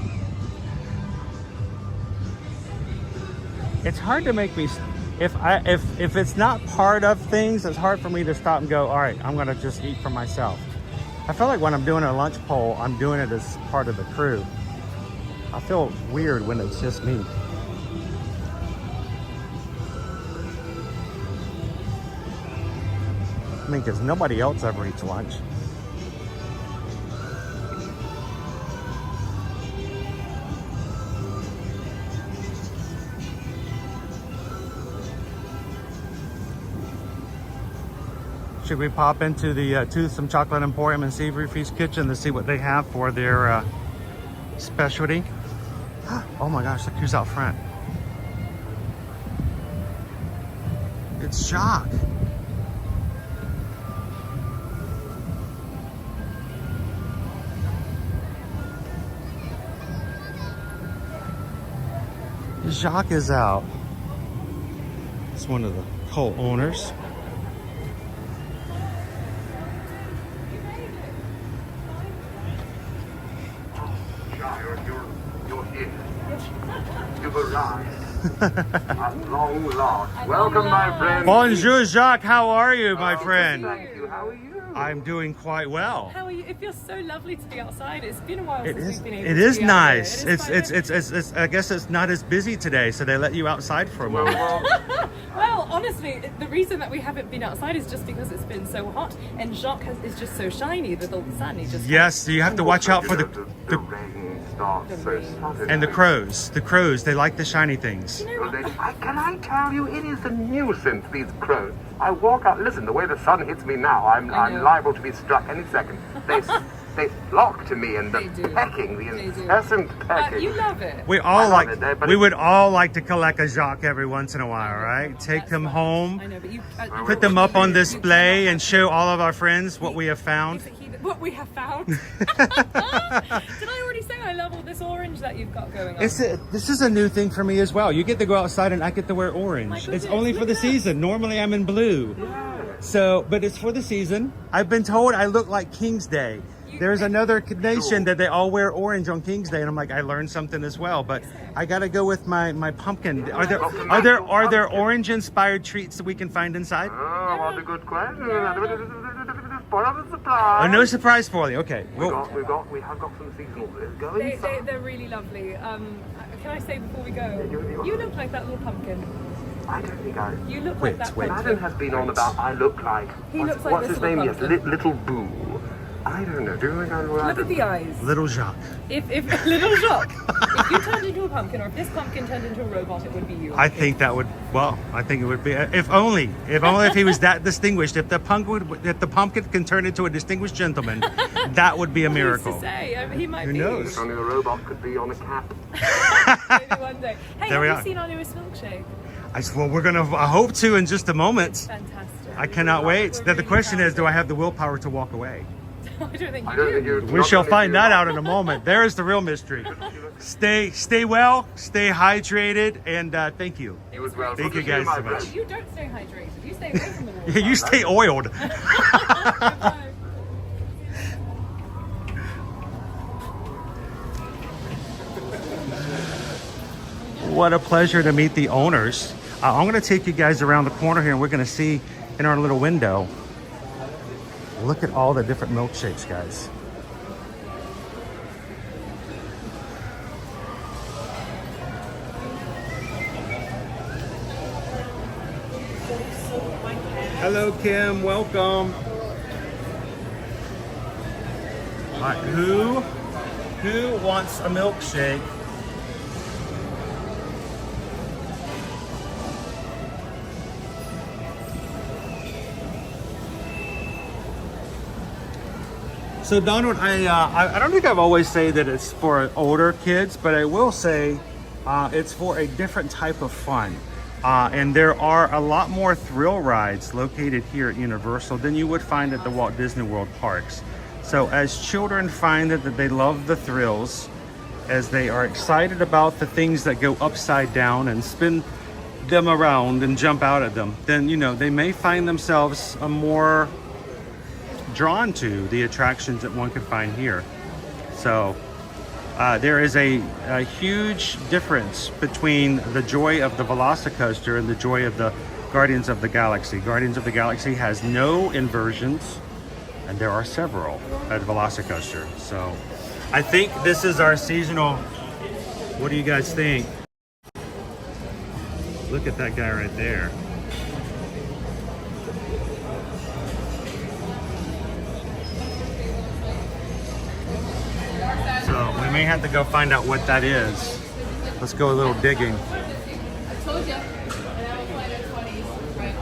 It's hard to make me, if it's not part of things, it's hard for me to stop and go, all right, I'm gonna just eat for myself. I feel like when I'm doing a lunch poll, I'm doing it as part of the crew. I feel weird when it's just me. I mean, because nobody else ever eats lunch. Should we pop into the Toothsome Chocolate Emporium and Savory Feast Kitchen to see what they have for their specialty? Oh my gosh, look who's out front. It's Jacques. Jacques is out. It's one of the co-owners. You're here. You've arrived. At long last. Welcome, my friend. Bonjour, Jacques. How are you, my friend? Thank you. How are you? I'm doing quite well. How are you? It feels so lovely to be outside. It's been a while since we've been able to It is be nice. out here. It's I guess it's not as busy today, so they let you outside for a moment. Well, honestly, the reason that we haven't been outside is just because it's been so hot, and Jacques is just so shiny with all the sun. He just Yes, you have to watch out for the rain starts so suddenly. and the crows. The crows, they like the shiny things. Can I tell you, it is a nuisance, these crows. I walk out, listen, the way the sun hits me now, I'm liable to be struck any second. They flock to me and the pecking, the incessant pecking. You love it. We would all like to collect a Jacques every once in a while, right? Take them home, put them up on display and show all of our friends what we have found. What we have found. Did I already say I love all this orange that you've got going on? This is a new thing for me as well. You get to go outside and I get to wear orange. It's only for the season. Normally I'm in blue. So, but it's for the season. I've been told I look like King's Day. There's another nation that they all wear orange on King's Day, and I'm like, I learned something as well. But I gotta go with my pumpkin. Are there orange inspired treats that we can find inside? Oh, what a good question. What a surprise. Oh, no surprise for you. Okay. We have got some seasonals. Go inside. They're really lovely. Can I say before we go, you look like that little pumpkin. I don't think I... You look like that pumpkin. Adam has been on about I look like... He looks like what's this his name? Yes, pumpkin. Little Boo. I don't know. Do you think I look like... Look at the eyes. Little Jacques. If little Jacques, if you turned into a pumpkin, or if this pumpkin turned into a robot, it would be you. I think that would. Well, I think it would be. If only if he was that distinguished. If the pumpkin can turn into a distinguished gentleman, that would be a miracle. Who's to say? He might Who be. knows? If only a robot could be on a cap. Maybe one day. Hey, There we have are. you seen our newest milkshake? Well, we're gonna. I hope to in just a moment. Fantastic. I cannot wait. That the question is, do I have the willpower to walk away? I don't think you do. We shall find that out in a moment. There is the real mystery. Stay well, stay hydrated, and thank you. Thank you guys so much. You don't stay hydrated. You stay away from the water. Yeah, you stay oiled. What a pleasure to meet the owners. I'm going to take you guys around the corner here, and we're going to see in our little window. Look at all the different milkshakes, guys. Hello, Kim. Welcome. All right, who wants a milkshake? So Donald, I don't think I've always say that it's for older kids, but I will say it's for a different type of fun. And there are a lot more thrill rides located here at Universal than you would find at the Walt Disney World parks. So as children find that they love the thrills, as they are excited about the things that go upside down and spin them around and jump out at them, then, you know, they may find themselves a more drawn to the attractions that one can find here. So there is a huge difference between the joy of the Velocicoaster and the joy of the Guardians of the Galaxy. Guardians of the Galaxy has no inversions, and there are several at Velocicoaster. So I think this is our seasonal. What do you guys think? Look at that guy right there. So we may have to go find out what that is. Let's go a little digging. I told you. And I will find a 20s, right?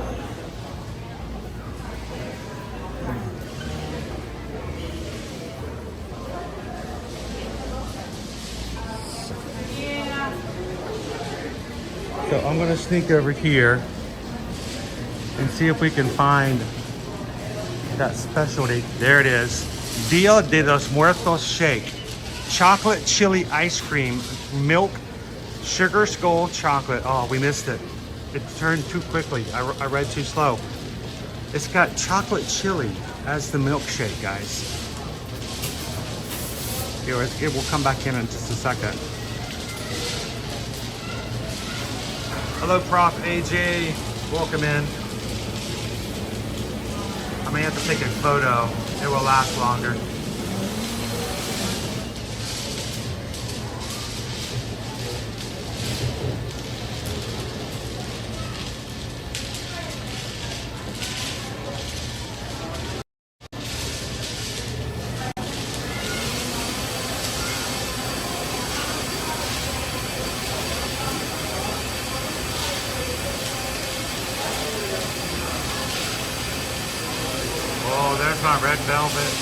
So I'm gonna sneak over here and see if we can find that specialty. There it is. Dia de los Muertos shake. Chocolate chili ice cream, milk, sugar skull chocolate. Oh, we missed it. It turned too quickly. I read too slow. It's got chocolate chili as the milkshake, guys. Here, it will come back in just a second. Hello, Prof. AJ. Welcome in. I may have to take a photo. It will last longer. Oh, there's my red velvet.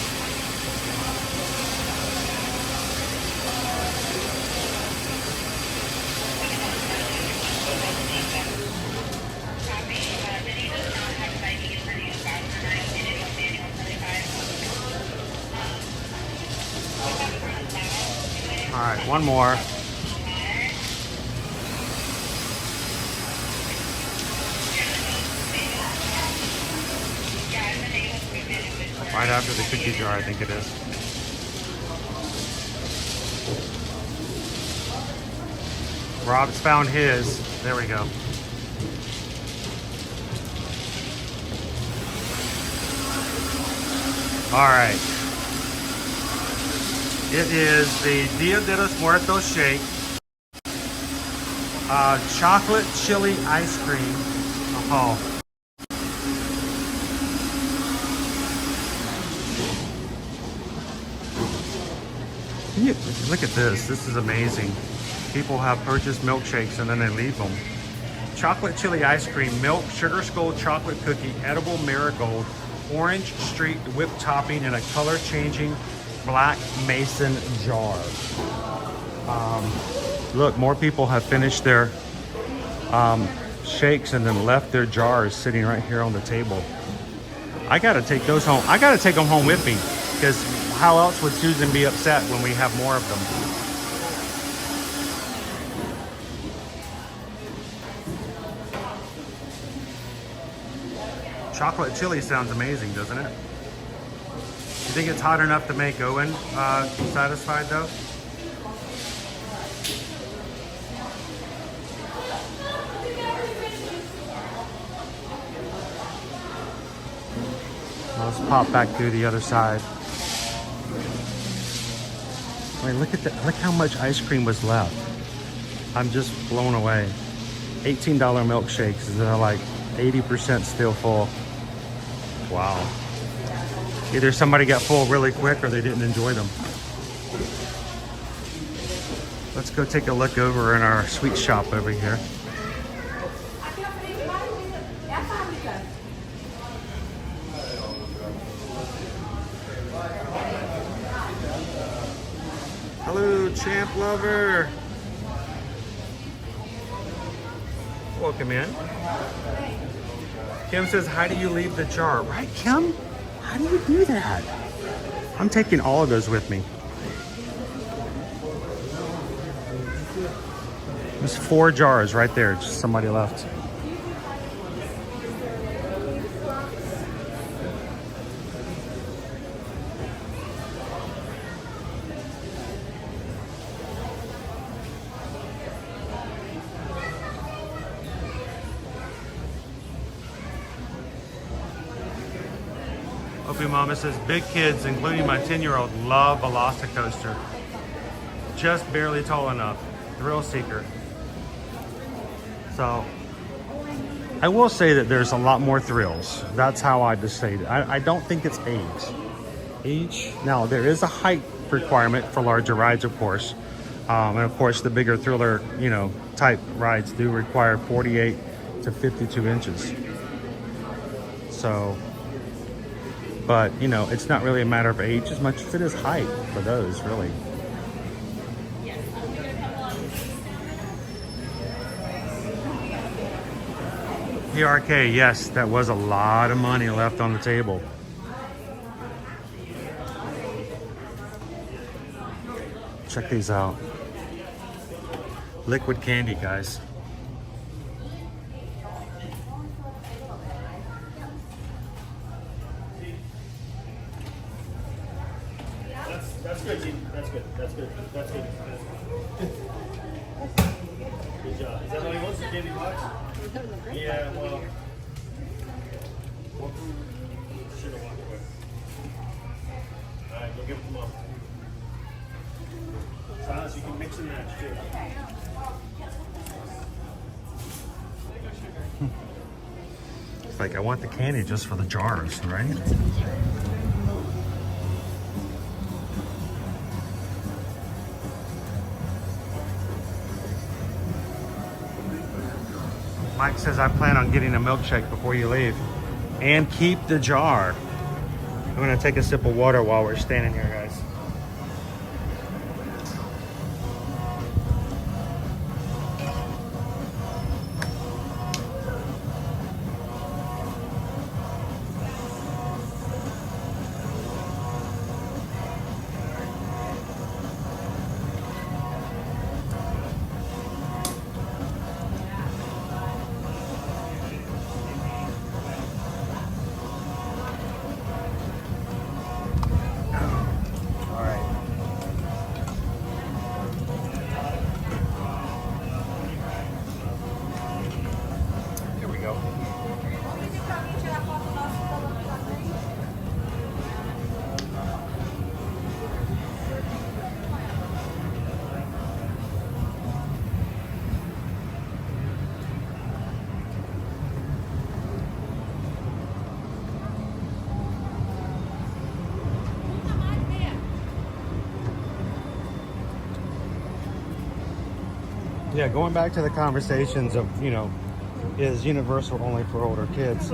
All right, one more. Right after the cookie jar, I think it is. Rob's found his. There we go. All right. It is the Dia de los Muertos shake. Chocolate chili ice cream. Oh. Look at this. This is amazing. People have purchased milkshakes and then they leave them. Chocolate chili ice cream, milk, sugar skull chocolate cookie, edible marigold, orange street whipped topping in a color changing black mason jar. Look, more people have finished their shakes and then left their jars sitting right here on the table. I gotta take those home. I gotta take them home with me, because how else would Susan be upset when we have more of them? Chocolate chili sounds amazing, doesn't it? You think it's hot enough to make Owen satisfied though? Let's pop back through the other side. I mean, look at that! Look how much ice cream was left. I'm just blown away. $18 milkshakes, and they're like 80% still full. Wow. Either somebody got full really quick or they didn't enjoy them. Let's go take a look over in our sweet shop over here. Hello, Champ Lover. Welcome in. Kim says, how do you leave the jar? Right, Kim? How do you do that? I'm taking all of those with me. There's 4 jars right there. Just somebody left. Opie Mama says, big kids, including my 10-year-old, love Velocicoaster. Just barely tall enough. Thrill seeker. So, I will say that there's a lot more thrills. That's how I decide it. I don't think it's age. Now, there is a height requirement for larger rides, of course. And of course, the bigger thriller, type rides do require 48 to 52 inches. So, but, it's not really a matter of age as much as it is height for those, really. PRK, yes, that was a lot of money left on the table. Check these out. Liquid candy, guys. That's good, Dean. That's good. Good job. Is that all he wants, the candy box? Yeah, well. Should have walked away. Alright, go give it to Mom. Silas, you can mix and match too. It's like, I want the candy just for the jars, right? Mike says, I plan on getting a milkshake before you leave. And keep the jar. I'm gonna take a sip of water while we're standing here, guys. Yeah, going back to the conversations of, you know, is Universal only for older kids?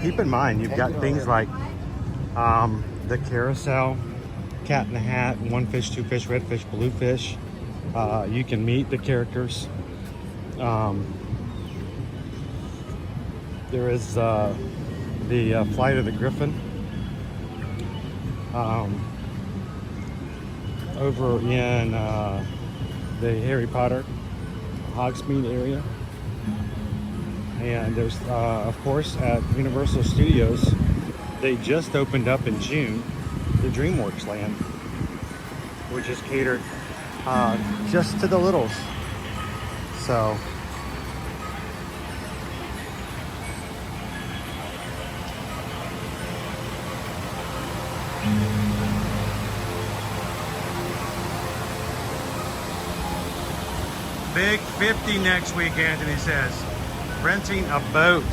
Keep in mind, you've got things like the carousel, Cat in the Hat, One Fish, Two Fish, Red Fish, Blue Fish. You can meet the characters. There is the Flight of the Griffin. Over in the Harry Potter Hogsmeade area. And there's, of course, at Universal Studios, they just opened up in June, the DreamWorks Land, which is catered just to the littles. So, Big 50 next week, Anthony says. Renting a boat.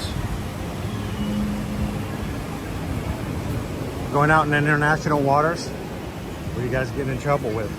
Going out in international waters. What are you guys getting in trouble with?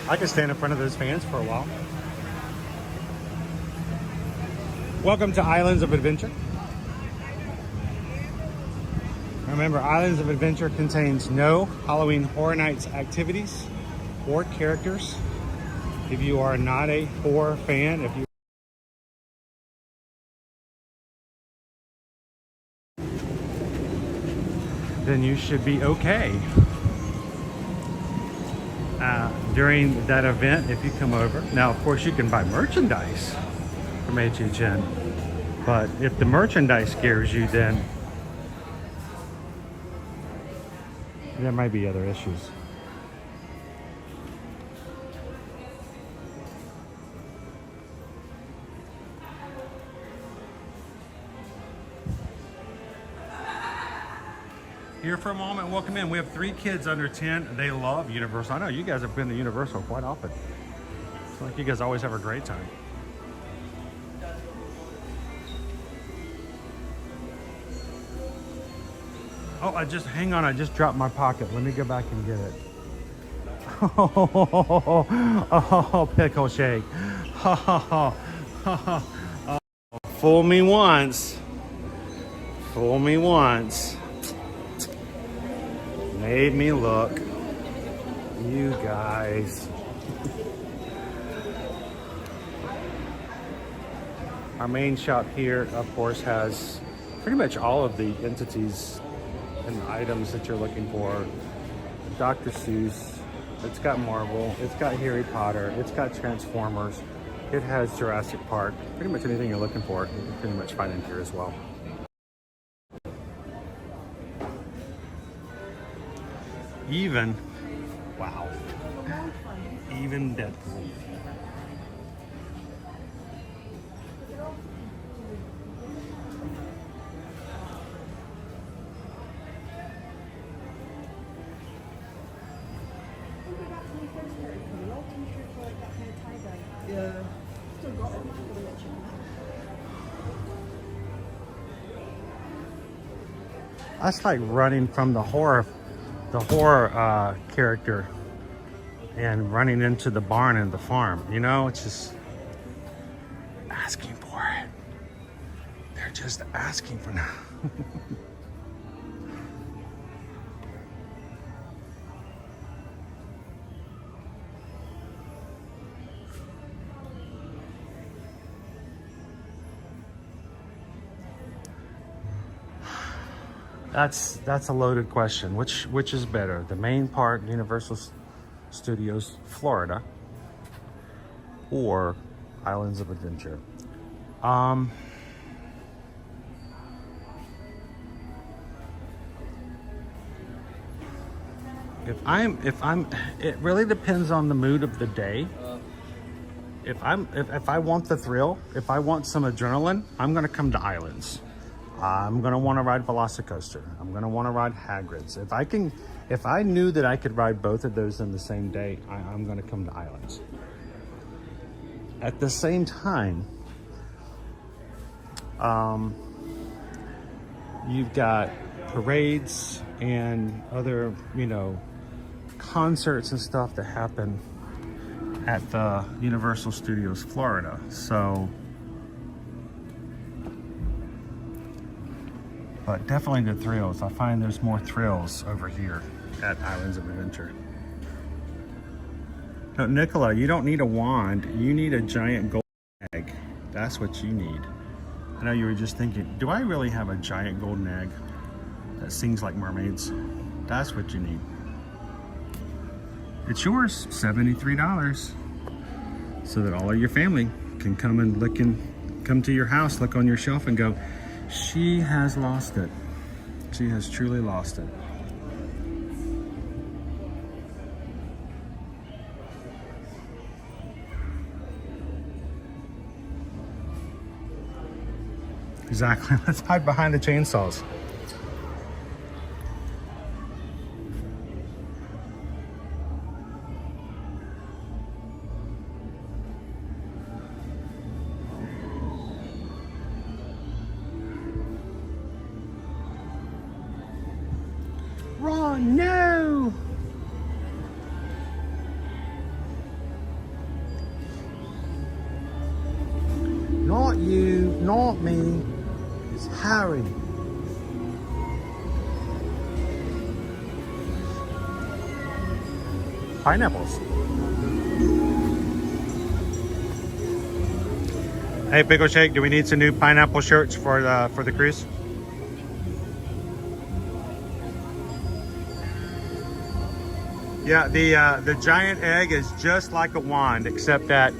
I could stand in front of those fans for a while. Welcome to Islands of Adventure. Remember, Islands of Adventure contains no Halloween Horror Nights activities or characters. If you are not a horror fan, then you should be okay. During that event, if you come over. Now, of course, you can buy merchandise from HHN, but if the merchandise scares you, then there might be other issues. Here for a moment, welcome in. We have 3 kids under 10. They love Universal. I know you guys have been to Universal quite often. It's like you guys always have a great time. Oh, hang on, I just dropped my pocket. Let me go back and get it. Oh, pickle shake. Fool me once. Fool me once. Made me look. You guys. Our main shop here, of course, has pretty much all of the entities and items that you're looking for. Dr. Seuss, it's got Marvel, it's got Harry Potter, it's got Transformers, it has Jurassic Park. Pretty much anything you're looking for, you can pretty much find in here as well. Even, wow, even Deadpool. Yeah. That's like running from the horror character and running into the barn and the farm. You know, it's just asking for it. They're just asking for now. That's a loaded question. Which is better? The main park, Universal Studios Florida, or Islands of Adventure? It really depends on the mood of the day. if I want the thrill, if I want some adrenaline, I'm gonna come to Islands. I'm gonna want to ride Velocicoaster. I'm gonna want to ride Hagrid's. If I knew that I could ride both of those in the same day, I'm gonna come to Islands. At the same time, you've got parades and other, you know, concerts and stuff that happen at the Universal Studios Florida. So, but definitely the thrills. I find there's more thrills over here at Islands of Adventure. No, Nicola, you don't need a wand. You need a giant gold egg. That's what you need. I know you were just thinking, do I really have a giant golden egg that sings like mermaids? That's what you need. It's yours, $73. So that all of your family can come and come to your house, look on your shelf and go, she has lost it. She has truly lost it. Exactly. Let's hide behind the chainsaws. Ron, no! Not you, not me. It's Harry. Pineapples. Hey, Pickle Shake, do we need some new pineapple shirts for the cruise? Yeah, the giant egg is just like a wand, except that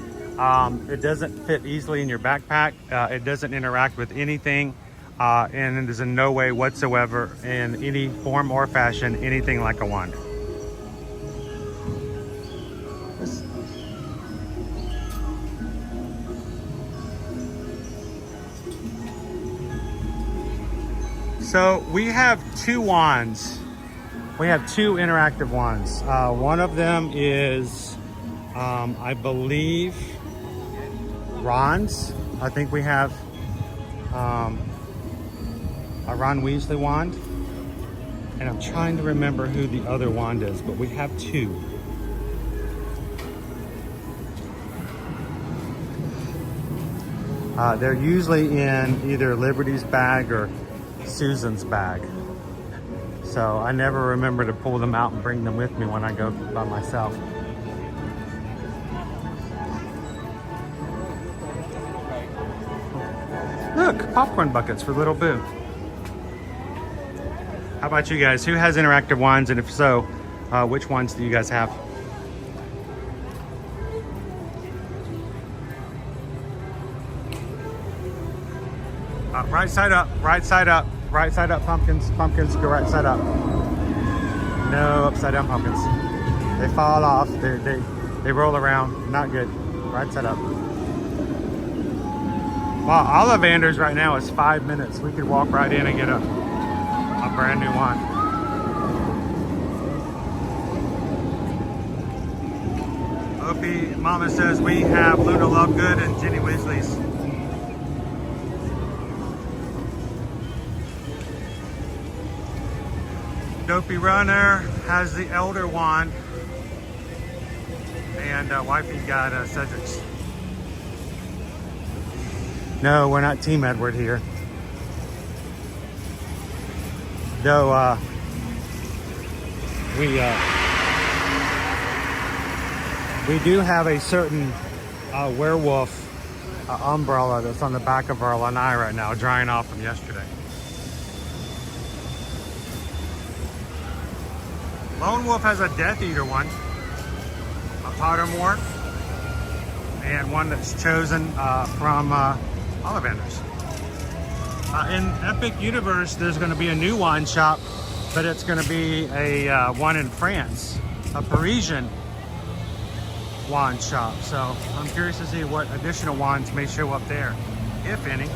it doesn't fit easily in your backpack. It doesn't interact with anything, and it is in no way whatsoever, in any form or fashion, anything like a wand. So we have two wands. We have two interactive wands. One of them is, I believe, Ron's. I think we have a Ron Weasley wand. And I'm trying to remember who the other wand is, but we have two. They're usually in either Liberty's bag or Susan's bag. So I never remember to pull them out and bring them with me when I go by myself. Look, popcorn buckets for Little Boo. How about you guys? Who has interactive wands? And if so, which ones do you guys have? Right side up, right side up, right side up, pumpkins, pumpkins, go right side up. No upside down pumpkins. They fall off, they roll around, not good. Right side up. Wow, Ollivander's right now is 5 minutes. We could walk right in and get a brand new one. Opie Mama says we have Luna Lovegood and Ginny Weasley's. Dopey Runner has the Elder Wand, and Wifey got Cedric's. No, we're not Team Edward here. Though we do have a certain werewolf umbrella that's on the back of our lanai right now, drying off from yesterday. Lone Wolf has a Death Eater one, a Pottermore, and one that's chosen from Ollivander's. In Epic Universe, there's going to be a new wand shop, but it's going to be a one in France, a Parisian wand shop. So I'm curious to see what additional wands may show up there, if any.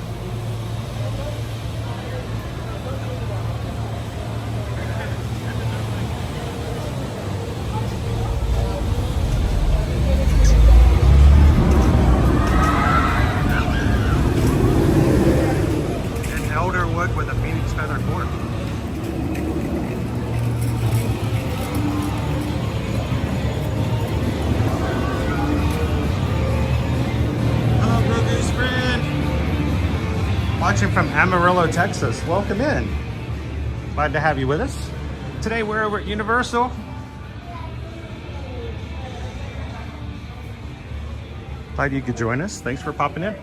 An elder wood with a phoenix feather cord. Watching from Amarillo, Texas. Welcome in. Glad to have you with us. Today we're over at Universal. Glad you could join us. Thanks for popping in.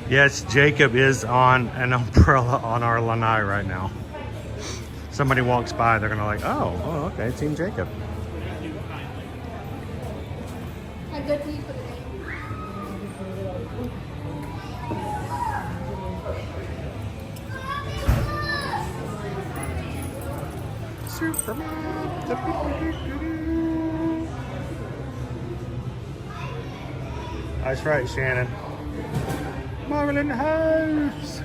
Yes, Jacob is on an umbrella on our lanai right now. Somebody walks by, they're gonna like, oh, okay, Team Jacob. How good do you put it That's right, Shannon. Marlin House.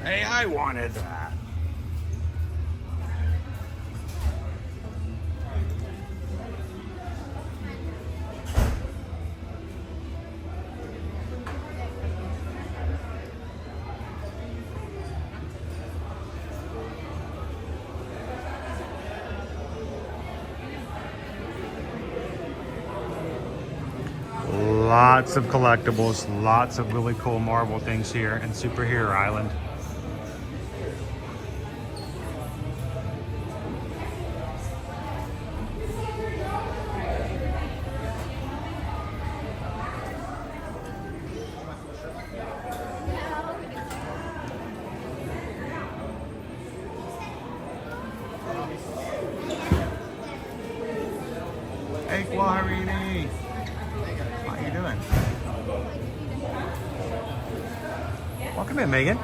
Hey, I wanted that. Lots of collectibles, lots of really cool Marvel things here in Superhero Island. Hey, Guarini. How you doing? Welcome in, Megan.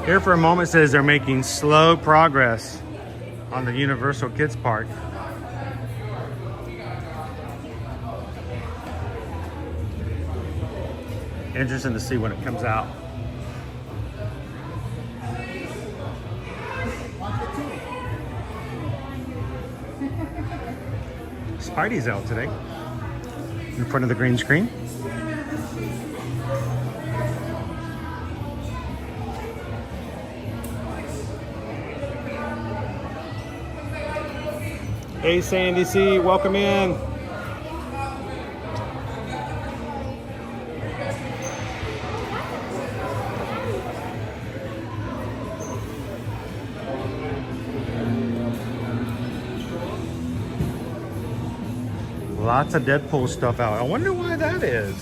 Here for a moment says they're making slow progress on the Universal Kids Park. Interesting to see when it comes out. Spidey's out today in front of the green screen. Hey Sandy C, welcome in. Lots of Deadpool stuff out. I wonder why that is.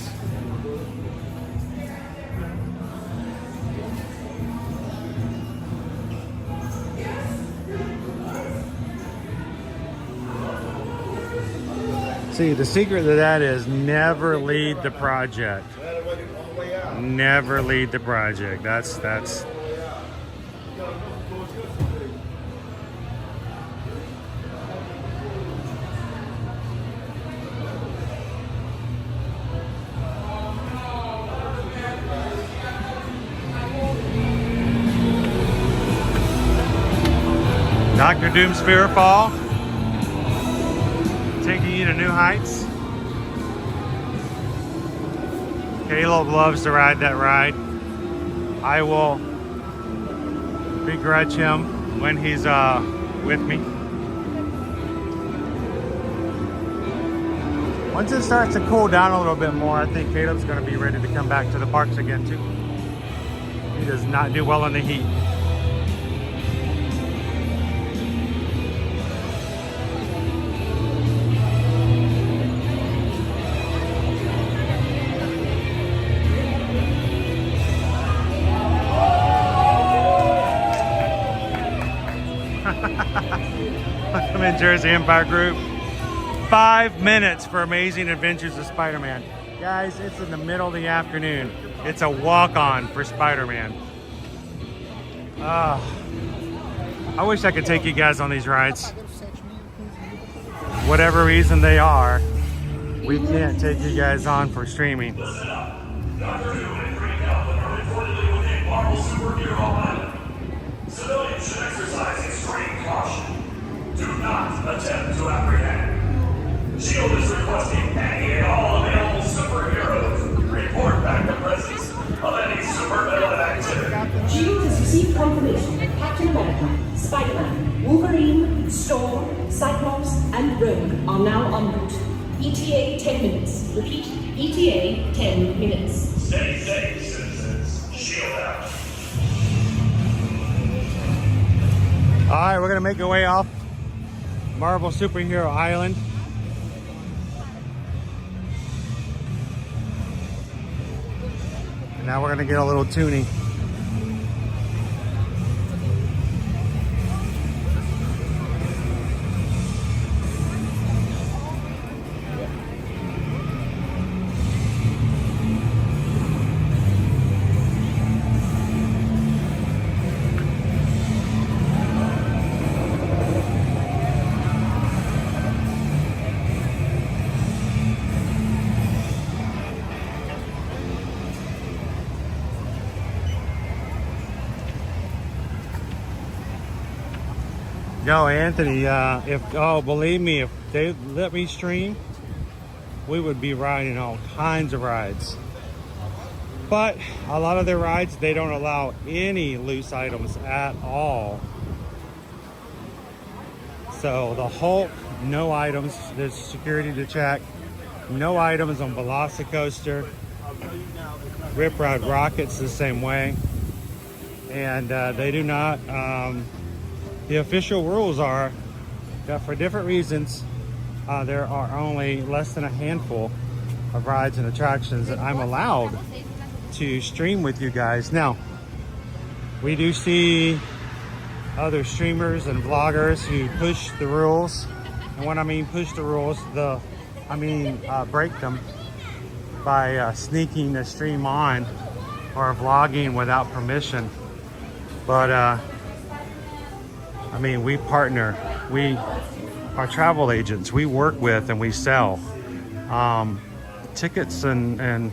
See, the secret to that is never lead the project. Never lead the project. That's Dr. Doom's Fearfall, taking you to new heights. Caleb loves to ride that ride. I will begrudge him when he's with me. Once it starts to cool down a little bit more, I think Caleb's going to be ready to come back to the parks again too. He does not do well in the heat. in Jersey Empire Group. 5 minutes for Amazing Adventures of Spider-Man. Guys, it's in the middle of the afternoon. It's a walk-on for Spider-Man. I wish I could take you guys on these rides. Whatever reason they are, we can't take you guys on for streaming. Civilians should exercise extreme caution. Do not attempt to apprehend. SHIELD is requesting any and all available superheroes report back the presence of any supervillain activity. SHIELD has received confirmation that Captain America, Spider-Man, Wolverine, Storm, Cyclops, and Rogue are now en route. ETA 10 minutes. Repeat, ETA 10 minutes. Stay safe, citizens. SHIELD out. All right, we're gonna make our way off Marvel Superhero Island. And now we're gonna get a little tuning. No, Anthony, believe me, if they let me stream, we would be riding all kinds of rides. But a lot of their rides, they don't allow any loose items at all. So the Hulk, no items. There's security to check. No items on Velocicoaster. Rip Ride Rocket's the same way. And they do not... the official rules are that for different reasons, there are only less than a handful of rides and attractions that I'm allowed to stream with you guys. Now, we do see other streamers and vloggers who push the rules. And when I mean push the rules, break them by sneaking a stream on or vlogging without permission. But we partner, we are travel agents. We work with and we sell tickets and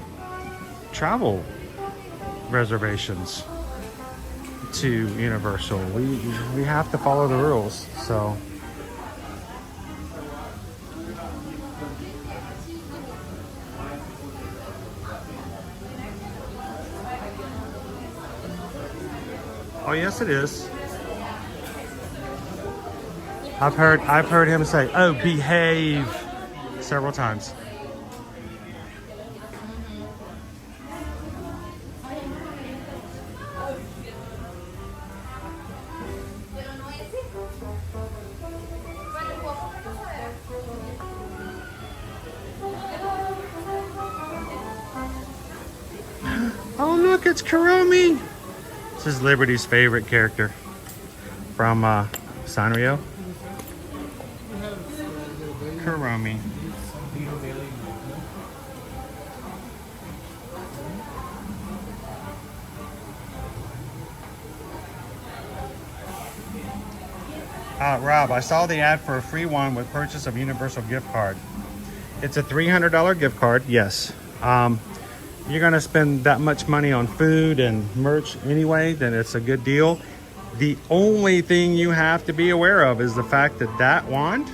travel reservations to Universal. We have to follow the rules, so. Oh yes, it is. I've heard him say, "Oh, behave," several times. Oh look, it's Kuromi. This is Liberty's favorite character from Sanrio. Kuromi. Rob, I saw the ad for a free one with purchase of Universal gift card. It's a $300 gift card, yes. You're gonna spend that much money on food and merch anyway, then it's a good deal. The only thing you have to be aware of is the fact that that wand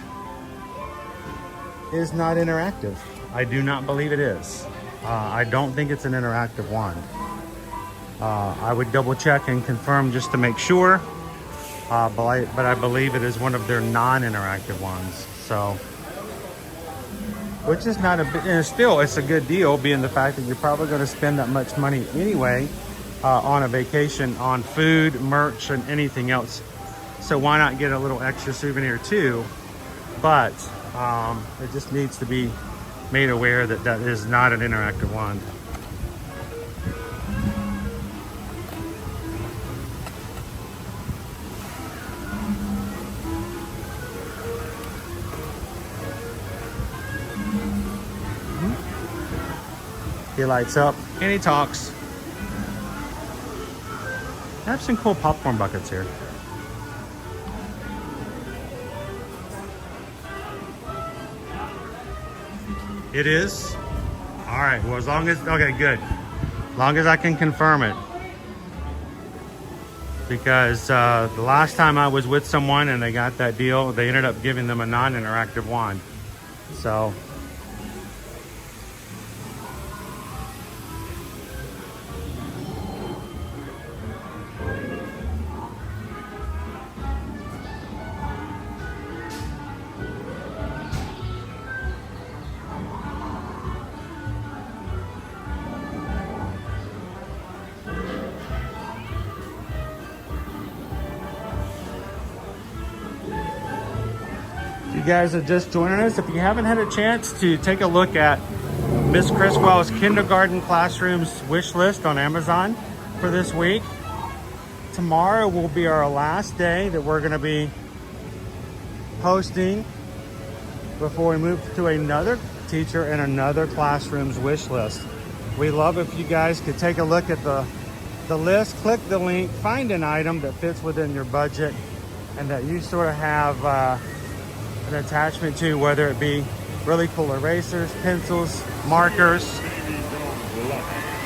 is not interactive. I do not believe it is. I don't think it's an interactive wand. I would double check and confirm just to make sure, but I believe it is one of their non-interactive ones. So, which is not a bit, and still it's a good deal, being the fact that you're probably going to spend that much money anyway on a vacation on food, merch, and anything else. So why not get a little extra souvenir too? But it just needs to be made aware that that is not an interactive wand. He lights up and he talks. I have some cool popcorn buckets here. It is? All right, well, as long as, okay, good. As long as I can confirm it. Because the last time I was with someone and they got that deal, they ended up giving them a non-interactive wand. So. You guys are just joining us. If you haven't had a chance to take a look at Miss Criswell's kindergarten classrooms wish list on Amazon for this week, tomorrow will be our last day that we're going to be posting before we move to another teacher and another classroom's wish list. We love if you guys could take a look at the list, click the link, find an item that fits within your budget and that you sort of have an attachment to, whether it be really cool erasers, pencils, markers,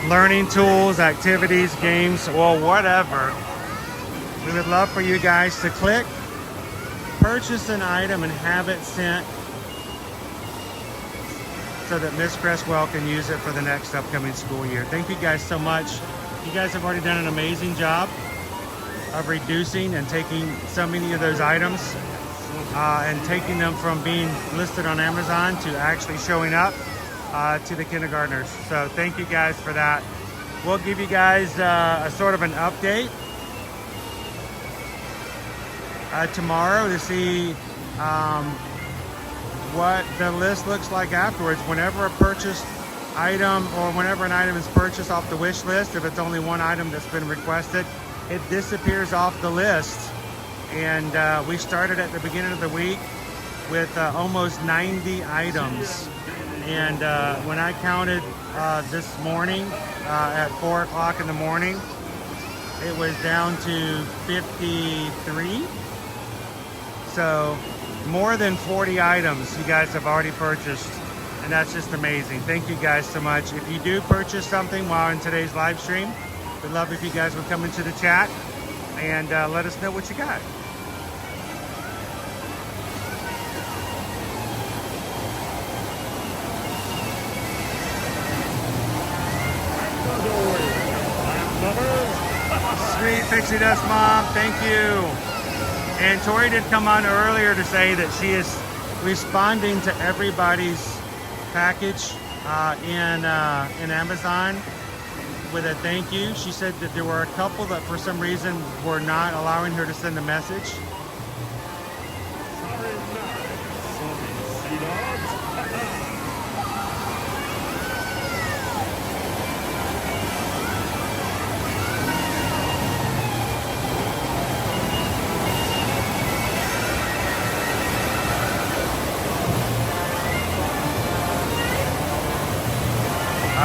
learning tools, activities, games, or whatever. We would love for you guys to click, purchase an item, and have it sent so that Miss Criswell can use it for the next upcoming school year. Thank you guys so much. You guys have already done an amazing job of reducing and taking so many of those items and taking them from being listed on Amazon to actually showing up to the kindergartners. So thank you guys for that. We'll give you guys a sort of an update tomorrow to see what the list looks like afterwards. Whenever a purchased item or whenever an item is purchased off the wish list, if it's only one item that's been requested, it disappears off the list. And we started at the beginning of the week with almost 90 items. And when I counted this morning at 4 o'clock in the morning, it was down to 53. So more than 40 items you guys have already purchased. And that's just amazing. Thank you guys so much. If you do purchase something while in today's live stream, we'd love if you guys would come into the chat and let us know what you got. Sweet Pixie Dust Mom, thank you. And Tori did come on earlier to say that she is responding to everybody's package in Amazon with a thank you. She said that there were a couple that for some reason were not allowing her to send a message.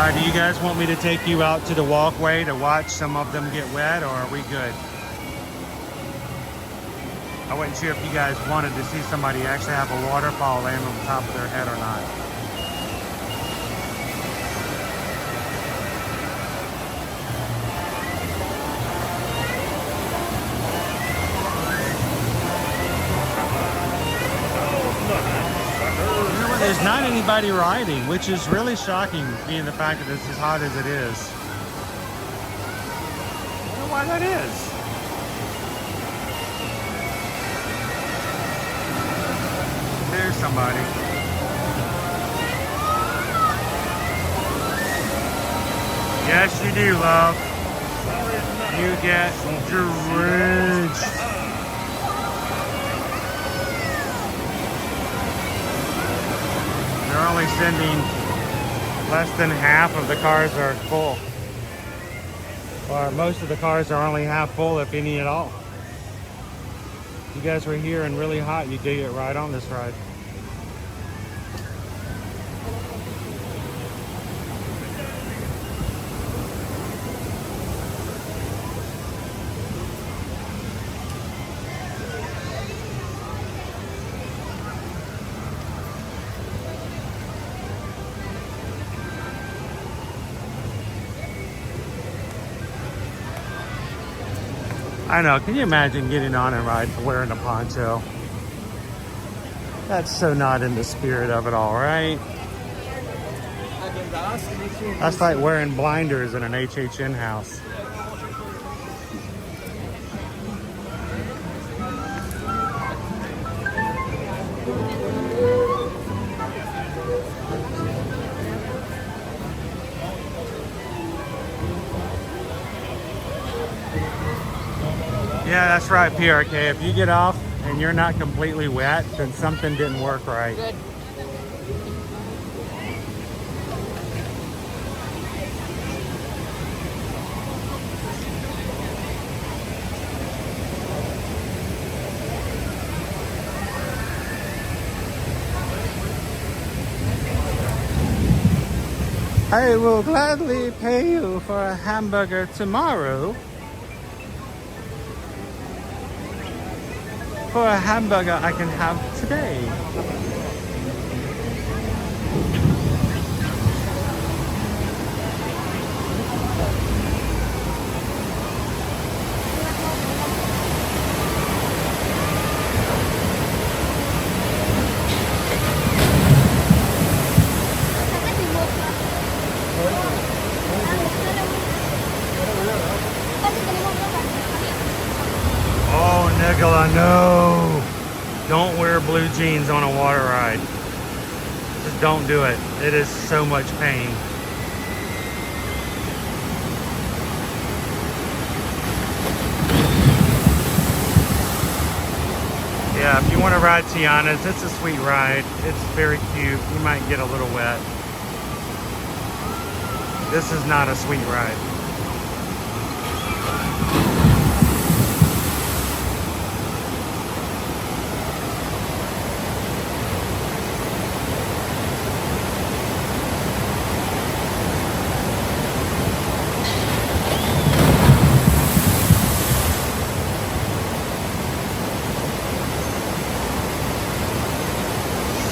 Do you guys want me to take you out to the walkway to watch some of them get wet, or are we good? I wasn't sure if you guys wanted to see somebody actually have a waterfall land on top of their head or not. There's not anybody riding, which is really shocking, being the fact that it's as hot as it is. I don't know why that is. There's somebody. Yes, you do, love. You get drenched. They're only sending less than half of the cars are full. Or most of the cars are only half full, if any at all. If you guys were here and really hot, you'd get right on this ride. I know, can you imagine getting on and wearing a poncho? That's so not in the spirit of it all, right? That's like wearing blinders in an HHN house. Yeah, that's right, PRK. If you get off and you're not completely wet, then something didn't work right. Good. I will gladly pay you for a hamburger tomorrow. For a hamburger I can have today. Oh, Nicola, no. Don't wear blue jeans on a water ride. Just don't do it. It is so much pain. Yeah, if you want to ride Tiana's, it's a sweet ride. It's very cute. You might get a little wet. This is not a sweet ride.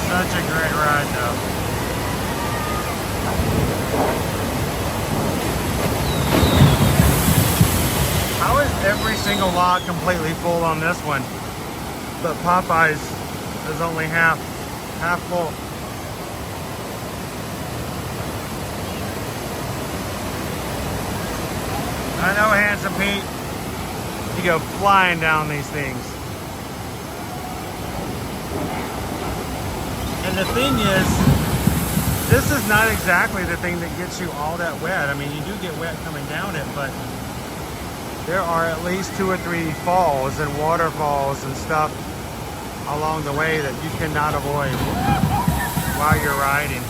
Such a great ride though. How is every single lot completely full on this one? But Popeyes is only half full. I know, Handsome Pete. You go flying down these things. And the thing is, this is not exactly the thing that gets you all that wet. I mean, you do get wet coming down it, but there are at least 2 or 3 falls and waterfalls and stuff along the way that you cannot avoid while you're riding.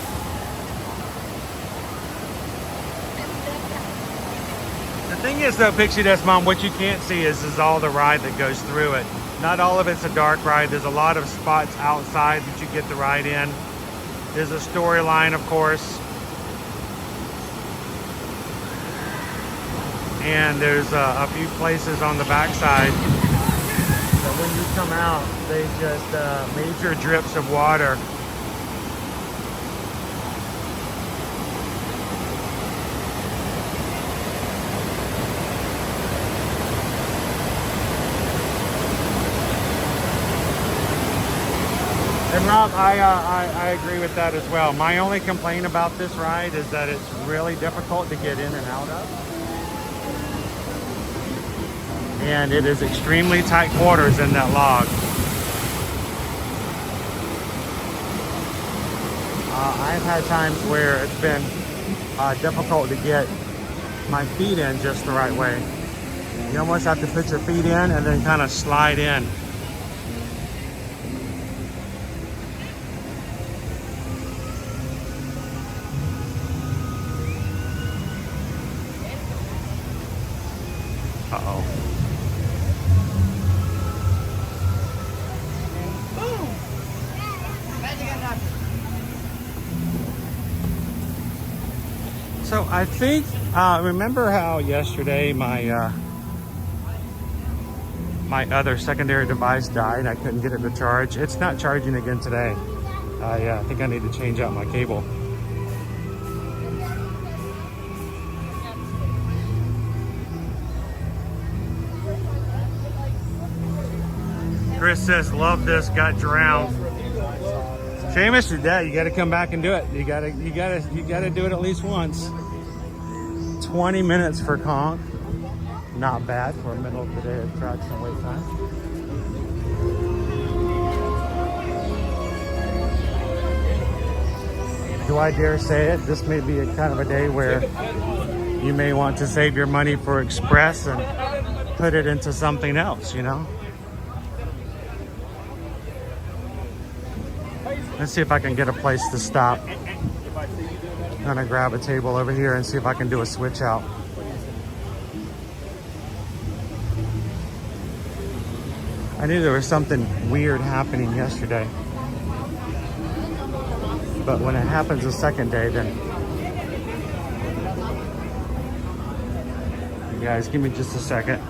The thing is though, Pixie Dust Mom, what you can't see is all the ride that goes through it. Not all of it's a dark ride. There's a lot of spots outside that you get to ride in. There's a storyline, of course. And there's a few places on the backside that when you come out, they just major drips of water. And Rob, I agree with that as well. My only complaint about this ride is that it's really difficult to get in and out of. And it is extremely tight quarters in that log. I've had times where it's been difficult to get my feet in just the right way. You almost have to put your feet in and then kind of slide in. Uh-oh. So I think, remember how yesterday my my other secondary device died? I couldn't get it to charge. It's not charging again today. I think I need to change out my cable. Chris says, love this, got drowned. Seamus, your dad, you gotta come back and do it. You gotta do it at least once. 20 minutes for conch. Not bad for a middle of the day attraction wait time. Do I dare say it? This may be a kind of a day where you may want to save your money for Express and put it into something else, you know? Let's see if I can get a place to stop. I'm gonna grab a table over here and see if I can do a switch out. I knew there was something weird happening yesterday. But when it happens the second day, then... You guys, give me just a second.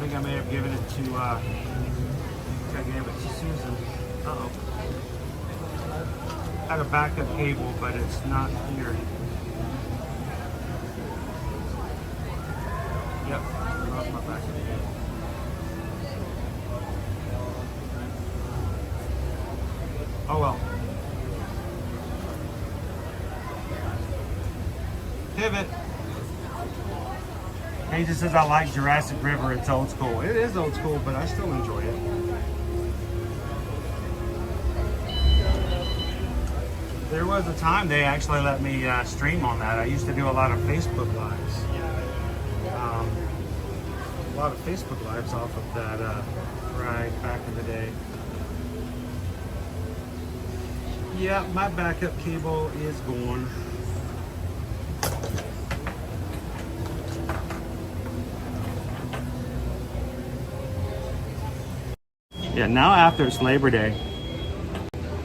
I may have given it to, I gave it to Susan. Uh-oh. I had a backup cable, but it's not here. Yep, I lost my backup cable. Oh well. Pivot. He just says, I like Jurassic River, it's old school. It is old school, but I still enjoy it. There was a time they actually let me stream on that. I used to do a lot of Facebook Lives. A lot of Facebook Lives off of that right back in the day. Yeah, my backup cable is gone. Yeah, now after it's Labor Day,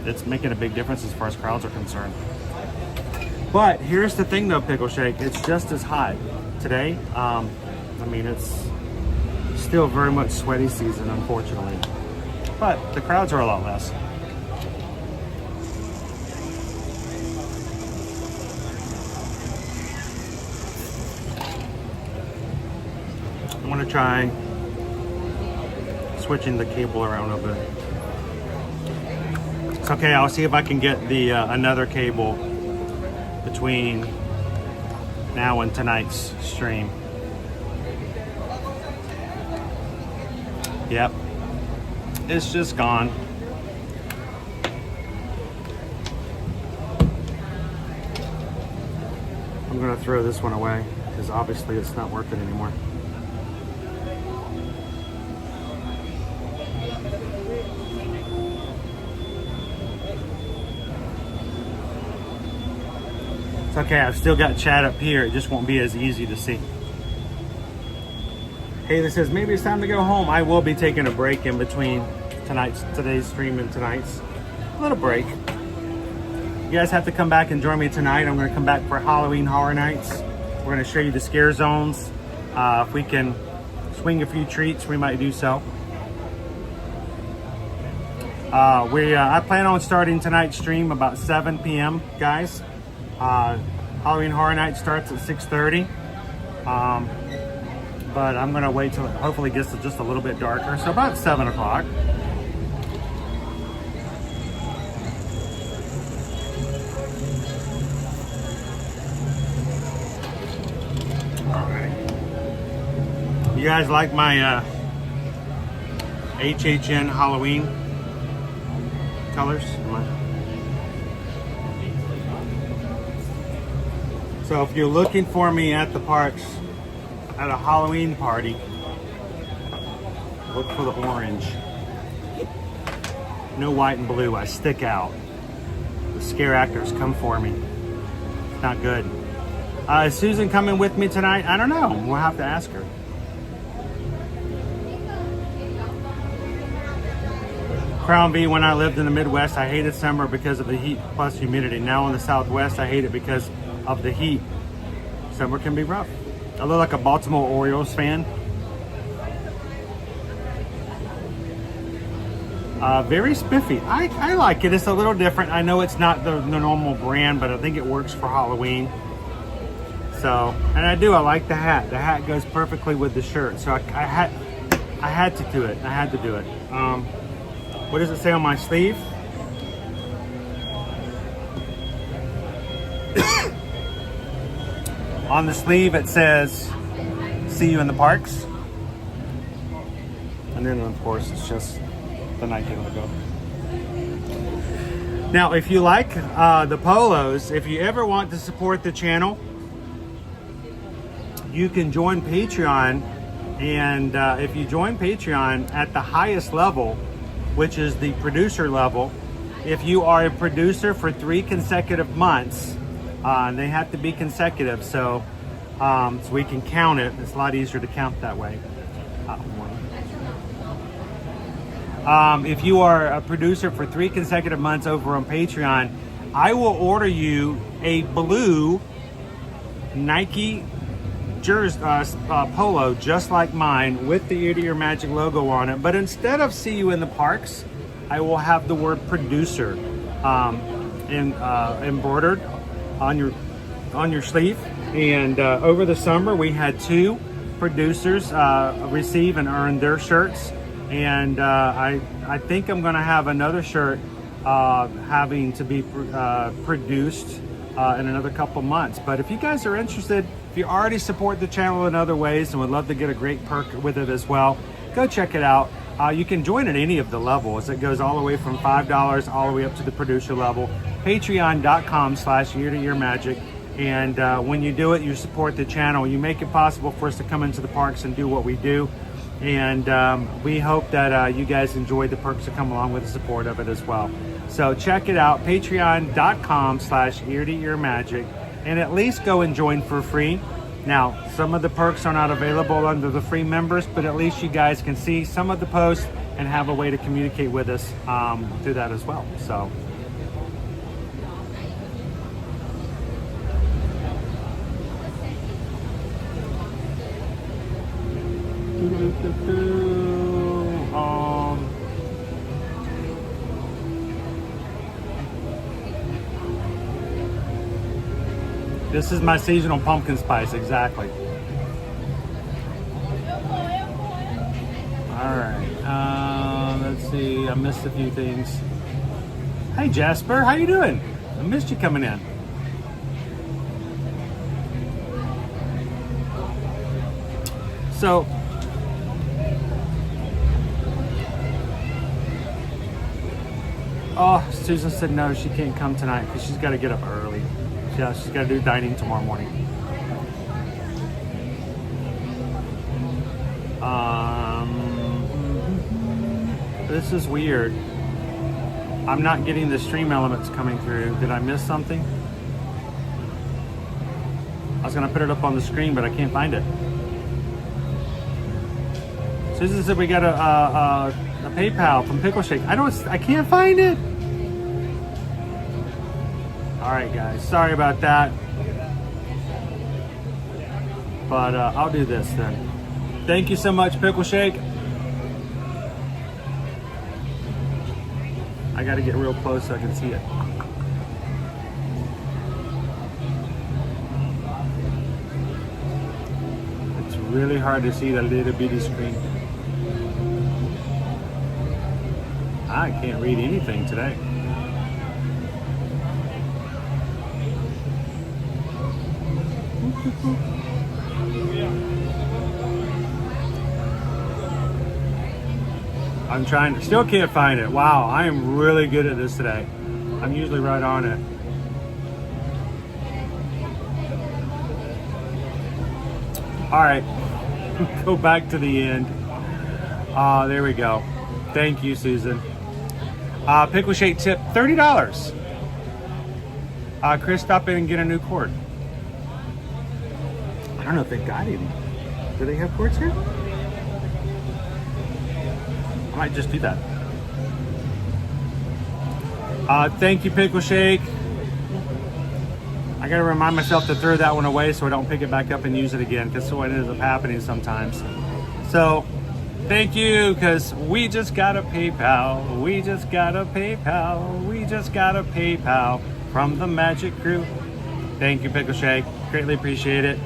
it's making a big difference as far as crowds are concerned. But here's the thing though, Pickle Shake, it's just as hot today. I mean, it's still very much sweaty season, unfortunately. But the crowds are a lot less. I'm gonna try switching the cable around a bit. It's okay, I'll see if I can get the another cable between now and tonight's stream. Yep, it's just gone. I'm gonna throw this one away because obviously it's not working anymore. Okay, I've still got chat up here. It just won't be as easy to see. Hey, this says maybe it's time to go home. I will be taking a break in between today's stream and tonight's. A little break. You guys have to come back and join me tonight. I'm going to come back for Halloween Horror Nights. We're going to show you the scare zones. If we can swing a few treats, we might do so. I plan on starting tonight's stream about 7 p.m. guys. Halloween Horror Night starts at 6:30, but I'm gonna wait till it hopefully gets just a little bit darker, so about 7 o'clock. All right. You guys like my HHN Halloween colors? So if you're looking for me at the parks at a Halloween party, look for the orange. No white and blue, I stick out. scare actors come for me. It's not good. Is Susan coming with me tonight? I don't know. We'll have to ask her. Crown V, when I lived in the Midwest, I hated summer because of the heat plus humidity. Now in the Southwest, I hate it because of the heat. Summer can be rough. I look like a Baltimore Orioles fan. Very spiffy. I like it. It's a little different. I know it's not the normal brand, but I think it works for Halloween. So, and I like the hat. The hat goes perfectly with the shirt. So I had to do it. I had to do it. What does it say on my sleeve? On the sleeve it says, "See you in the parks." And then of course it's just the Nike logo. Now if you like the polos, if you ever want to support the channel, you can join Patreon. And if you join Patreon at the highest level, which is the producer level, if you are a producer for 3 consecutive months, they have to be consecutive, so we can count it. It's a lot easier to count that way. If you are a producer for 3 consecutive months over on Patreon, I will order you a blue Nike polo just like mine with the Ear to Ear Magic logo on it, but instead of "See you in the parks," I will have the word "producer" embroidered on your sleeve. And over the summer we had 2 producers receive and earn their shirts, and I think I'm gonna have another shirt having to be produced in another couple months. But if you guys are interested, if you already support the channel in other ways and would love to get a great perk with it as well, go check it out. You can join at any of the levels. It goes all the way from $5 all the way up to the producer level. Patreon.com/ear-to-ear-magic. And when you do it, you support the channel. You make it possible for us to come into the parks and do what we do. And we hope that you guys enjoyed the perks that come along with the support of it as well. So check it out, patreon.com/ear-to-ear-magic, and at least go and join for free. Now, some of the perks are not available under the free members, but at least you guys can see some of the posts and have a way to communicate with us through that as well. So. This is my seasonal pumpkin spice, exactly. All right, let's see, I missed a few things. Hey Jasper, how you doing? I missed you coming in. So, oh, Susan said no, she can't come tonight because she's got to get up early. Yeah, she's got to do dining tomorrow morning. This is weird. I'm not getting the stream elements coming through. Did I miss something? I was gonna put it up on the screen, but I can't find it. Susan said we got a PayPal from Pickle Shake. I can't find it. All right, guys, sorry about that. But I'll do this then. Thank you so much, Pickle Shake. I got to get real close so I can see it. It's really hard to see the little bitty screen. I can't read anything today. I'm trying to, still can't find it. Wow, I am really good at this today. I'm usually right on it. All right, go back to the end. There we go. Thank you, Susan. Pickle Shake tip, $30. Chris, stop in and get a new cord. I don't know if they've got any. Do they have cords here? I might just do that. Thank you, Pickle Shake. I gotta remind myself to throw that one away so I don't pick it back up and use it again, because that's what ends up happening sometimes. So, thank you, because we just got a PayPal. We just got a PayPal. We just got a PayPal from the Magic Crew. Thank you, Pickle Shake. Greatly appreciate it.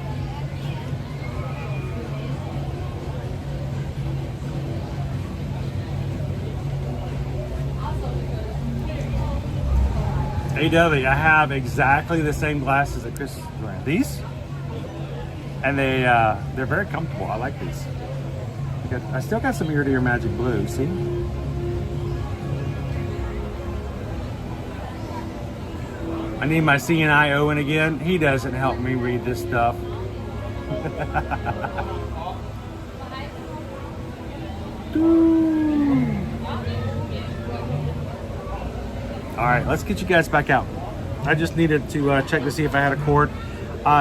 AW, I have exactly the same glasses that Chris is wearing. These? And they're very comfortable. I like these. I still got some ear to ear magic blue, see? I need my CNI Owen again. He doesn't help me read this stuff. All right, let's get you guys back out. I just needed to check to see if I had a cord.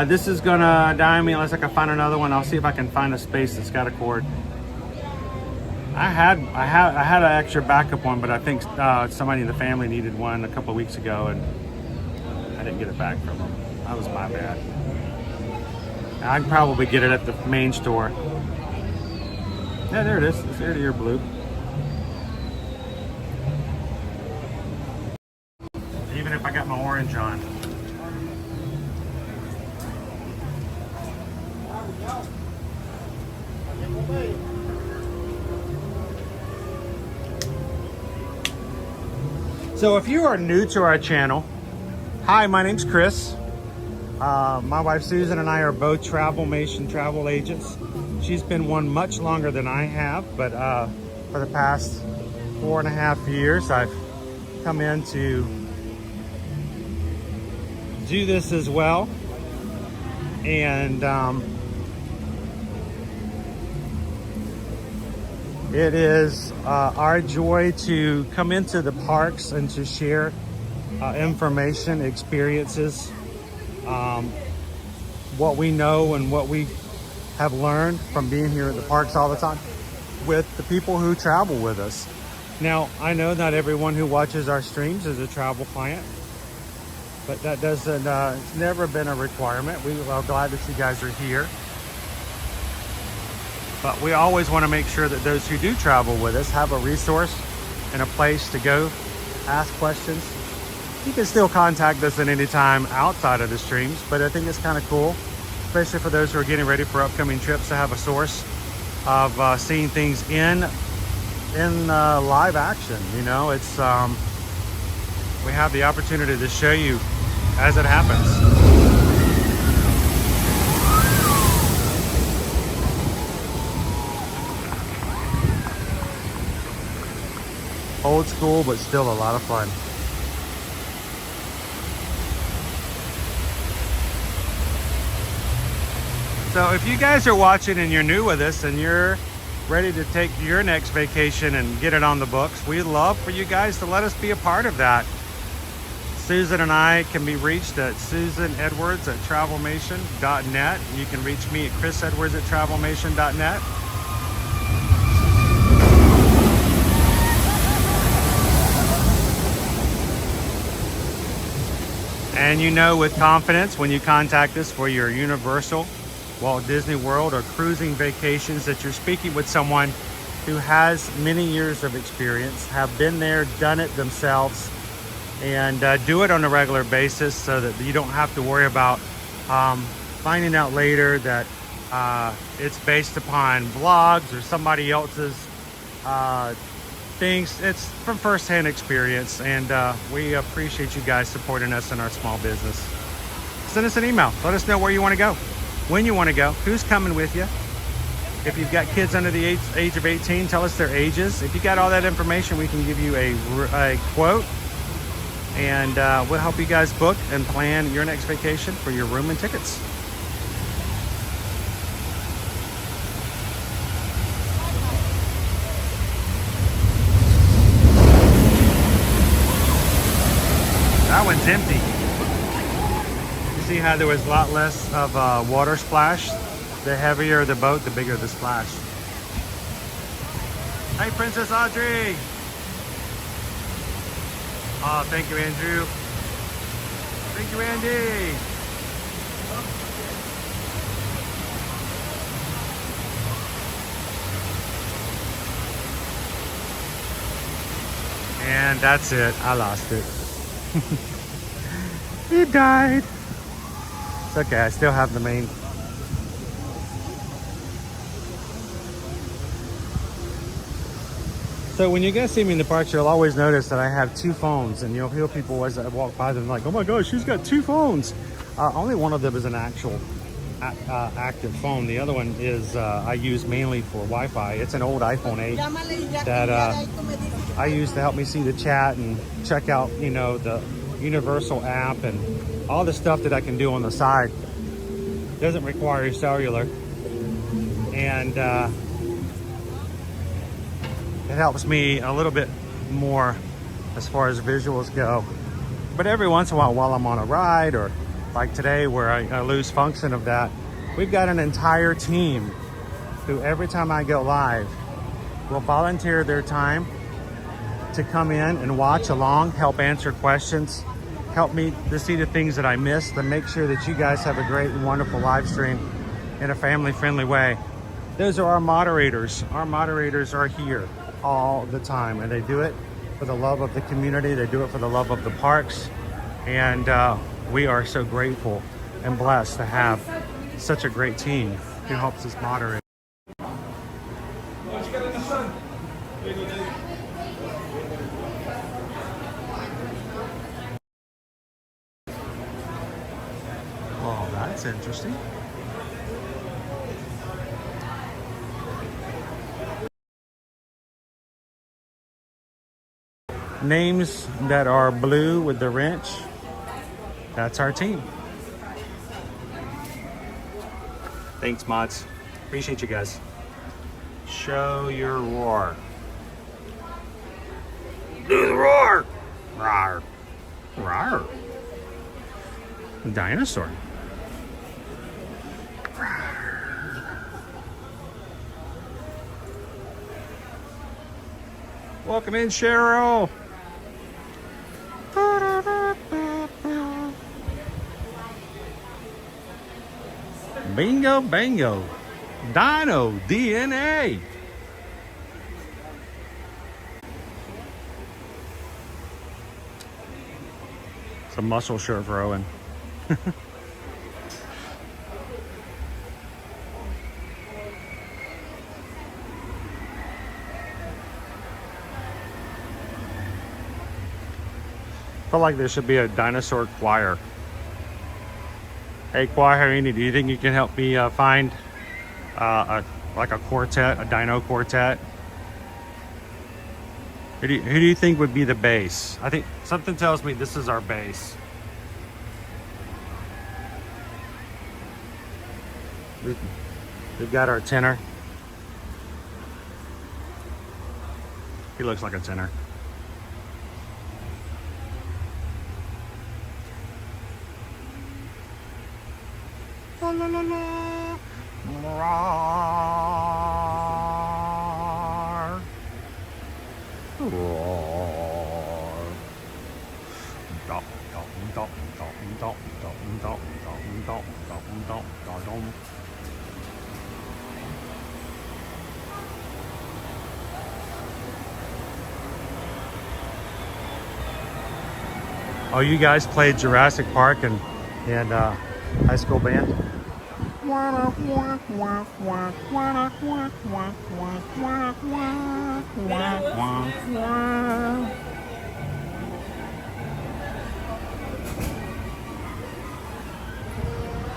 This is gonna die on me unless I can find another one. I'll see if I can find a space that's got a cord. I had an extra backup one, but I think somebody in the family needed one a couple of weeks ago, and I didn't get it back from them. That was my bad. I can probably get it at the main store. Yeah, there it is. It's ear to ear blue. Even if I got my orange on. So if you are new to our channel, hi, my name's Chris. My wife Susan and I are both Travelmation travel agents. She's been one much longer than I have, but for the past 4.5 years, I've come in to do this as well. And it is our joy to come into the parks and to share information, experiences, what we know and what we have learned from being here at the parks all the time with the people who travel with us. Now, I know not everyone who watches our streams is a travel client, but that doesn't, it's never been a requirement. We are glad that you guys are here. But we always want to make sure that those who do travel with us have a resource and a place to go ask questions. You can still contact us at any time outside of the streams, but I think it's kind of cool, especially for those who are getting ready for upcoming trips, to have a source of seeing things in live action. You know, it's we have the opportunity to show you as it happens. Old school, but still a lot of fun. So if you guys are watching and you're new with us and you're ready to take your next vacation and get it on the books, we'd love for you guys to let us be a part of that. Susan and I can be reached at susanedwards@travelmation.net. You can reach me at chrisedwards@travelmation.net. And you know with confidence when you contact us for your Universal, Walt Disney World, or cruising vacations that you're speaking with someone who has many years of experience, have been there, done it themselves, and do it on a regular basis so that you don't have to worry about finding out later that it's based upon vlogs or somebody else's things. It's from firsthand experience, and we appreciate you guys supporting us in our small business. Send us an email. Let us know where you want to go, when you want to go, who's coming with you. If you've got kids under the age of 18, tell us their ages. If you got all that information, we can give you a quote, and we'll help you guys book and plan your next vacation for your room and tickets. That one's empty. see how there was a lot less of water splash. The heavier the boat, the bigger the splash. Hey, Princess Audrey. Oh, thank you, Andrew. Thank you, Andy. And that's it. I lost it. It died. It's okay. I still have the main. So when you guys see me in the parks, you'll always notice that I have two phones, and you'll hear people as I walk by them like, "Oh my gosh, she's got two phones." Only one of them is an actual active phone. The other one is I use mainly for Wi-Fi. It's an old iPhone 8 that I use to help me see the chat and check out, you know, the Universal app and all the stuff that I can do on the side. Doesn't require cellular, and it helps me a little bit more as far as visuals go. But every once in a while I'm on a ride, or like today where I lose function of that, we've got an entire team who every time I go live will volunteer their time to come in and watch along, help answer questions, help me to see the things that I missed, and make sure that you guys have a great and wonderful live stream in a family-friendly way. Those are our moderators. Our moderators are here all the time, and they do it for the love of the community. They do it for the love of the parks, and we are so grateful and blessed to have such a great team who helps us moderate. Oh, that's interesting. Names that are blue with the wrench, that's our team. Thanks, mods. Appreciate you guys. Show your roar. Do the roar! Roar. Roar. Dinosaur. Welcome in, Cheryl. Bingo, bango. Dino DNA. It's a muscle shirt for Owen. I feel like there should be a dinosaur choir. Hey, Kwaharini, do you think you can help me find like a quartet, a dino quartet? Who do you think would be the bass? I think something tells me this is our bass. We've got our tenor. He looks like a tenor. La la la la. Roar. Roar. Dop, dop, dop, dop, dop, dop, dop, dop, dop, dop, dop, dop. Oh, you guys played Jurassic Park and high school band?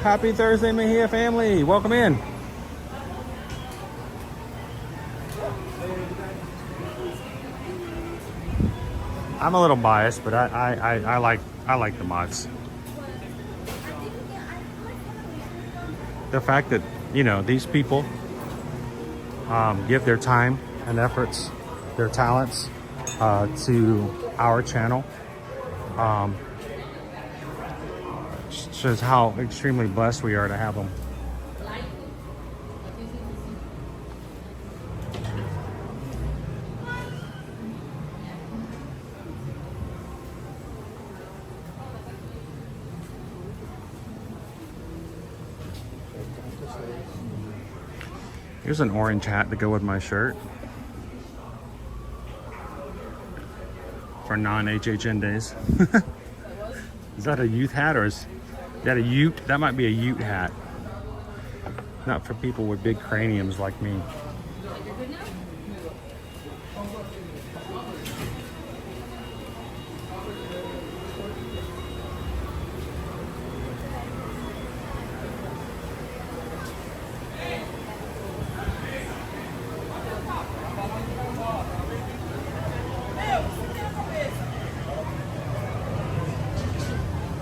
Happy Thursday, Mejia family. Welcome in. I'm a little biased, but I like the mods. The fact that, you know, these people give their time and efforts, their talents to our channel. Shows how extremely blessed we are to have them. Here's an orange hat to go with my shirt for non-HHN days. Is that a youth hat or is that a ute? That might be a ute hat. Not for people with big craniums like me.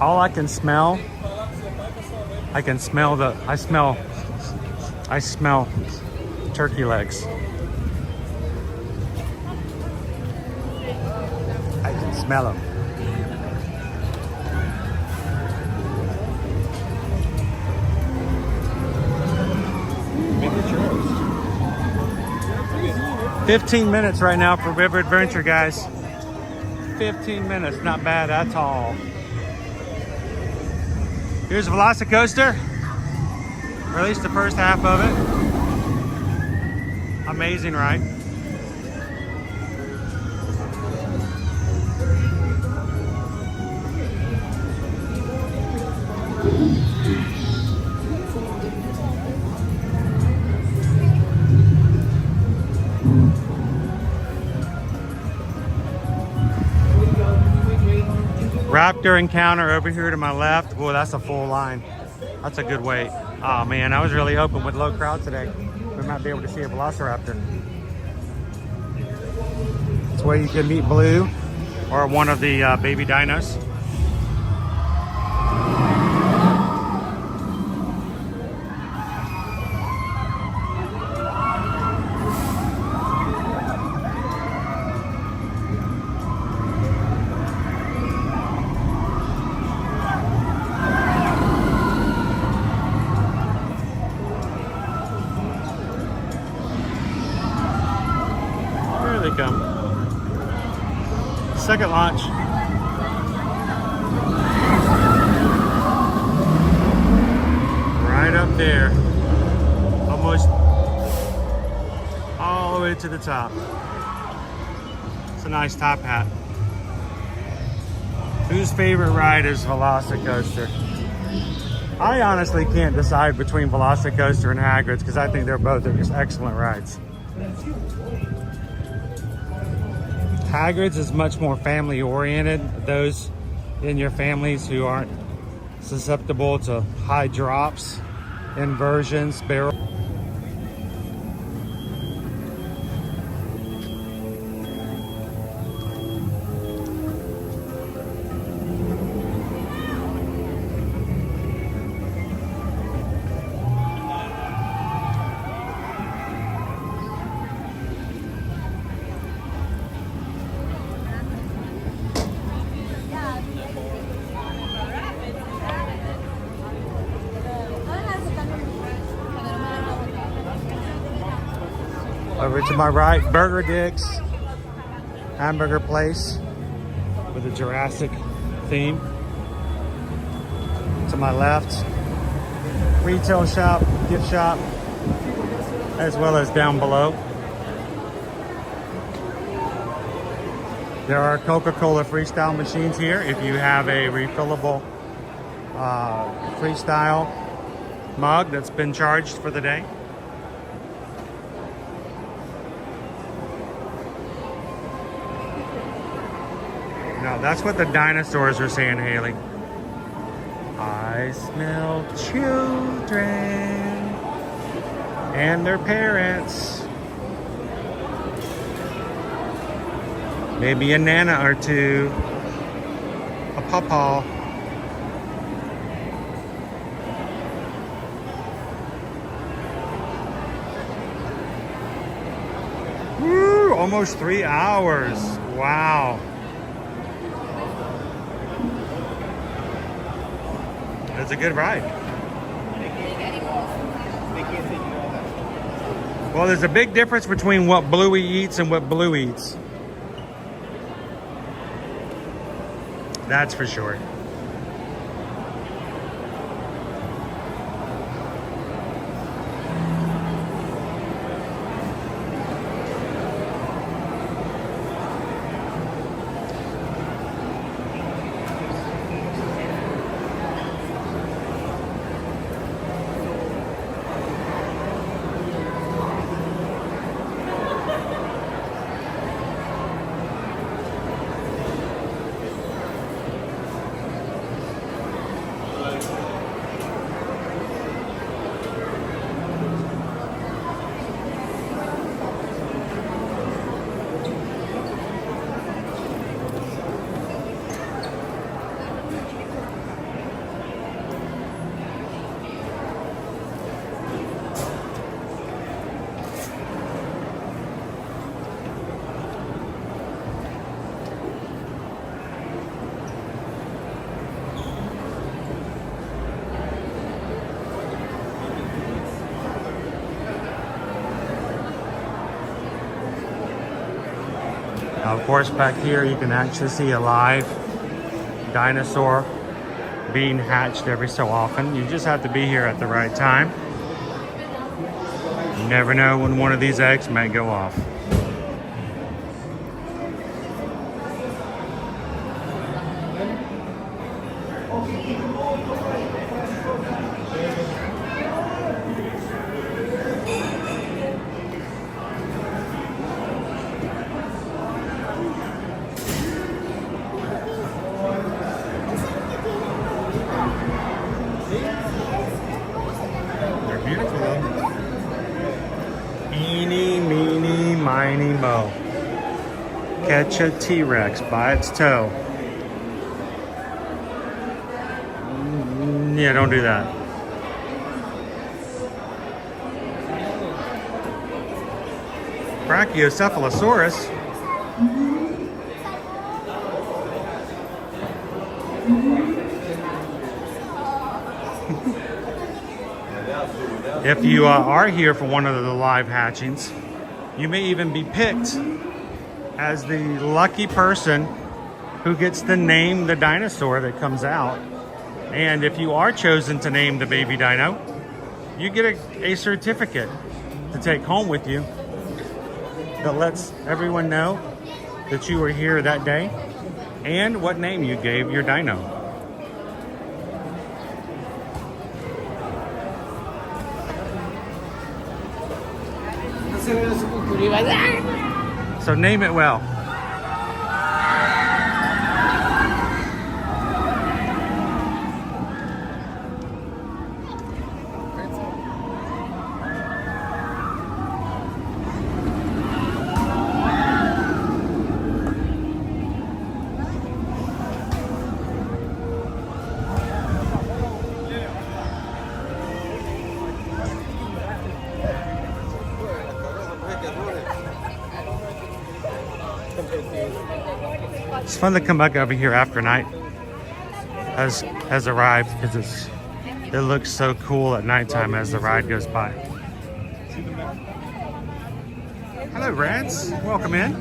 All I can smell, I smell turkey legs. I can smell them. Make it yours. 15 minutes right now for River Adventure, guys. 15 minutes, not bad at all. Here's a Velocicoaster, or at least the first half of it. Amazing ride. Raptor encounter over here to my left. Boy, that's a full line. That's a good wait. Oh man, I was really hoping with low crowd today we might be able to see a Velociraptor. It's where you can meet Blue or one of the baby dinos. Second launch. Right up there. Almost all the way to the top. It's a nice top hat. Whose favorite ride is Velocicoaster? I honestly can't decide between Velocicoaster and Hagrid's because I think they're both just excellent rides. Hagrid's is much more family oriented. Those in your families who aren't susceptible to high drops, inversions, barrel. Over to my right, Burger Dick's hamburger place with a Jurassic theme. To my left, retail shop, gift shop, as well as down below. There are Coca-Cola freestyle machines here if you have a refillable freestyle mug that's been charged for the day. No, that's what the dinosaurs are saying, Haley. I smell children and their parents. Maybe a Nana or two. A pawpaw. Woo! Almost 3 hours. Wow. It's a good ride. Well, there's a big difference between what Bluey eats and what Blue eats. That's for sure. Now, of course, back here you can actually see a live dinosaur being hatched every so often. You just have to be here at the right time. You never know when one of these eggs might go off. Catch a T-Rex by its toe. Yeah, don't do that. Brachiocephalosaurus. If you are here for one of the live hatchings, you may even be picked as the lucky person who gets to name the dinosaur that comes out. And if you are chosen to name the baby dino, you get a certificate to take home with you that lets everyone know that you were here that day and what name you gave your dino. So name it well. It's fun to come back over here after night has arrived because it looks so cool at nighttime as the ride goes by. Hello, Reds. Welcome in.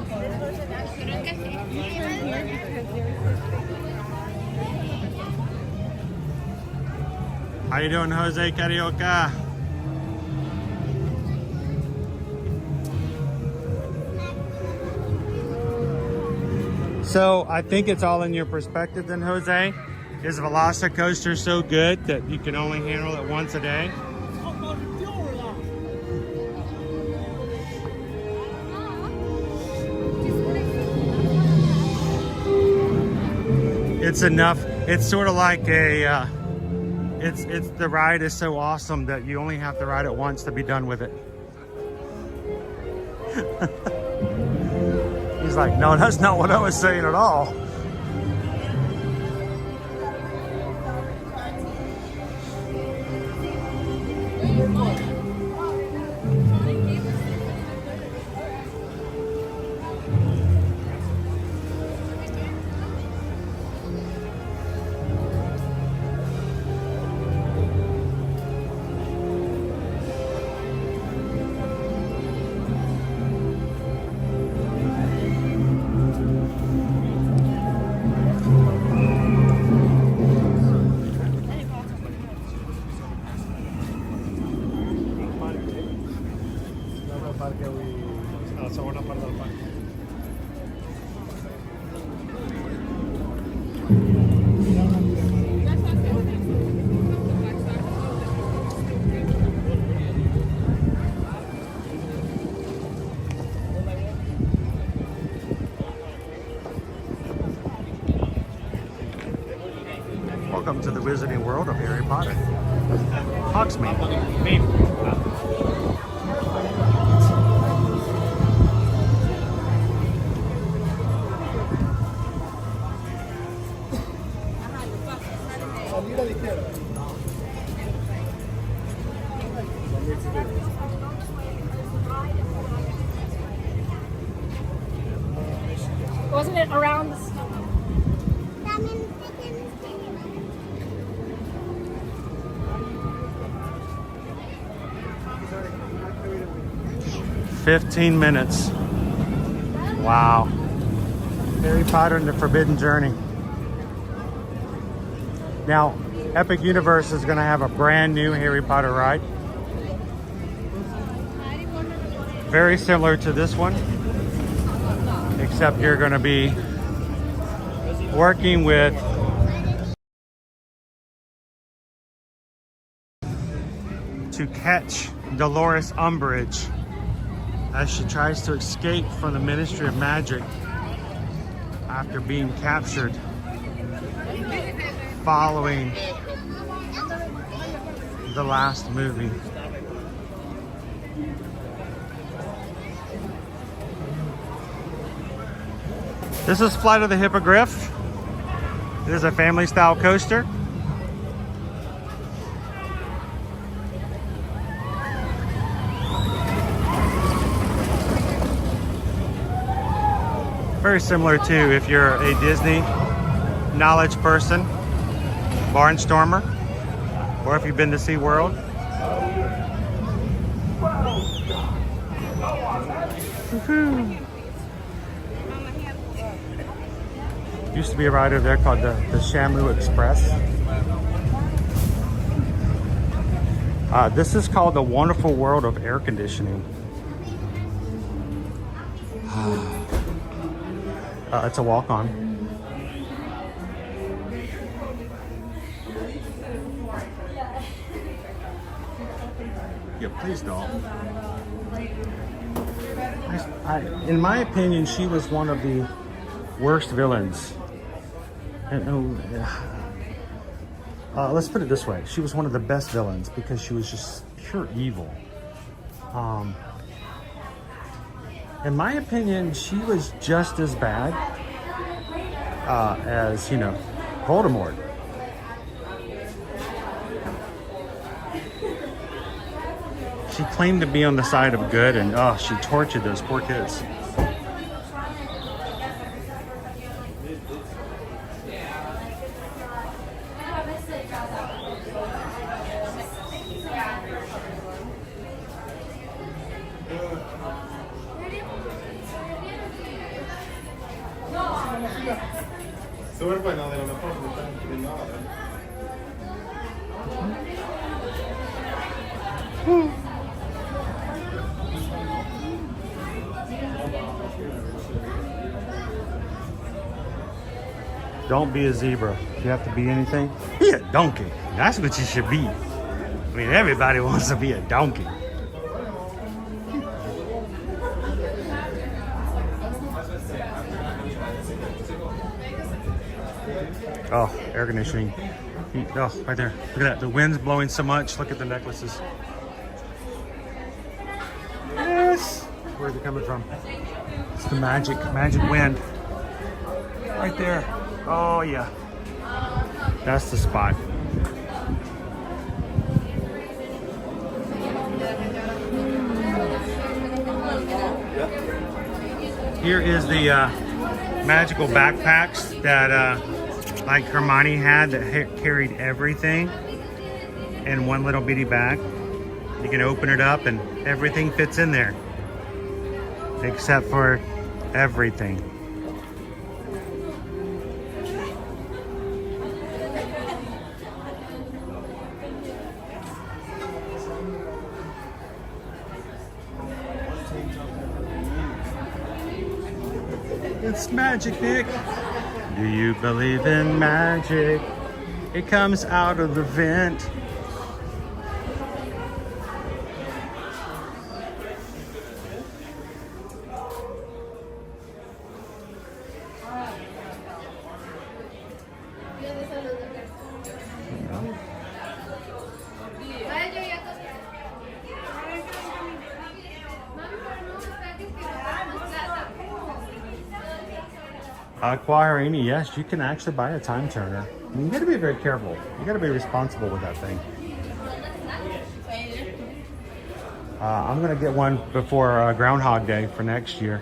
How you doing, Jose Carioca? So I think it's all in your perspective then, Jose. Is Velocicoaster so good that you can only handle it once a day? It's enough. It's sort of like a, it's the ride is so awesome that you only have to ride it once to be done with it. He's like, no, that's not what I was saying at all. Welcome to the Wizarding World of Harry Potter. Hogsmeade. Wasn't it around the 15 minutes. Wow. Harry Potter and the Forbidden Journey. Now, Epic Universe is going to have a brand new Harry Potter ride. Very similar to this one, except you're going to be working with to catch Dolores Umbridge as she tries to escape from the Ministry of Magic after being captured following the last movie. This is Flight of the Hippogriff. It is a family style coaster. Very similar to if you're a Disney knowledge person, Barnstormer, or if you've been to SeaWorld. Used to be a ride over there called the Shamu Express. This is called the Wonderful World of Air Conditioning. It's a walk-on. Yeah, please don't. In my opinion, she was one of the worst villains. Let's put it this way. She was one of the best villains because she was just pure evil. In my opinion, she was just as bad as, you know, Voldemort. She claimed to be on the side of good, and she tortured those poor kids. Don't be a zebra. You have to be anything. Be a donkey. That's what you should be. I mean, everybody wants to be a donkey. Oh, air conditioning. Oh, right there. Look at that. The wind's blowing so much. Look at the necklaces. Yes. Where's it coming from? It's the magic wind. Right there. Oh, yeah. That's the spot. Here is the magical backpacks that like Hermione had that carried everything in one little bitty bag. You can open it up and everything fits in there except for everything. It's magic, Nick. Do you believe in magic? It comes out of the vent. Quaharini, yes, you can actually buy a time turner. I mean, you gotta be very careful. You gotta be responsible with that thing. I'm gonna get one before Groundhog Day for next year.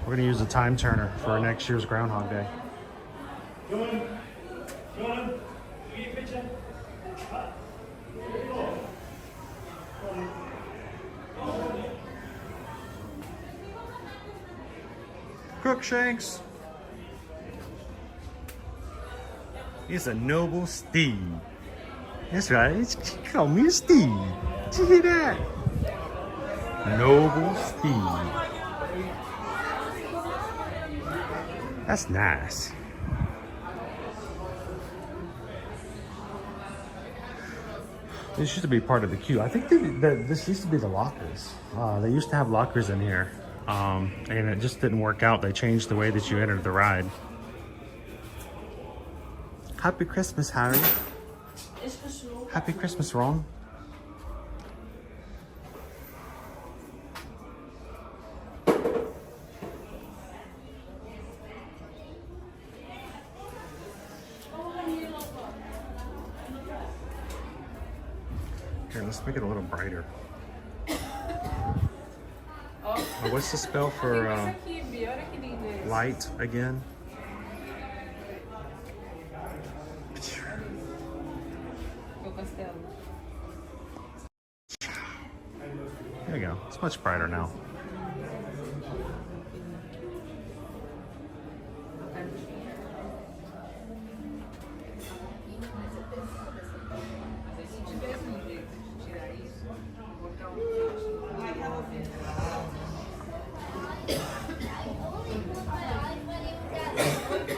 We're gonna use a time turner for next year's Groundhog Day. Crookshanks. He's a noble steed. That's right. He called me a steed. Did you hear that? Noble steed. That's nice. This used to be part of the queue. I think this used to be the lockers. They used to have lockers in here. And it just didn't work out. They changed the way that you entered the ride. Happy Christmas, Harry. Happy Christmas, Ron. Here, let's make it a little brighter. What's the spell for light again? There you go. It's much brighter now.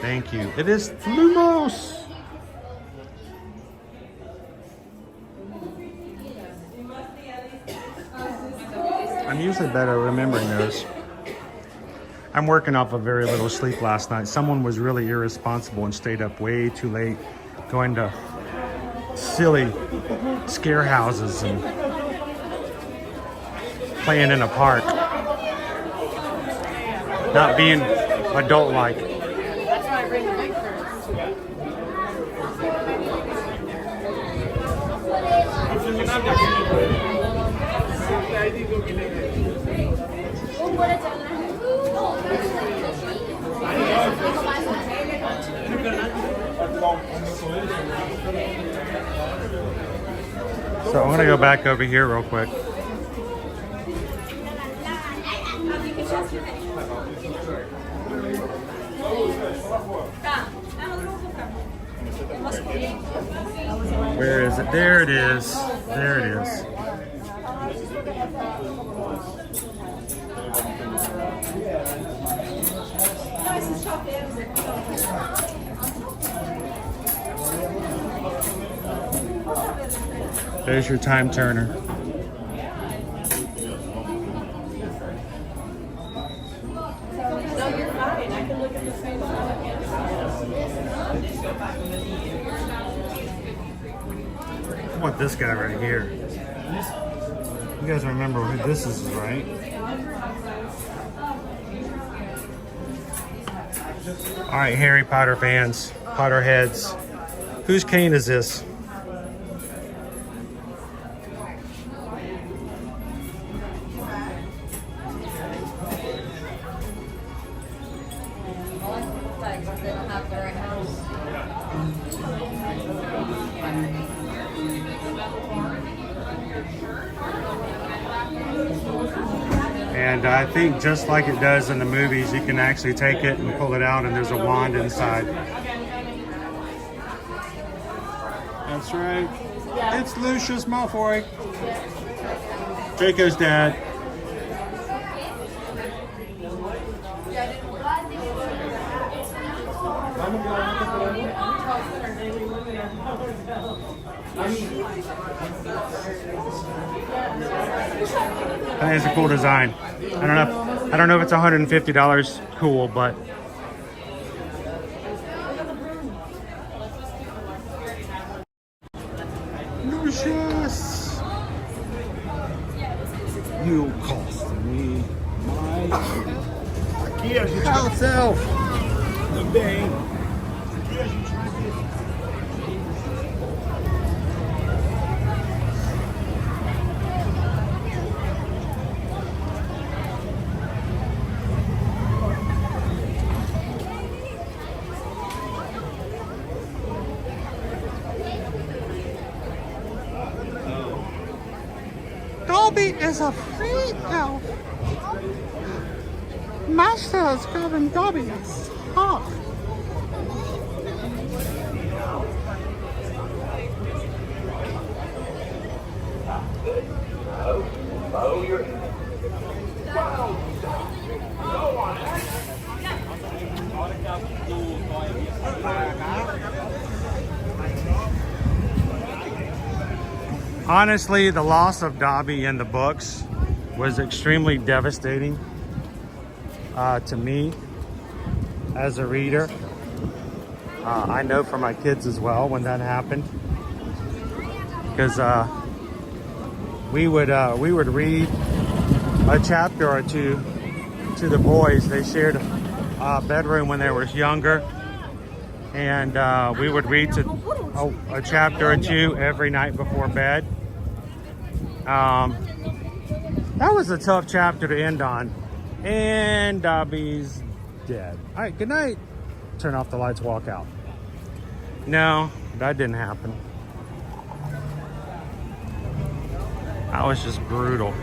Thank you. It is Lumos. I'm usually better at remembering those. I'm working off of very little sleep last night. Someone was really irresponsible and stayed up way too late going to silly scare houses and playing in a park. Not being adult-like. That's why I bring the big first. So I'm gonna go back over here real quick. Where is it? There it is. There it is. There's your time turner. No, you're fine. I can look at the same I want this guy right here. You guys remember who this is, right? All right, Harry Potter fans, Potterheads. Whose cane is this? And I think just like it does in the movies, you can actually take it and pull it out and there's a wand inside. That's right. It's Lucius Malfoy. Draco's dad. I think it's a cool design. I don't know if it's $150 cool, but Lucius, you cost me my house elf. bem. Dobby is a free elf. Master is giving Dobby a hug. Oh, you're... Honestly, the loss of Dobby in the books was extremely devastating to me as a reader. I know for my kids as well when that happened, because we would read a chapter or two to the boys. They shared a bedroom when they were younger, and we would read a chapter or two every night before bed. That was a tough chapter to end on, and Dobby's dead. All right, good night. Turn off the lights, walk out. No, that didn't happen. That was just brutal.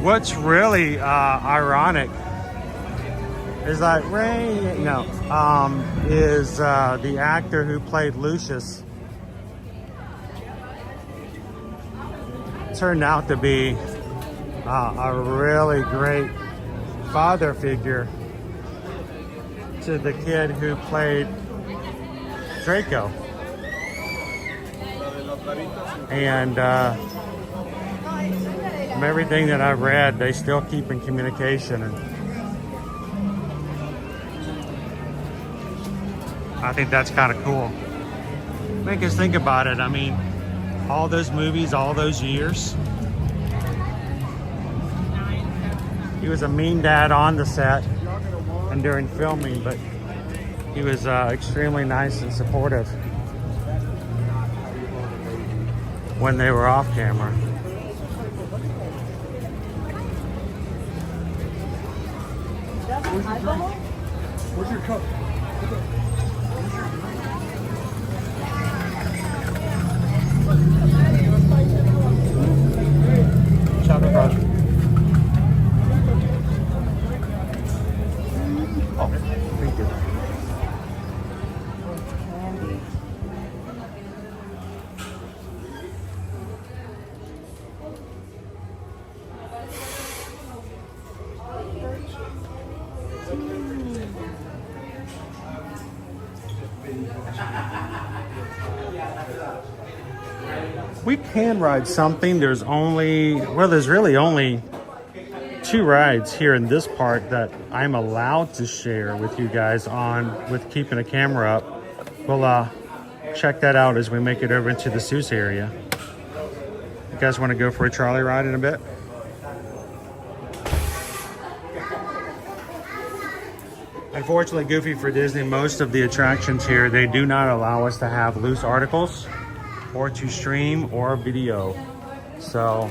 What's really ironic is that is the actor who played Lucius turned out to be a really great father figure to the kid who played Draco. And from everything that I've read, they still keep in communication, and I think that's kind of cool. Make us think about it. I mean, all those movies, all those years. He was a mean dad on the set and during filming, but he was extremely nice and supportive when they were off camera. Where's your cup? Chocolate fudge. Oh, thank you. We can ride something. There's really only 2 rides here in this park that I'm allowed to share with you guys with keeping a camera up. We'll check that out as we make it over into the Seuss area. You guys want to go for a trolley ride in a bit? Unfortunately, Goofy, for Disney, most of the attractions here, they do not allow us to have loose articles or to stream or video. So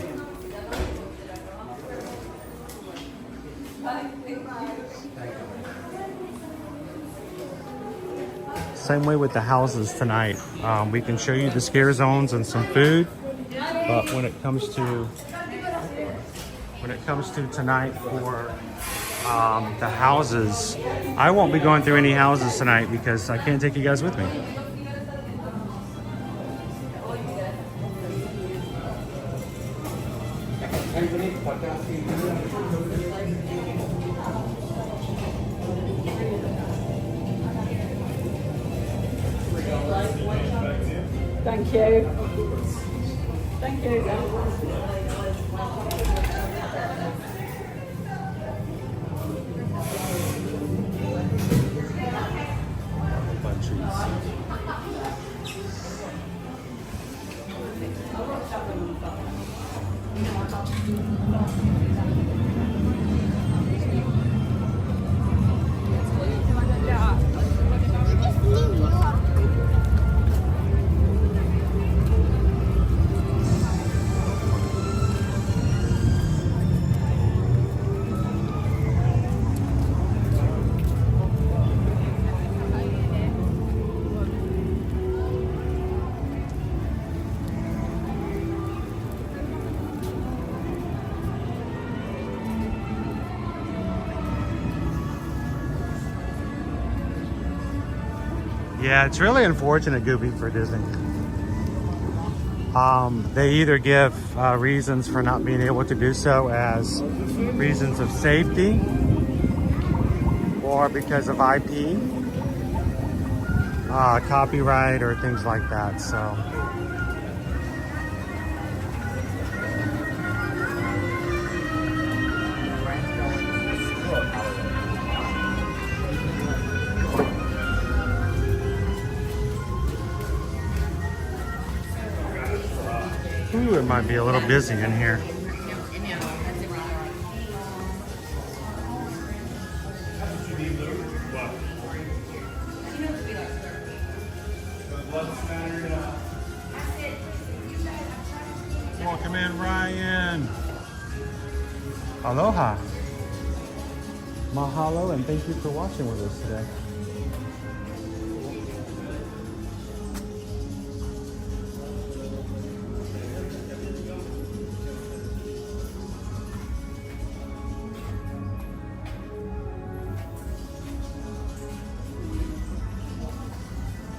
same way with the houses tonight. We can show you the scare zones and some food, but when it comes to tonight for the houses, I won't be going through any houses tonight because I can't take you guys with me. Thank you. Thank you. Yeah, it's really unfortunate, Goopy, for Disney. They either give reasons for not being able to do so as reasons of safety or because of IP, copyright, or things like that. So. Ooh, it might be a little busy in here. Welcome in, Ryan. Aloha. Mahalo, and thank you for watching with us today.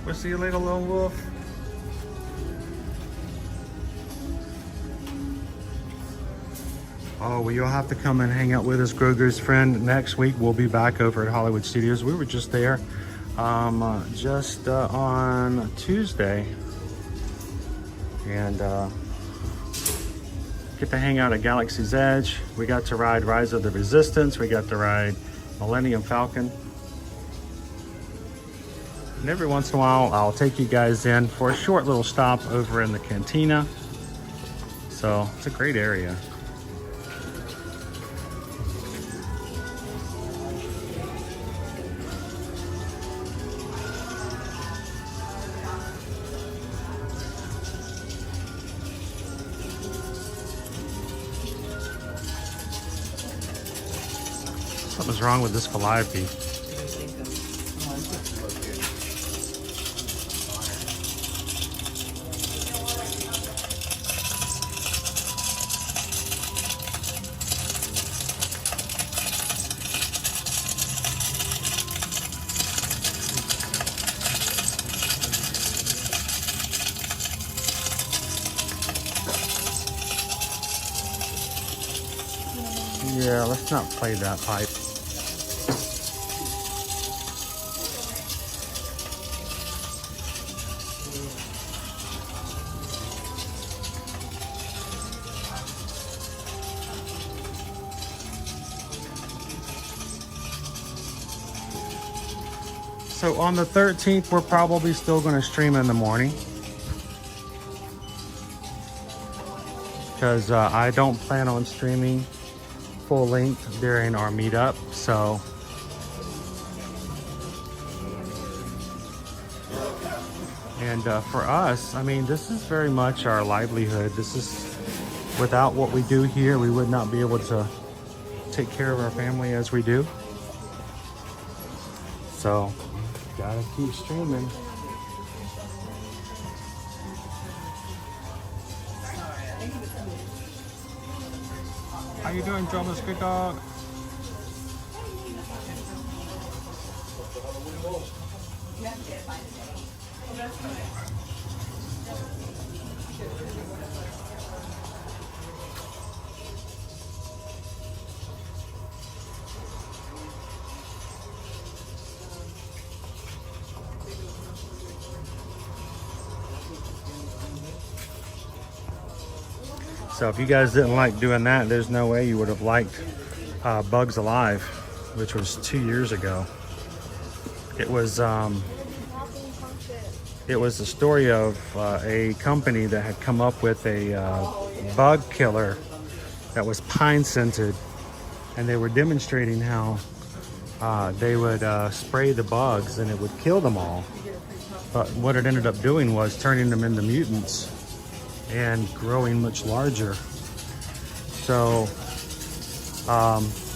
We'll see you later, Lone Wolf. Oh, well, you'll have to come and hang out with us, Grogu's friend. Next week, we'll be back over at Hollywood Studios. We were just there on Tuesday. And get to hang out at Galaxy's Edge. We got to ride Rise of the Resistance. We got to ride Millennium Falcon. And every once in a while, I'll take you guys in for a short little stop over in the cantina. So it's a great area. Something's wrong with this calliope. Yeah, let's not play that pipe. So on the 13th, we're probably still going to stream in the morning. Because I don't plan on streaming full length during our meetup, so and for us, I mean, this is very much our livelihood. This is, without what we do here, we would not be able to take care of our family as we do. So gotta keep streaming. How you doing, Jonas? Good dog. So if you guys didn't like doing that, there's no way you would have liked Bugs Alive, which was 2 years ago. It was the story of a company that had come up with a bug killer that was pine scented, and they were demonstrating how they would spray the bugs and it would kill them all. But what it ended up doing was turning them into mutants and growing much larger. So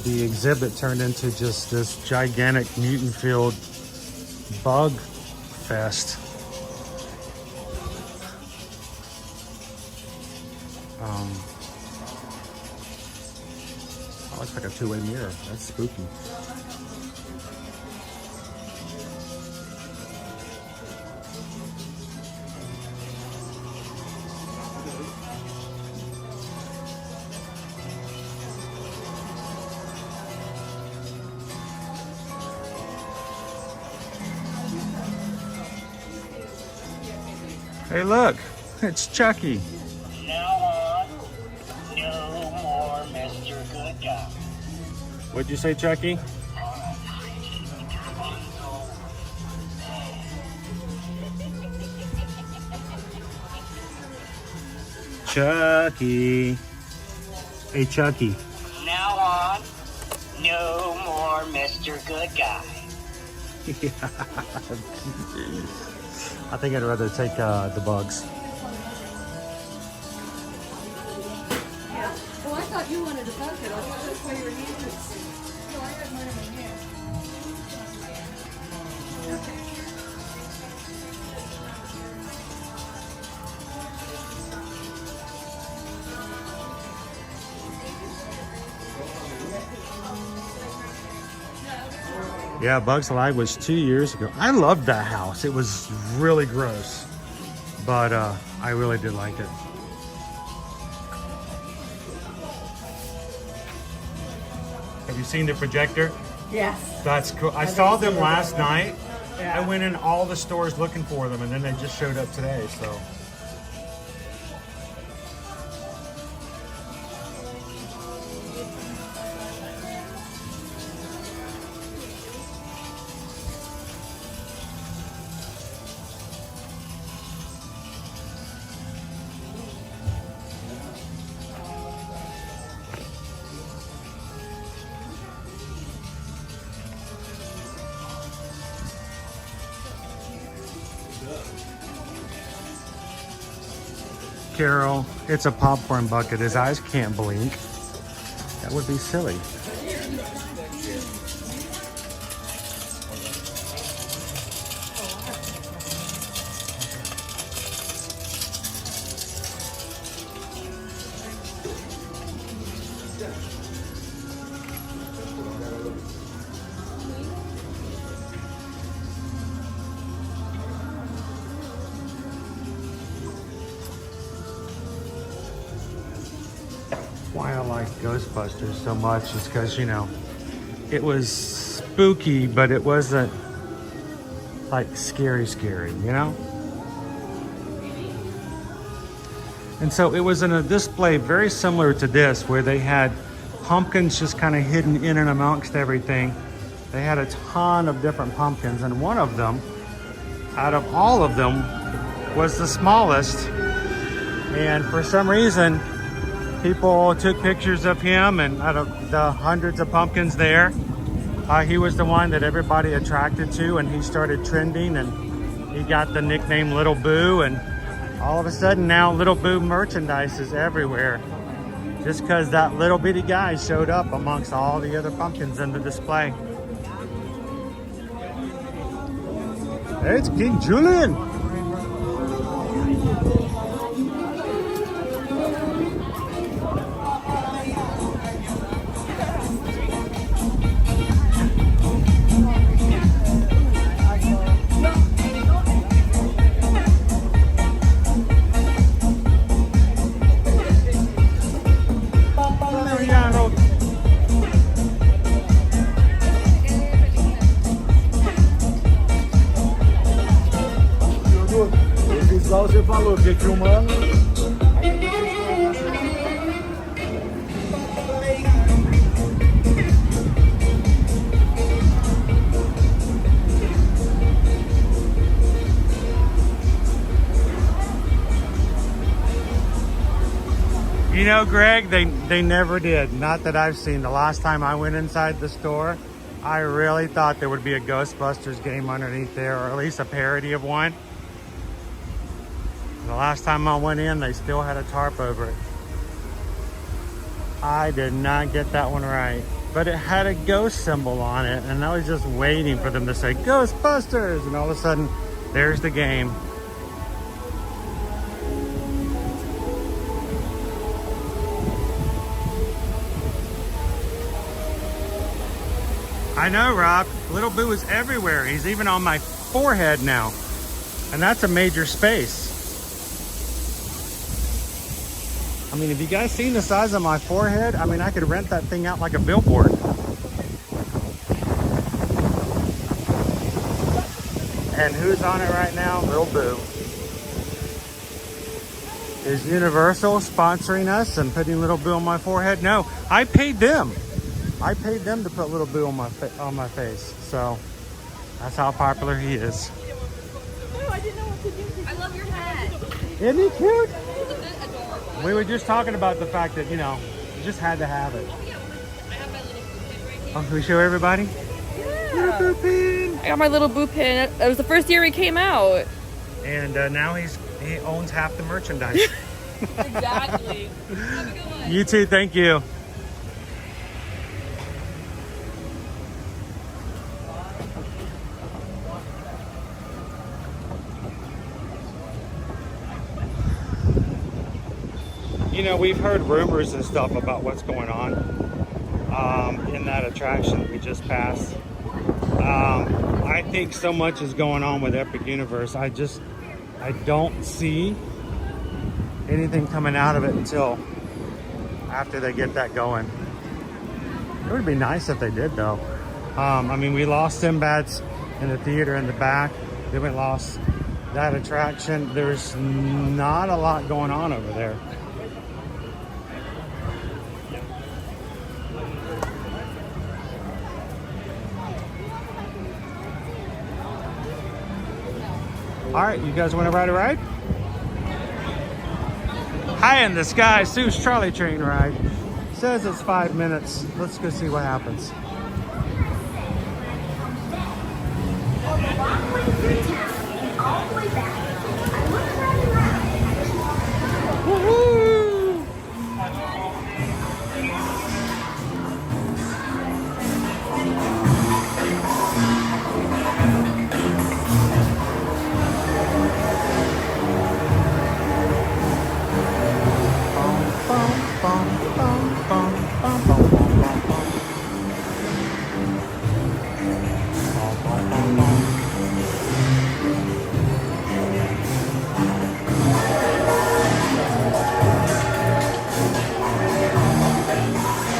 the exhibit turned into just this gigantic mutant-filled bug fest. Oh, it's like a two-way mirror. That's spooky. Hey, look, it's Chucky. Now on, no more Mr. Good Guy. What'd you say, Chucky? Chucky. Hey, Chucky. Now on, no more Mr. Good Guy. Yeah. I think I'd rather take the bugs. Yeah. Well, I thought you wanted to bug it. I thought that's why you were using it. No, I had mine in my hand. Okay. Yeah, Bugs Alive was 2 years ago. I loved that house. It was really gross, but I really did like it. Have you seen the projector? Yes. That's cool. I saw them last night. Yeah. I went in all the stores looking for them, and then they just showed up today, so. Carol, it's a popcorn bucket. His eyes can't blink. That would be silly. Why I like Ghostbusters so much is because, you know, it was spooky, but it wasn't like scary, you know? And so it was in a display very similar to this, where they had pumpkins just kind of hidden in and amongst everything. They had a ton of different pumpkins, and one of them, out of all of them, was the smallest. And for some reason, people took pictures of him, and out of the hundreds of pumpkins there, he was the one that everybody attracted to, and he started trending, and he got the nickname Little Boo, and all of a sudden now Little Boo merchandise is everywhere, just because that little bitty guy showed up amongst all the other pumpkins in the display. Hey, it's King Julian. Você falou que filmando. You know, Greg, they never did. Not that I've seen. The last time I went inside the store, I really thought there would be a Ghostbusters game underneath there, or at least a parody of one. The last time I went in, they still had a tarp over it. I did not get that one right. But it had a ghost symbol on it, and I was just waiting for them to say Ghostbusters, and all of a sudden, there's the game. I know, Rob. Little Boo is everywhere. He's even on my forehead now. And that's a major space. I mean, have you guys seen the size of my forehead? I mean, I could rent that thing out like a billboard. And who's on it right now? Little Boo. Is Universal sponsoring us and putting Little Boo on my forehead? No, I paid them. I paid them to put Little Boo on my face. So that's how popular he is. No, I didn't know what to do. I love your hat. Isn't he cute? It's a bit adorable. We were just talking about the fact that, you know, you just had to have it. Oh, yeah. I have my little boo pin right here. Oh, can we show everybody? Yeah. Little Boo pin. I got my little boo pin. It was the first year he came out. And now he owns half the merchandise. Exactly. Have a good one. You too, thank you. You know, we've heard rumors and stuff about what's going on in that attraction that we just passed. I think so much is going on with Epic Universe. I don't see anything coming out of it until after they get that going. It would be nice if they did, though. I mean, we lost Sinbad's in the theater in the back. Then we lost that attraction. There's not a lot going on over there. All right, you guys want to ride a ride? High in the Sky, Sue's trolley train ride. Says it's 5 minutes. Let's go see what happens. Long way through town and all the way back. I look right around. Woohoo!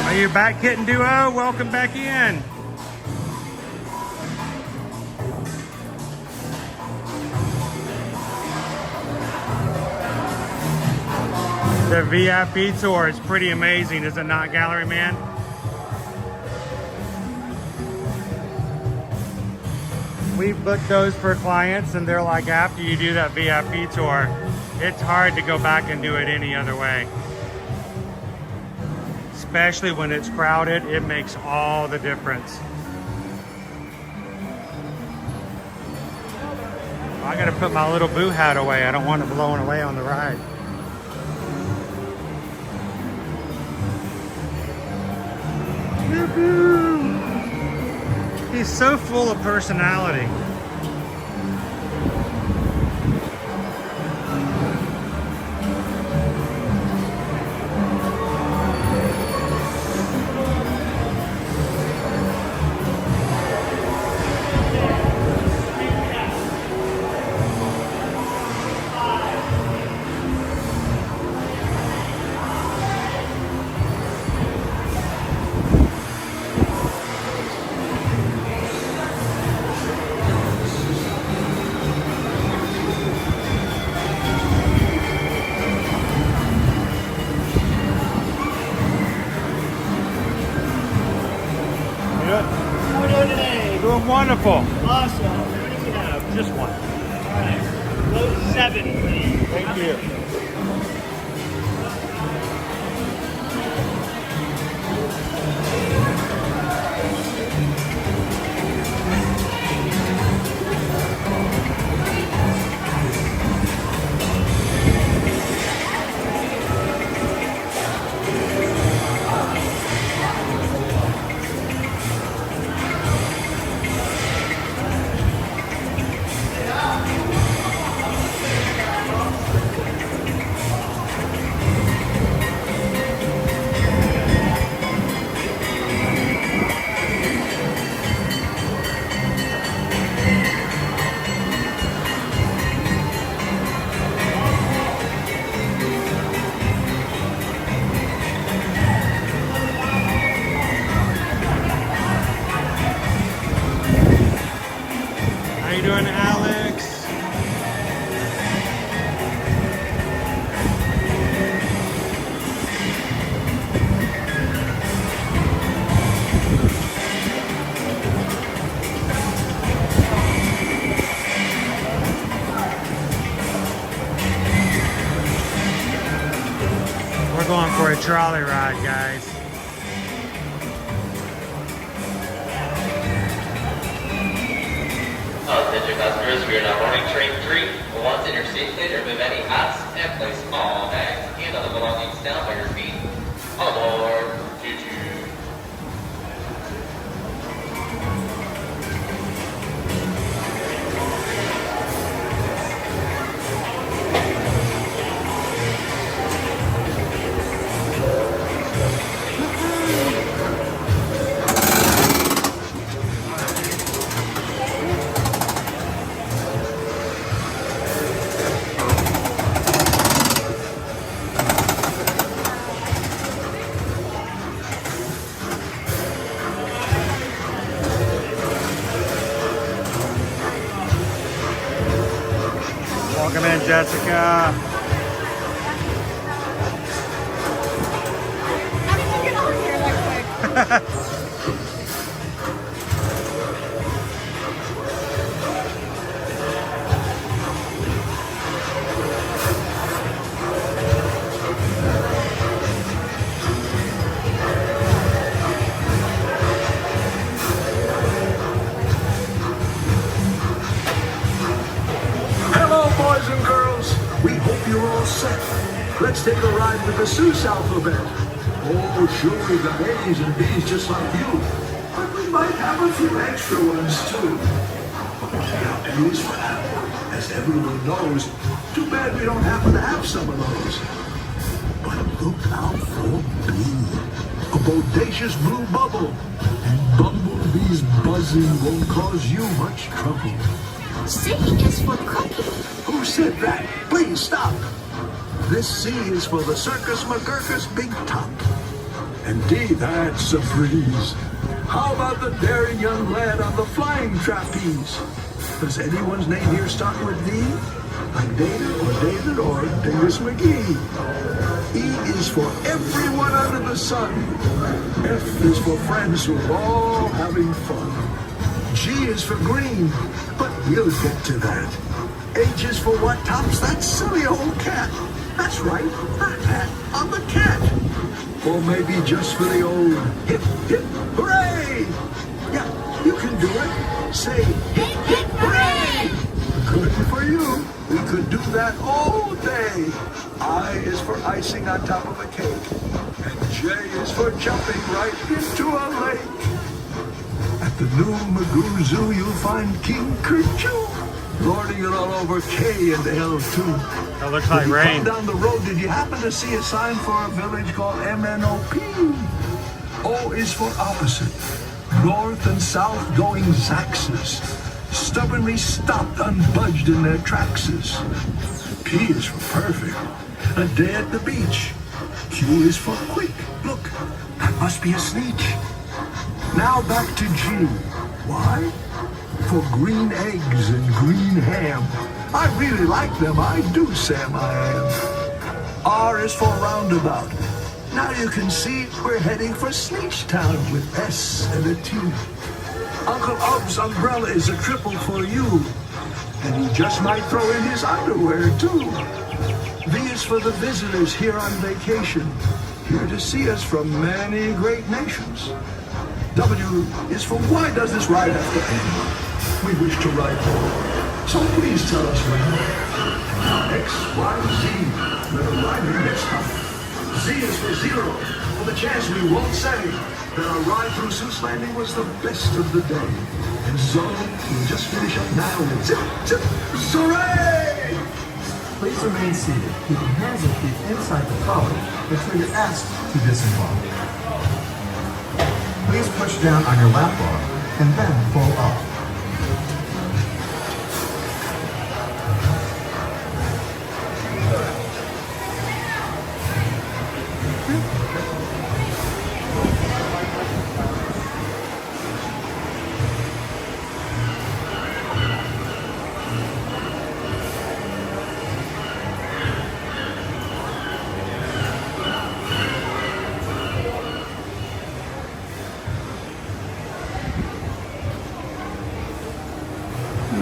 Are you back, Kitten Duo? Welcome back in. The VIP tour is pretty amazing, is it not, Gallery Man? We've booked those for clients, and they're like, after you do that VIP tour, it's hard to go back and do it any other way. Especially when it's crowded, it makes all the difference. I gotta put my little Boo hat away. I don't want it blowing away on the ride. He's so full of personality. Wonderful. Awesome. What do you have? Just one. All right. Load 7, please. Thank you. going for a trolley ride, guys. Attention passengers, we are now boarding train 3. Once in your seat, please remove any hats and place all bags and other belongings down by your feet. Aboard. Choo-choo. Welcome in, Jessica. How did you get on here that quick? Hello, boys and girls. We hope you're all set. Let's take a ride with the Seuss alphabet. Oh, sure, we've got A's and B's just like you. But we might have a few extra ones, too. Now, A's for apple, as everyone knows. Too bad we don't happen to have some of those. But look out for B. A bodacious blue bubble. And bumblebees buzzing won't cause you much trouble. C is for cookie. Who said that? Please stop. This C is for the Circus McGurkus Big Top. And D, that's a breeze. How about the daring young lad on the flying trapeze? Does anyone's name here start with D? Like Dana or David or Dingus McGee? E is for everyone under the sun. F is for friends who are all having fun. G is for green, but we'll get to that. H is for what tops that silly old cat. That's right, that hat on the cat. Or maybe just for the old hip, hip, hooray! Yeah, you can do it. Say hip, hip, hooray! Good for you. We could do that all day. I is for icing on top of a cake. And J is for jumping right into a lake. At the new Magoo Zoo, you'll find King Kerchoo lording it all over K and L too. That looks like rain. Down the road, did you happen to see a sign for a village called MNOP? O is for opposite. North and south going Zaxes. Stubbornly stopped, unbudged in their trackses. P is for perfect. A day at the beach. Q is for quick. Look, that must be a sneak. Now back to G. Why? For green eggs and green ham. I really like them, I do, Sam, I am. R is for roundabout. Now you can see we're heading for Sleechtown with S and a T. Uncle Ub's umbrella is a triple for you. And he just might throw in his underwear, too. V is for the visitors here on vacation. Here to see us from many great nations. W is for why does this ride have to end? We wish to ride home, so please tell us when. Now X, Y, Z, let a rider next time. Z is for zero, for the chance we won't say that our ride through Seuss Landing was the best of the day. And so, we'll just finish up now with zip, zip, hooray! Please remain seated, keeping hands and feet inside the trolley until you're asked to disembark. Please push down on your lap bar and then pull up.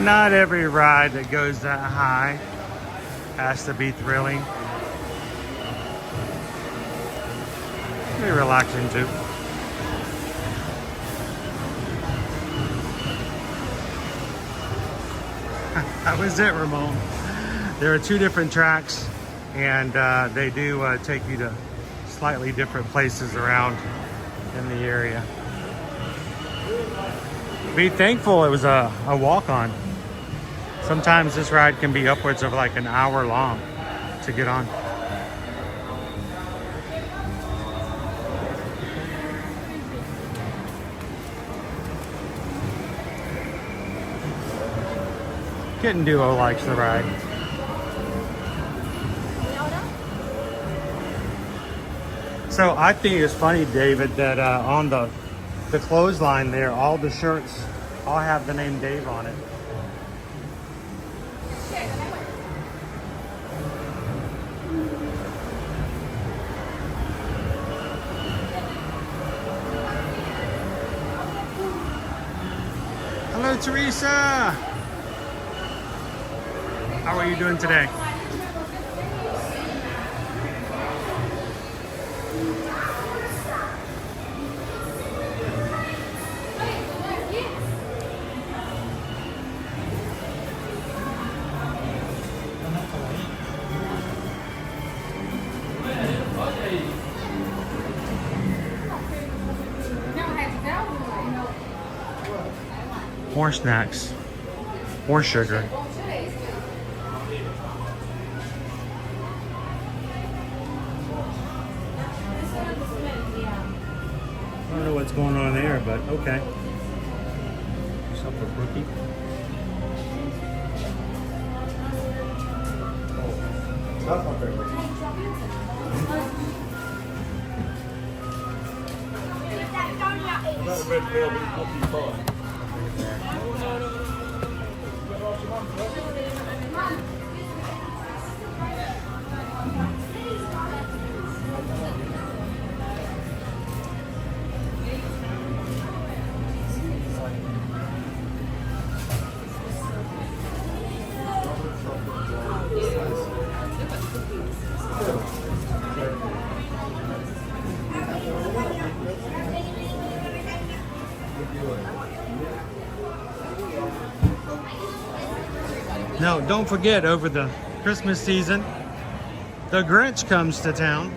Not every ride that goes that high has to be thrilling. Pretty relaxing too. That was it, Ramon. There are 2 different tracks, and they do take you to slightly different places around in the area. Be thankful it was a walk-on. Sometimes this ride can be upwards of like an hour long to get on. Kitten Duo likes the ride. So I think it's funny, David, that on the clothesline there, all the shirts all have the name Dave on it. Hello, Teresa. How are you doing today? More snacks, more sugar. I don't know what's going on there, but okay. Something rookie. That's my favorite. That red velvet puppy pie. No, don't forget, over the Christmas season, the Grinch comes to town.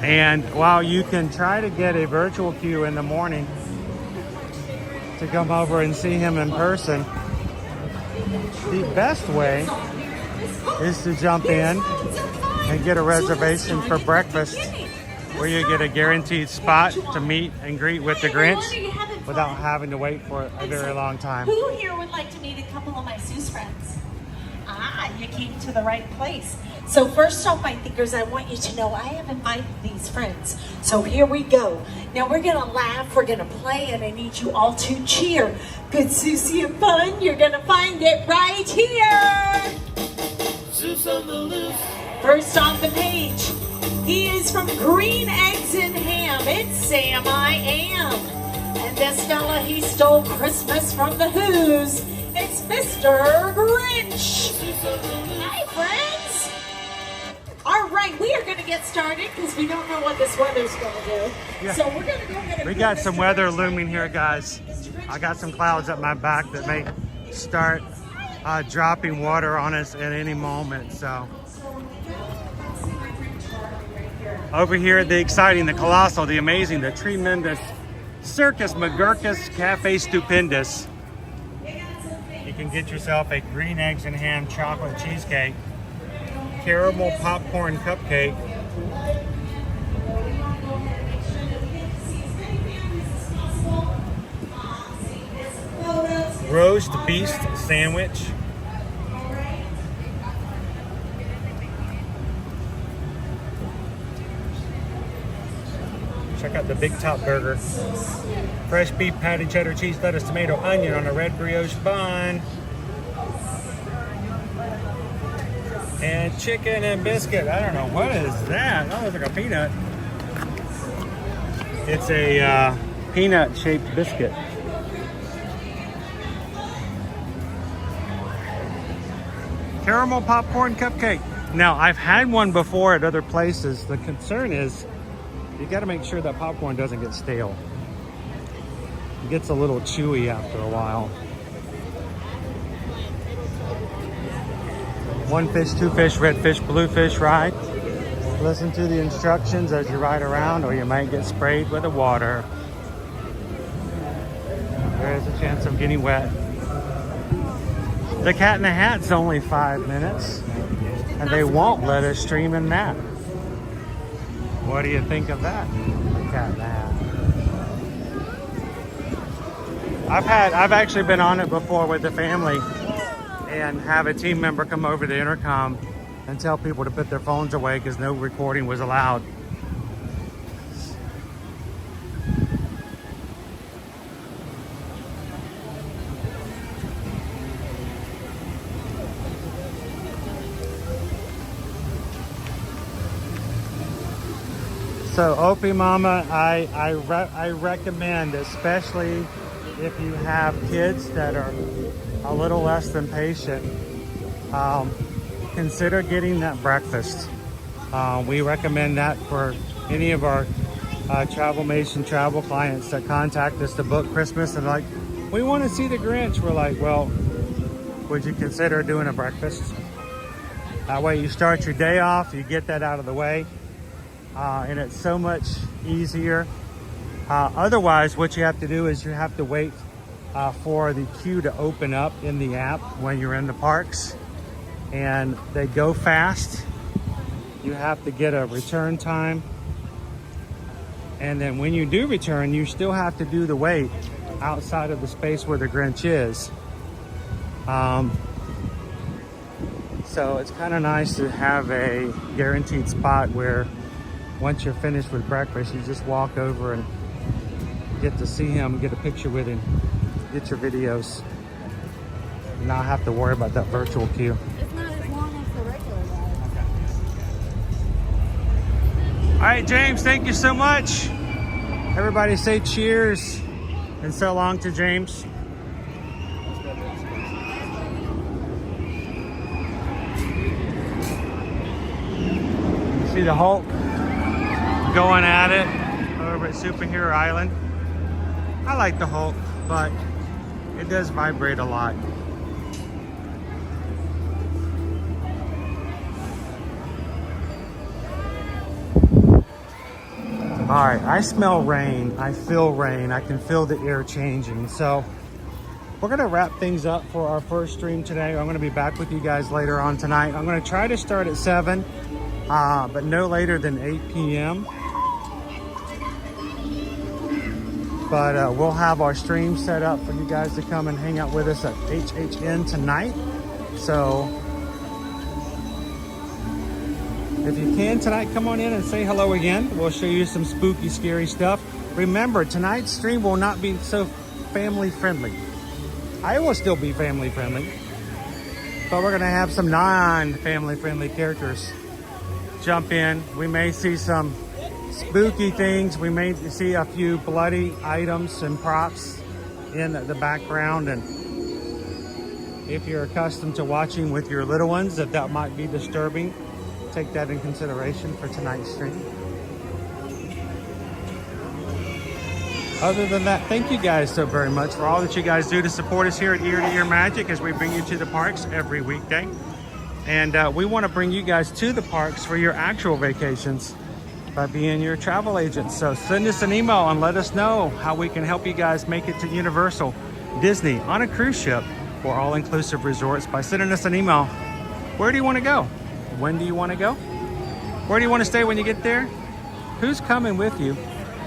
And while you can try to get a virtual queue in the morning to come over and see him in person, the best way is to jump in and get a reservation for breakfast, where you get a guaranteed spot to meet and greet with the Grinch without having to wait for a very long time. Who here would like to meet a couple of my Seuss friends? Ah, you came to the right place. So first off, my thinkers, I want you to know I have invited these friends. So here we go. Now we're gonna laugh, we're gonna play, and I need you all to cheer. Good Susie and fun, you're gonna find it right here. Seuss on the loose. First on the page, he is from Green Eggs and Ham. It's Sam I Am. And this fella, he stole Christmas from the Who's. It's Mr. Grinch. Hi, friends. All right, we are going to get started because we don't know what this weather's going to do. Yeah. So we're going to go ahead and We got some weather looming here, guys. I got some clouds up my back that may start dropping water on us at any moment. So over here, the exciting, the colossal, the amazing, the tremendous Circus McGurkus Cafe Stupendous. You can get yourself a green eggs and ham chocolate cheesecake, caramel popcorn cupcake, roast beast sandwich, check out the Big Top Burger. Fresh beef patty, cheddar cheese, lettuce, tomato, onion on a red brioche bun. And chicken and biscuit. I don't know, what is that? That looks like a peanut. It's a peanut-shaped biscuit. Caramel popcorn cupcake. Now, I've had one before at other places. The concern is you got to make sure that popcorn doesn't get stale. It gets a little chewy after a while. One fish, two fish, red fish, blue fish ride. Listen to the instructions as you ride around, or you might get sprayed with the water. There is a chance of getting wet. The Cat in the Hat's only 5 minutes, and they won't let us stream in that. What do you think of that? The Cat in the Hat. I've actually been on it before with the family, and have a team member come over the intercom and tell people to put their phones away because no recording was allowed. So Opie Mama, I recommend, especially if you have kids that are a little less than patient, consider getting that breakfast. We recommend that for any of our Travelmation travel clients that contact us to book Christmas and like, we want to see the Grinch. We're like, well, would you consider doing a breakfast? That way you start your day off, you get that out of the way. And it's so much easier. Otherwise, what you have to do is you have to wait for the queue to open up in the app when you're in the parks, and they go fast. You have to get a return time, and then when you do return, you still have to do the wait outside of the space where the Grinch is. So it's kind of nice to have a guaranteed spot where once you're finished with breakfast, you just walk over and get to see him, get a picture with him, get your videos, not have to worry about that virtual queue. It's not as long as the regular ride. All right, James, thank you so much. Everybody say cheers and so long to James. See the Hulk going at it over at Superhero Island. I like the Hulk, but it does vibrate a lot. All right, I smell rain, I feel rain, I can feel the air changing. So we're gonna wrap things up for our first stream today. I'm gonna be back with you guys later on tonight. I'm gonna try to start at 7, but no later than 8 p.m. But we'll have our stream set up for you guys to come and hang out with us at HHN tonight. So if you can tonight, come on in and say hello again. We'll show you some spooky, scary stuff. Remember, tonight's stream will not be so family friendly. I will still be family friendly, but we're gonna have some non-family friendly characters jump in. We may see some spooky things. We may see a few bloody items and props in the background, and if you're accustomed to watching with your little ones, that might be disturbing, take that in consideration for tonight's stream. Other than that, thank you guys so very much for all that you guys do to support us here at Ear to Ear Magic as we bring you to the parks every weekday. And we want to bring you guys to the parks for your actual vacations by being your travel agent. So send us an email and let us know how we can help you guys make it to Universal, Disney, on a cruise ship, or all-inclusive resorts by sending us an email. Where do you want to go? When do you want to go? Where do you want to stay when you get there? Who's coming with you?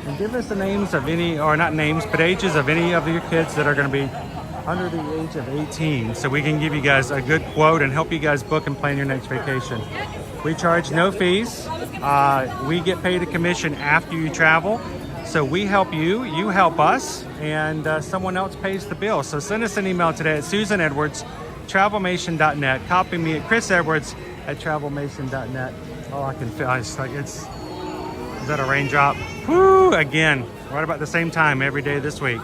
And give us the names of any, or not names, but ages of any of your kids that are going to be under the age of 18, so we can give you guys a good quote and help you guys book and plan your next vacation. We charge no fees. We get paid a commission after you travel. So we help you, you help us, and someone else pays the bill. So send us an email today at susanedwards, travelmation.net. Copy me at chrisedwards@travelmation.net. Oh, I can feel, it's like is that a raindrop? Whoo, again, right about the same time every day this week.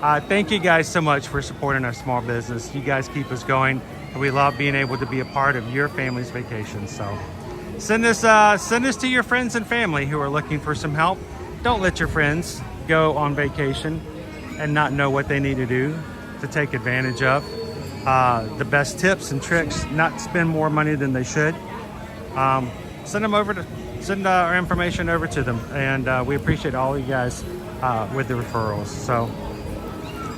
Thank you guys so much for supporting our small business. You guys keep us going, and we love being able to be a part of your family's vacation. So send us to your friends and family who are looking for some help. Don't let your friends go on vacation and not know what they need to do to take advantage of the best tips and tricks, not spend more money than they should. Send our information over to them, and we appreciate all you guys with the referrals. So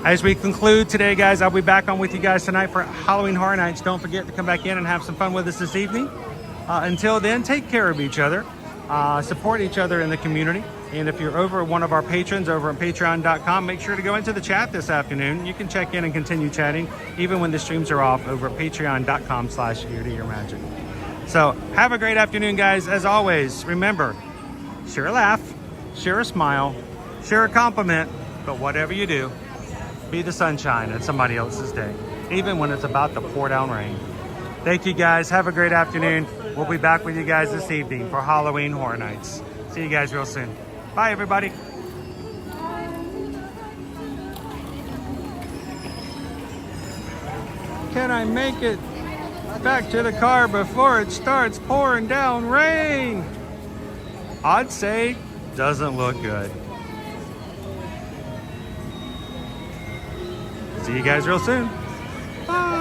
as we conclude today, guys, I'll be back on with you guys tonight for Halloween Horror Nights. Don't forget to come back in and have some fun with us this evening. Until then, take care of each other, support each other in the community. And if you're over one of our patrons over at patreon.com, make sure to go into the chat this afternoon. You can check in and continue chatting even when the streams are off over at patreon.com/ear-to-ear-magic. So have a great afternoon, guys. As always, remember, share a laugh, share a smile, share a compliment, but whatever you do, be the sunshine at somebody else's day, even when it's about to pour down rain. Thank you, guys. Have a great afternoon. We'll be back with you guys this evening for Halloween Horror Nights. See you guys real soon. Bye, everybody. Can I make it back to the car before it starts pouring down rain? I'd say doesn't look good. See you guys real soon. Bye.